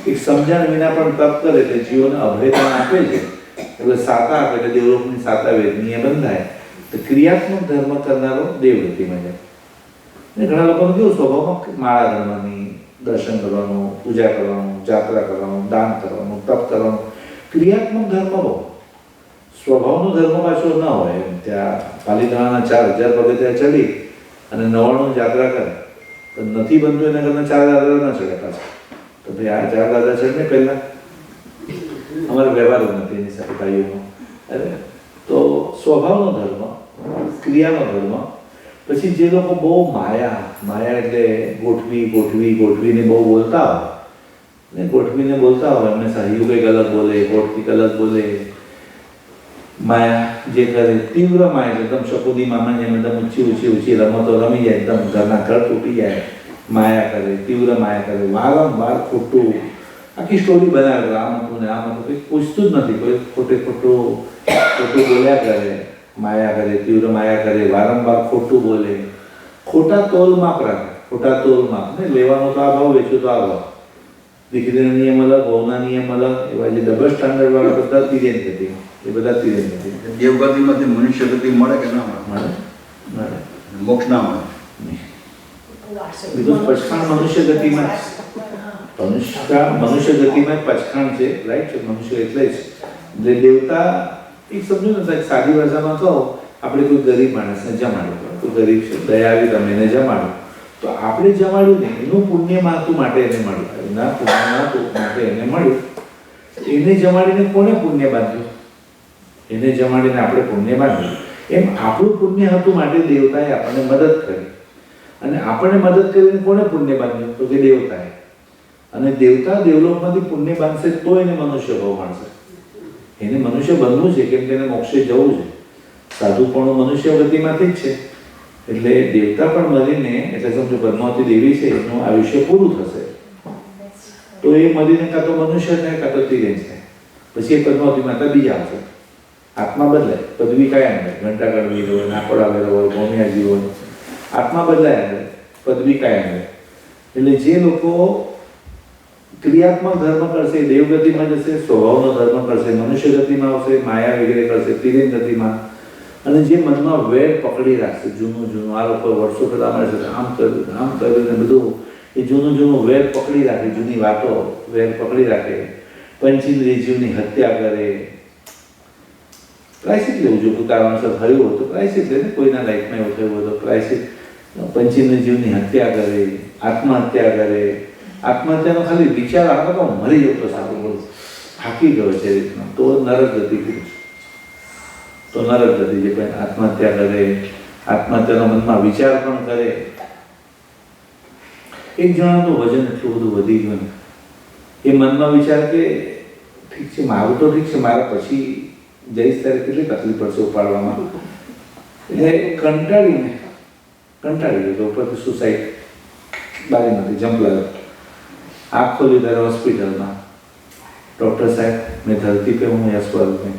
એક સમજણ વિના પણ તપ કરે એટલે જીવોને અભયદાન આપે છે. એટલે સાતા આપે એટલે દેવલોકની સાતા વેદનીય બંધાય. તો ક્રિયાત્મક ધર્મ કરનારો દેવગતિમાં જાય. ને ઘણા લોકોનું કેવું સ્વભાવમાં માળા ધર્મની, દર્શન કરવાનું, પૂજા કરવાનું, જાત્રા કરવાનું, દાન કરવાનું, તપ કરવાનું, ક્રિયાત્મક ધર્મ બહુ. સ્વભાવનો ધર્મ પાછો ન હોય. એમ ત્યાં પાલીતાણાના 4,000 પગથિયાં ચડી અને 99 જાત્રા કરે તો નથી બનતું, એના કરતાં 4 દાદા ના ચડે પાછા. તો ભાઈ આ 4 દાદા ચડને પહેલાં અમારે વ્યવહાર નથી એની સાથે ભાઈઓનો. અરે તો સ્વભાવનો ધર્મ, ક્રિયાનો ધર્મ. પછી જે લોકો બહુ માયા એટલે ગોઠવીને બહુ બોલતા હોય ને, ગોઠવીને બોલતા હોય હંમેશા, હૈયું કંઈક અલગ બોલે, હોઠ કંઈક અલગ બોલે. માયા જે કરે તીવ્ર માયા, એકદમ શકુદી મામાની જેમ એકદમ ઊંચી રમતો રમી જાય, એકદમ ઘરના ઘર તૂટી જાય. માયા કરે, તીવ્ર માયા કરે, વારંવાર ખોટું આખી સ્ટોરી બનાવે. આમ હતું ને આમ હતું, કંઈ પૂછતું જ નથી. કોઈ ખોટું બોલ્યા કરે, માયા કરે, તીવ્ર માયા કરે, વારંવાર ખોટું બોલે, ખોટા તોલ માપ રાખે. ખોટા તોલ માપ ને લેવાનો તો આ ભાવ, વેચ્યો તો આ ભાવ. દીકરીના નિયમ અલગ, વહુના નિયમ અલગ. એવા જે ડબલ સ્ટાન્ડર્ડ વાળા બધા તિર્યંજ ગતિ, એ બધા તિર્યંજ ગતિ. દેવગતિમાંથી મનુષ્ય ગતિ મળે કે ના મળે? મળે. મોક્ષ ના મળે? બીજું પચખાણ મનુષ્ય ગતિમાં, મનુષ્ય ગતિમાં પચખાણ છે, રાઈટ છે. મનુષ્ય એટલે જ જે દેવતા, એક સમજો ને સાદી ભાષામાં કહો, આપણે કોઈ ગરીબ માણસને જમાડ્યું, કોઈ ગરીબ છે, દયા આવી તમે એને જમાડો, તો આપણે જમાડ્યું ને એનું પુણ્ય માતું માટે એને મળ્યું, એના પુણ્ય માતું માટે એને મળ્યું. એને જમાડીને કોને પુણ્ય બાંધ્યું? એને જમાડીને આપણે પુણ્ય બાંધ્યું. એમ આપણું પુણ્ય હતું માટે દેવતાએ આપણને મદદ કરી, અને આપણને મદદ કરીને કોને પુણ્ય બાંધ્યું? તો કે દેવતાએ. અને દેવતા દેવલોકમાંથી પુણ્ય બાંધશે તો એને મનુષ્ય ભાવ મળશે. એને મનુષ્ય બનવું છે, કેમ કે એને મોક્ષે જવું છે. સાધુપણું મનુષ્ય ગતિમાંથી જ છે. એટલે દેવતા પણ મરીને, એટલે સમજો પદ્માવતી દેવી છે, એનું આયુષ્ય પૂરું થશે. તો એ મળીને કાં તો મનુષ્ય થાય કાં તો તિર્યંશ થાય. પછી એ પદ્માવતી માતા બીજા આવશે. આત્મા બદલાય, પદવી કાયમ રહે, ઘંટા કડવી હોય, નાકોડ આવેલો હોય, ભૌમિયાજી હોય, આત્મા બદલાય રહે, પદવી કાયમ રહે. એટલે જે લોકો ક્રિયાત્મક ધર્મ કરશે, દેવગતિમાં જશે, સ્વભાવનો ધર્મ કરશે, મનુષ્ય ગતિમાં આવશે, માયા વગેરે કરશે, તિર્યંશ ગતિમાં, અને જે મનમાં વેર પકડી રાખશે, જૂનું આ લોકો વર્ષો પહેલા મળે છે, આમ કર્યું ને બધું, એ જૂનું વેર પકડી રાખે, જૂની વાતો વેર પકડી રાખે, પંચેન્દ્રિય જીવની હત્યા કરે, પ્રાયશ્ચિત લેવું જોઈએ. કારણસર થયું હોય તો પ્રાયશ્ચિત લે ને, કોઈના લાઈફમાં એવું થયું હોય તો પ્રાયશ્ચિત. પંચેન્દ્રિય જીવની હત્યા કરે, આત્મહત્યા કરે. આત્મહત્યાનો ખાલી વિચાર આવે તો મરી જતો સારું બોલું, થાકી ગયો છે રીતના, તો નરક ગતિ કીધું. તો નરક ગતિ જે કોઈ આત્મહત્યા કરે, આત્મહત્યાનો મનમાં વિચાર પણ કરે. એક જણાનું વજન એટલું બધું વધી ગયું ને, એ મનમાં વિચાર કે ઠીક છે મારું તો ઠીક છે, મારા પછી જઈશ ત્યારે કેટલી તકલીફ પડશે ઉપાડવામાં. એટલે કંટાળી ગયો, ઉપરથી સુસાઇડ બારીમાંથી જમ્પ લાગ્યો. આંખ ખોલી ત્યારે હોસ્પિટલમાં डॉक्टर साहब मैं धरती पे हूँ या स्वर्ग में?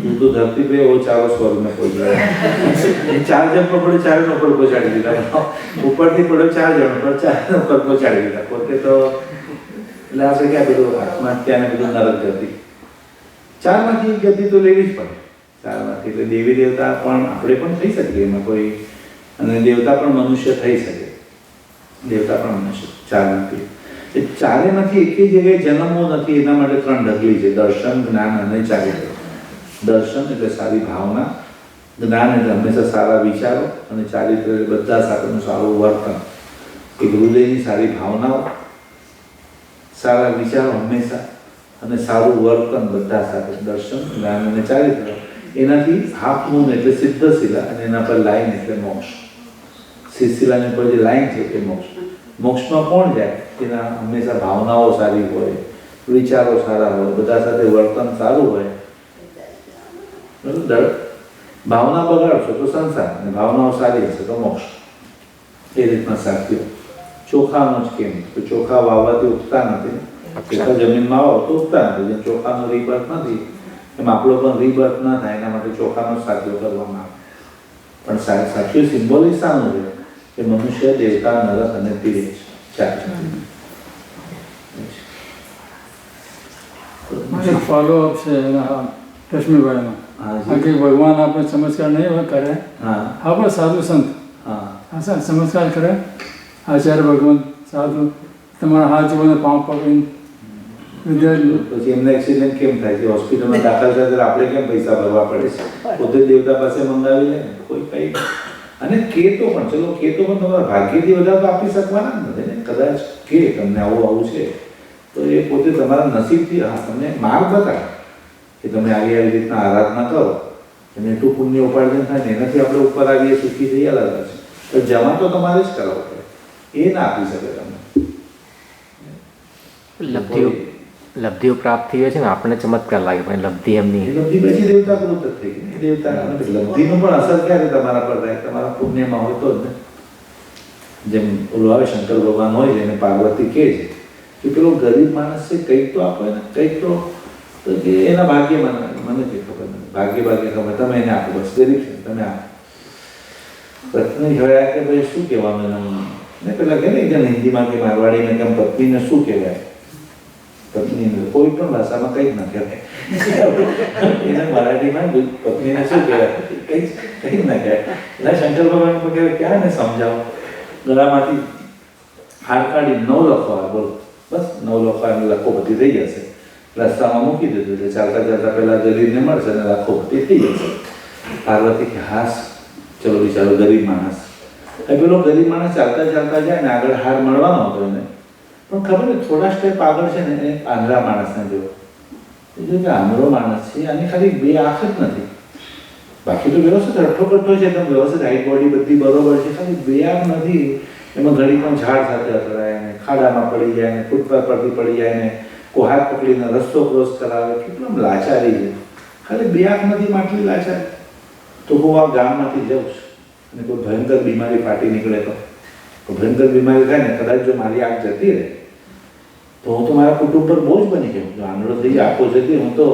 तू तो धरती पे वो चारों स्वर्ग में पहुंच गया. 4 जन पकड़े, 4 ऊपर पहुंचाड़ी दीधा. ऊपर थी पड़ो 4 जन पर 4 ऊपर पहुंचाड़ी दीधा. पोते तो એટલે આપણે ક્યાં બધું આત્મહત્યાને બધું નરક ગતિ. 4 માંથી ગતિ તો લેવી જ પડે. 4 માંથી એટલે દેવી દેવતા પણ આપણે પણ થઈ શકીએ એમાં કોઈ, અને દેવતા પણ મનુષ્ય થઈ શકે. દેવતા પણ મનુષ્ય 4 માંથી. એ 4 માંથી એકેય જગ્યાએ જન્મવું નથી. એના માટે 3 ઢગલી છે: દર્શન, જ્ઞાન અને ચારિત્ર. દર્શન એટલે સારી ભાવના, જ્ઞાન એટલે હંમેશા સારા વિચારો, અને ચારિત્ર એટલે બધા સાથેનું સારું વર્તન. એક હૃદયની સારી ભાવનાઓ, સારા વિચારો હંમેશા, અને સારું વર્તન બધા સાથે. દર્શન, જ્ઞાન અને ચારિત્ર. એનાથી હાફ મૂન એટલે સિદ્ધશિલા, અને એના પર લાઈન એટલે મોક્ષ. સિદ્ધશિલાની પર જે લાઈન છે એ મોક્ષ. મોક્ષમાં કોણ જાય? એના હંમેશા ભાવનાઓ સારી હોય, વિચારો સારા હોય, બધા સાથે વર્તન સારું હોય. બરાબર? ભાવના બગાડશો તો સંસાર, અને ભાવનાઓ સારી હશે તો મોક્ષ. એ રીતના સાખ્યો. ચોખાનો જ કેમ? તો ચોખા વાવવાથી ઉગતા નથી. ચોખા જમીનમાં વાવો તો ઉગતા નથી. જેમ ચોખાનો રીબર્થ નથી, એમ આપણો પણ રીબર્થ ના થાય. એના માટે ચોખાનો સાખ્યો કરવામાં આવે. પણ સાખ્યો સિમ્બોલિક શાનું છે? કે મનુષ્ય, દેવતા, નરક અને તિર્યંશ. 4. फॉलो अप से रश्मिभाई में आगे भगवान आपने चमत्कार नहीं करे, आप साधु संत ऐसा चमत्कार करे, आचार्य भगवान साधु તમારા હાથ જોઈને પાંવ પકડીને વિદ્યાર્થી પછી એમને એક્સિડન્ટ કેમ થાય છે? હોસ્પિટલમાં દાખલ થાય ત્યારે આપણે કેમ પૈસા ભરવા પડે છે? પોતે દેવતા પાસે મંગાવી લે કોઈ કઈ. અને કેતો પણ, ચલો કેતો પણ તમારા ભાગ્યથી વધારે તો આપી શકવાના જ નથી ને. કદાચ કે તમને આવું છે તો એ પોતે તમારા નસીબથી તમને માર્ગ બતાવે કે તમે આવી રીતના આરાધના કરો, અને એટલું પુણ્ય ઉપાર્જન થાય ને એનાથી આપણે ઉપર આવીએ, સુખી થઈ અલગ છે. તો જમા તો તમારે જ કરાવવો પડે, એ ના આપી શકે તમને. લબ્ધિઓ પ્રાપ્ત થઈ હોય છે ને, આપણને ચમત્કાર લાગે, પણ લબ્ધિ એમની લબ્ધિ પછી દેવતા કૃત જ થઈ ગઈ. દેવતા લબ્ધિનો પણ અસર ક્યારે તમારા પર થાય? તમારા પુણ્યમાં હોય તો જ ને. જેમ ઓલું આવે શંકર ભગવાન હોય છે એને પાર્વતી કહે છે કે પેલો ગરીબ માણસ છે, કંઈક તો આપો ને, કંઈક તો કે એના ભાગ્યમાં મને કંઈ ખબર નથી. ભાગ્ય ખબર, તમે એને આપો, બસ ગરીબ છે તમે આપો. પત્ની હવે કે ભાઈ શું કહેવાનું એના ને? પેલા કહે ને કે હિન્દીમાં કે મારવાડીને કેમ પત્નીને શું કહેવાય? પત્નીને કોઈ પણ ભાષામાં કંઈ જ ના કહેવાય. એને મરાઠીમાં પત્નીને શું કહેવાય? કંઈ જ ના કહેવાય. એટલે શંકર ભગવાન કહેવાય ક્યાં ને સમજાવો. ગળામાંથી હાર કાઢી 9 લખવા, બોલો બસ 9 લખવા, એમ લખોપતિ થઈ જશે. રસ્તામાં મૂકી દીધું એટલે ચાલતા પહેલા ગરીબને મળશે અને લખોપતિ થઈ જશે. પાર્વતી કે હાસ, ચલો બિચારો ગરીબ માણસ. એ પેલો ગરીબ માણસ ચાલતા જાય ને આગળ હાર મળવાનો હતો એને, પણ ખબર ને થોડા સ્ટેપ આગળ છે ને એ આંધળા માણસને જોયો. એ જો કે આંધળો માણસ છે, આની ખાલી 2 આંખ જ નથી, બાકી તો વ્યવસ્થિત રઠ્ઠો છે, એકદમ વ્યવસ્થિત હાઈટ બોડી બધી બરોબર છે, ખાલી 2 આંખ નથી. એમાં ઘડી પણ ઝાડ સાથે અથડાય ને, ખાડામાં પડી જાય ને, ફૂટપાથ પરથી પડી જાય ને, કોઈ હાથ પકડીને રસ્તો ક્રોસ કરાવે. કેટલું લાચારી છે, ખાલી 2 આંખ નથી, માટલી લાચારી. તો હું આ ગામમાંથી જાઉં છું અને કોઈ ભયંકર બીમારી ફાટી નીકળે તો ભયંકર બીમારી થાય ને, કદાચ જો મારી આંખ જતી રહે તો હું તો મારા કુટુંબ પર બોજ બની ગયો. જો આંધળો થઈ જાય આખો જતી હું તો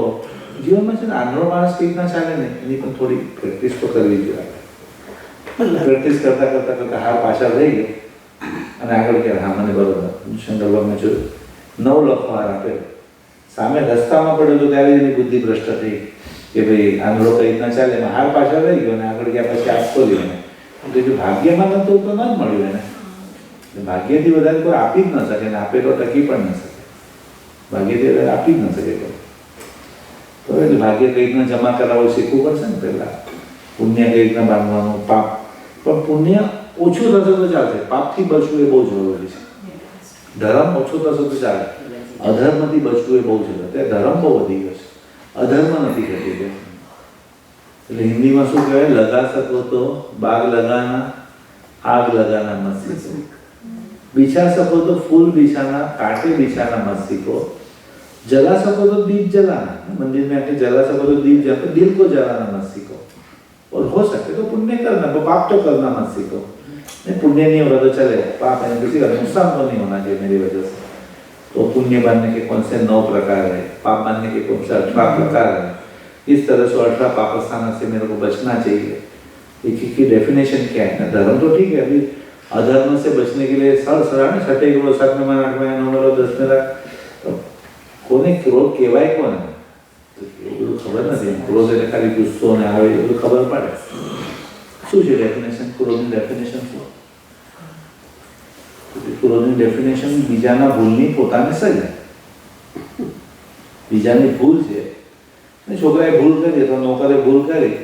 જીવનમાં છે ને આંધળો માણસ કઈ રીતના ચાલે ને એની પણ થોડી પ્રેક્ટિસ તો કરવી જોઈએ. પ્રેક્ટિસ કરતાં કરતાં કરતાં હાર પાછા થઈ ગયો અને આગળ કે હા મને બરોબર શંકર ભગવાને જોયું 9 લખો હાર આપેલો. સામે રસ્તામાં પડ્યો તો ત્યારે એની બુદ્ધિ ભ્રષ્ટ થઈ કે ભાઈ આંધળો કઈ રીતના ચાલે એમાં હાર પાછા રહી ગયો અને આગળ ગયા પછી આપ ખોલ્યો એને. જો ભાગ્યમાં નતું તો ન જ મળ્યું એને. ભાગ્યથી વધારે કોઈ આપી જ ન શકે ને આપેલો ટકી પણ ન શકે. ભાગ્યથી વધારે આપી જ ન શકે કોઈ. તો એટલે ભાગ્ય કઈ રીતના જમા કરાવવું શીખવું પડશે ને પહેલાં. પુણ્ય કઈ રીતના બાંધવાનું, પાપ. પણ પુણ્ય ઓછું થશે તો ચાલશે, પાપથી બચવું એ બહુ જરૂરી છે. ધર્મ ઓછો થશે તો ચાલે, અધર્મથી બચવું એ બહુ જરૂરી. અત્યારે ધર્મ બહુ વધી ગયો છે, અધર્મ નથી ઘટી ગયો. એટલે હિન્દીમાં શું કહેવાય, લગા શકો તો બાગ લગાના, આગ લગાના મત સીખો. बिछा सको तो फूल बिछाना, कांटे बिछाना मत सीखो. जला सको तो दीप जलाना, मंदिर में आके जला सको तो दीप जला, दिल को जलाना मत सीखो. और हो सके तो पुण्य करना, तो पाप तो करना मत सीखो. नहीं पुण्य नहीं होगा तो चले, पाप है किसी का नुकसान तो नहीं होना चाहिए मेरी वजह से. तो पुण्य बनने के कौन से 9 प्रकार है, पाप बनने के कौन से 18 प्रकार है. इस तरह से 18 पापस्थान से मेरे को बचना चाहिए. एक की डेफिनेशन क्या है. धर्म तो ठीक है, अभी अधर्म से बचने के लिए सड़ा ने 6 करोड़ 7 में 8 में 9 में 10 में तो कोने क्रोध कહેવાય કોને તો એવું ખબર નથી. ક્રોધ એટલે ખાલી ગુસ્સો ને આવે એવું ખબર પડે. શું છે ડેફિનેશન? ક્રોધની ડેફિનેશન શું? ક્રોધની ડેફિનેશન બીજાના ભૂલની પોતાને સજાય. બીજાની ભૂલ છે અને છોકરાએ ભૂલ કરી તો નોકરે ભૂલ કરી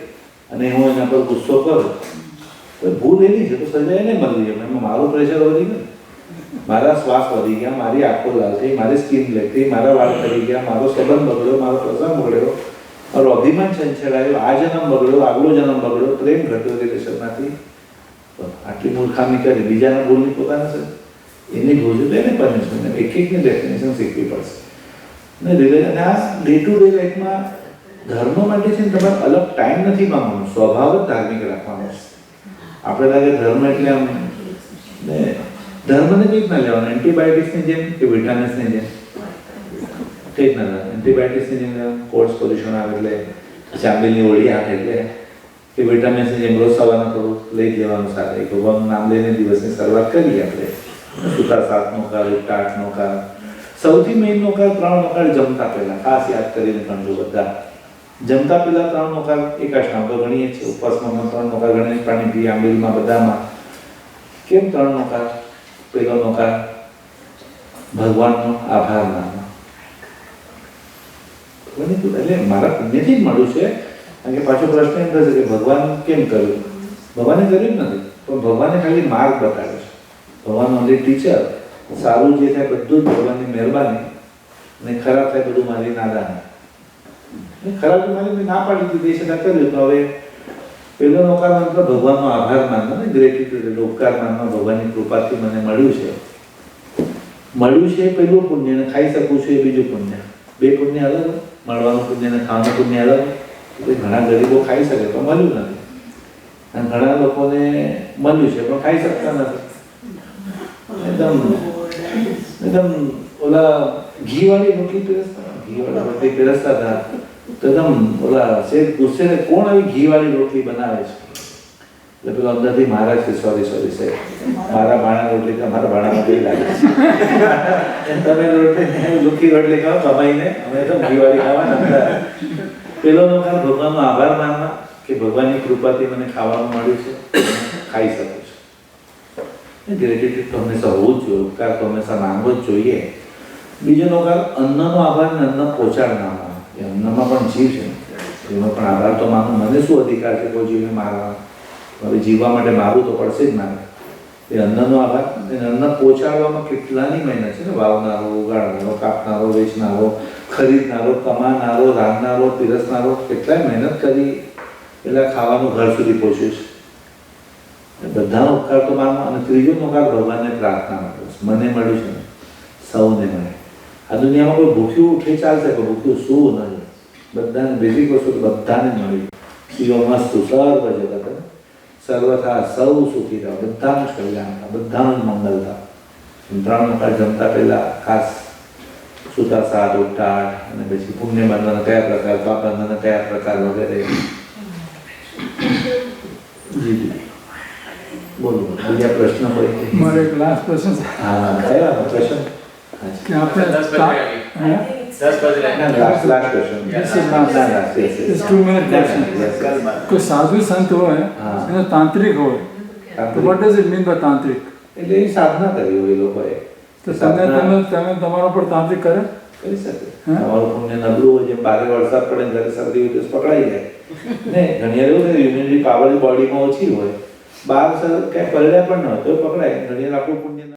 અને હું એના પર ગુસ્સો કરું તો ભૂલ એની છે તો સજા એને મળવી જોઈએ. એમાં મારું પ્રેશર વધી ગયું, મારા શ્વાસ વધી ગયા, મારી આંખો લાલ થઈ, મારી સ્કિન બ્લેક થઈ, મારા વાળ ખરી ગયા, મારો સંબંધ બગડ્યો, મારો પ્રસંગ બગડ્યો, મારો અભિમાન છંછેડાયો, આ જન્મ બગડ્યો, આગલો જન્મ બગડ્યો, પ્રેમ ઘટ્યો રિલેશનમાંથી. આટલી મૂર્ખામી કરી બીજાના ભૂલની પોતાને છે એની ભૂલ છે તો એને પનિશમેન્ટ. એક એકની ડેફિનેશન શીખવી પડશે ને રિલેશન. આ ડે ટુ ડે લાઈફમાં ધર્મ માટે છે ને તમારે અલગ ટાઈમ નથી માંગવાનો, સ્વભાવ જ ધાર્મિક રાખવાનો છે. આપણે લાગે ધર્મ એટલે આમ ને ધર્મને કઈ રીતના લેવાનો, એન્ટીબાયોટિક્સની જેમ કે વિટામિન્સની જેમ કઈ રીતના લેવાનું. એન્ટીબાયોટિક્સની જેમ કોર્સ પોલ્યુશન આવે એટલે ચાંબીલની ઓળી આવે એટલે કે વિટામિન્સની જેમ રોજ સવારના થોડું લઈ જ લેવાનું સાથે. ભગવાનનું નામ લઈને દિવસની શરૂઆત કરીએ આપણે. સુતા 7નો કાળ, ઉઠતા 8નો કાળ. સૌથી મેઇનનો કાળ 3નો કાળ જમતા પહેલા ખાસ યાદ કરીને ગણજો બધા. જમતા પહેલા 3નો કાળ એકાષ્ટાંગ તો ગણીએ છીએ, ઉપવાસમાં 3નો કાળ ગણીએ, પાણી પીએ, આંબીલમાં બધામાં. કેમ 3નો કાળ? પહેલોનો કાળ ભગવાનનો આભાર માનવો. એટલે મારા પુણ્યથી જ મળ્યું છે. કારણ કે પાછો પ્રશ્ન એમ થશે કે ભગવાન કેમ કર્યું? ભગવાને કર્યું જ નથી, પણ ભગવાને ખાલી માર્ગ બતાવ્યો છે. ભગવાન ઓનલી ટીચર. સારું જે થાય બધું જ ભગવાનની મહેરબાની અને ખરાબ થાય બધું મારી નાદાની. ખરાબ તો મારી ના પાડી દીધી છે, કર્યું તો હવે પહેલો નોકાર મતલબ ભગવાનનો આભાર માનવો ને, ગ્રેટિટ્યુડ ઉપકાર માનવો. ભગવાનની કૃપાથી મને મળ્યું છે પહેલું પુણ્ય ને ખાઈ શકું છું એ બીજું પુણ્ય. 2 પુણ્ય અલગ, મળવાનું પુણ્ય ને ખાવાનું પુણ્ય અલગ. ઘણા ગરીબો ખાઈ શકે તો મળ્યું નથી અને ઘણા લોકોને મળ્યું છે પણ ખાઈ શકતા નથી. એકદમ ઓલા ઘીવાળી રોટલી પીરસતા હતા તો એકદમ ઓલા શેઠ ગુસ્સે ને કોણ આવી ઘીવાળી રોટલી બનાવે છે? એટલે પેલો અંદરથી મહારાજ કે સોરી સાહેબ, મારા ભાણા રોટલી તમારા ભાણામાં કઈ લાગે છે? તમે રોટલી લુખી રોટલી ખાઓ કમાઈને, અમે તો ઘીવાળી ખાવાના. પેલો નોકાર ભગવાનનો આભાર માનવા કે ભગવાનની કૃપાથી મને ખાવાનું મળ્યું છે, ખાઈ શકું છું. ગ્રેટિટ્યુડ તો હંમેશા હોવું જ જોઈએ, ઉપકાર તો હંમેશા માંગવો જ જોઈએ. બીજો નોકાર અન્નનો આભાર ને અન્ન પહોંચાડનાર. એ અન્નમાં પણ જીવ છે, એનો પણ આભાર તો માનું. મને શું અધિકાર છે કોઈ જીવને મારવા? હવે જીવવા માટે મારવું તો પડશે જ મારે. એ અન્નનો આભાર. અન્ન પહોંચાડવામાં કેટલાની મહેનત છે ને. વાવનારો, ઉગાડનારો, કાપનારો, વેચનારો, ખરીદનારો, કમાનારો, રાંધનારો, પીરસનારો, કેટલાય મહેનત કરી પેલા ખાવાનું ઘર સુધી પહોંચ્યું છે. બધાનો ઉપકાર તો માનવો. અને ત્રીજો નોકાર ભગવાનને પ્રાર્થના માટે મને મળ્યું છે ને સૌને મળે. આ દુનિયામાં કોઈ ભૂખ્યું ઉઠે ચાલશે પણ ભૂખ્યું શું નહીં. બધાને બેઝિક વસ્તુ તો બધાને મળ્યું. શિવો મસ્તુ સર્વ જગત સર્વથા સૌ સુખી થાવ, બધાનું જ કલ્યાણ થાય, બધાનું જ મંગલ થાય. 3 નોકાર જમતા પહેલા ખાસ સૂતા 7 ઉઠતા 8 અને પછી પુણ્ય બાંધવાના કયા પ્રકાર, પાપ બાંધવાના કયા પ્રકાર વગેરે. જી જી બોલો બીજા પ્રશ્ન હોય કે? हमारे एक लास्ट प्रश्न है હા કયા પ્રશ્ન? कि आपने हैं? Last question. This is last. It's 2 minute question. कोई साधु संत हो है हाँ. जो तांत्रिक हो तो what does it mean by तांत्रिक? એટલે એ સાધના કરી હોય એ લોકોએ. તો તમે તમારા પર તાંત્રિક કરે? કરી શકે. હા? તમારું પુણ્ય નબળું હોય, જેમ બારે વરસાદ પડે ને ત્યારે શરદી હોય તો પકડાઈ જાય ને ઘણી વાર એવું થાય ઇમ્યુનિટી પાવર બોડીમાં ઓછી હોય, બહાર ક્યાંય પડ્યા પણ ન હોય તો પકડાય. ઘણી વાર આપણું પુણ્ય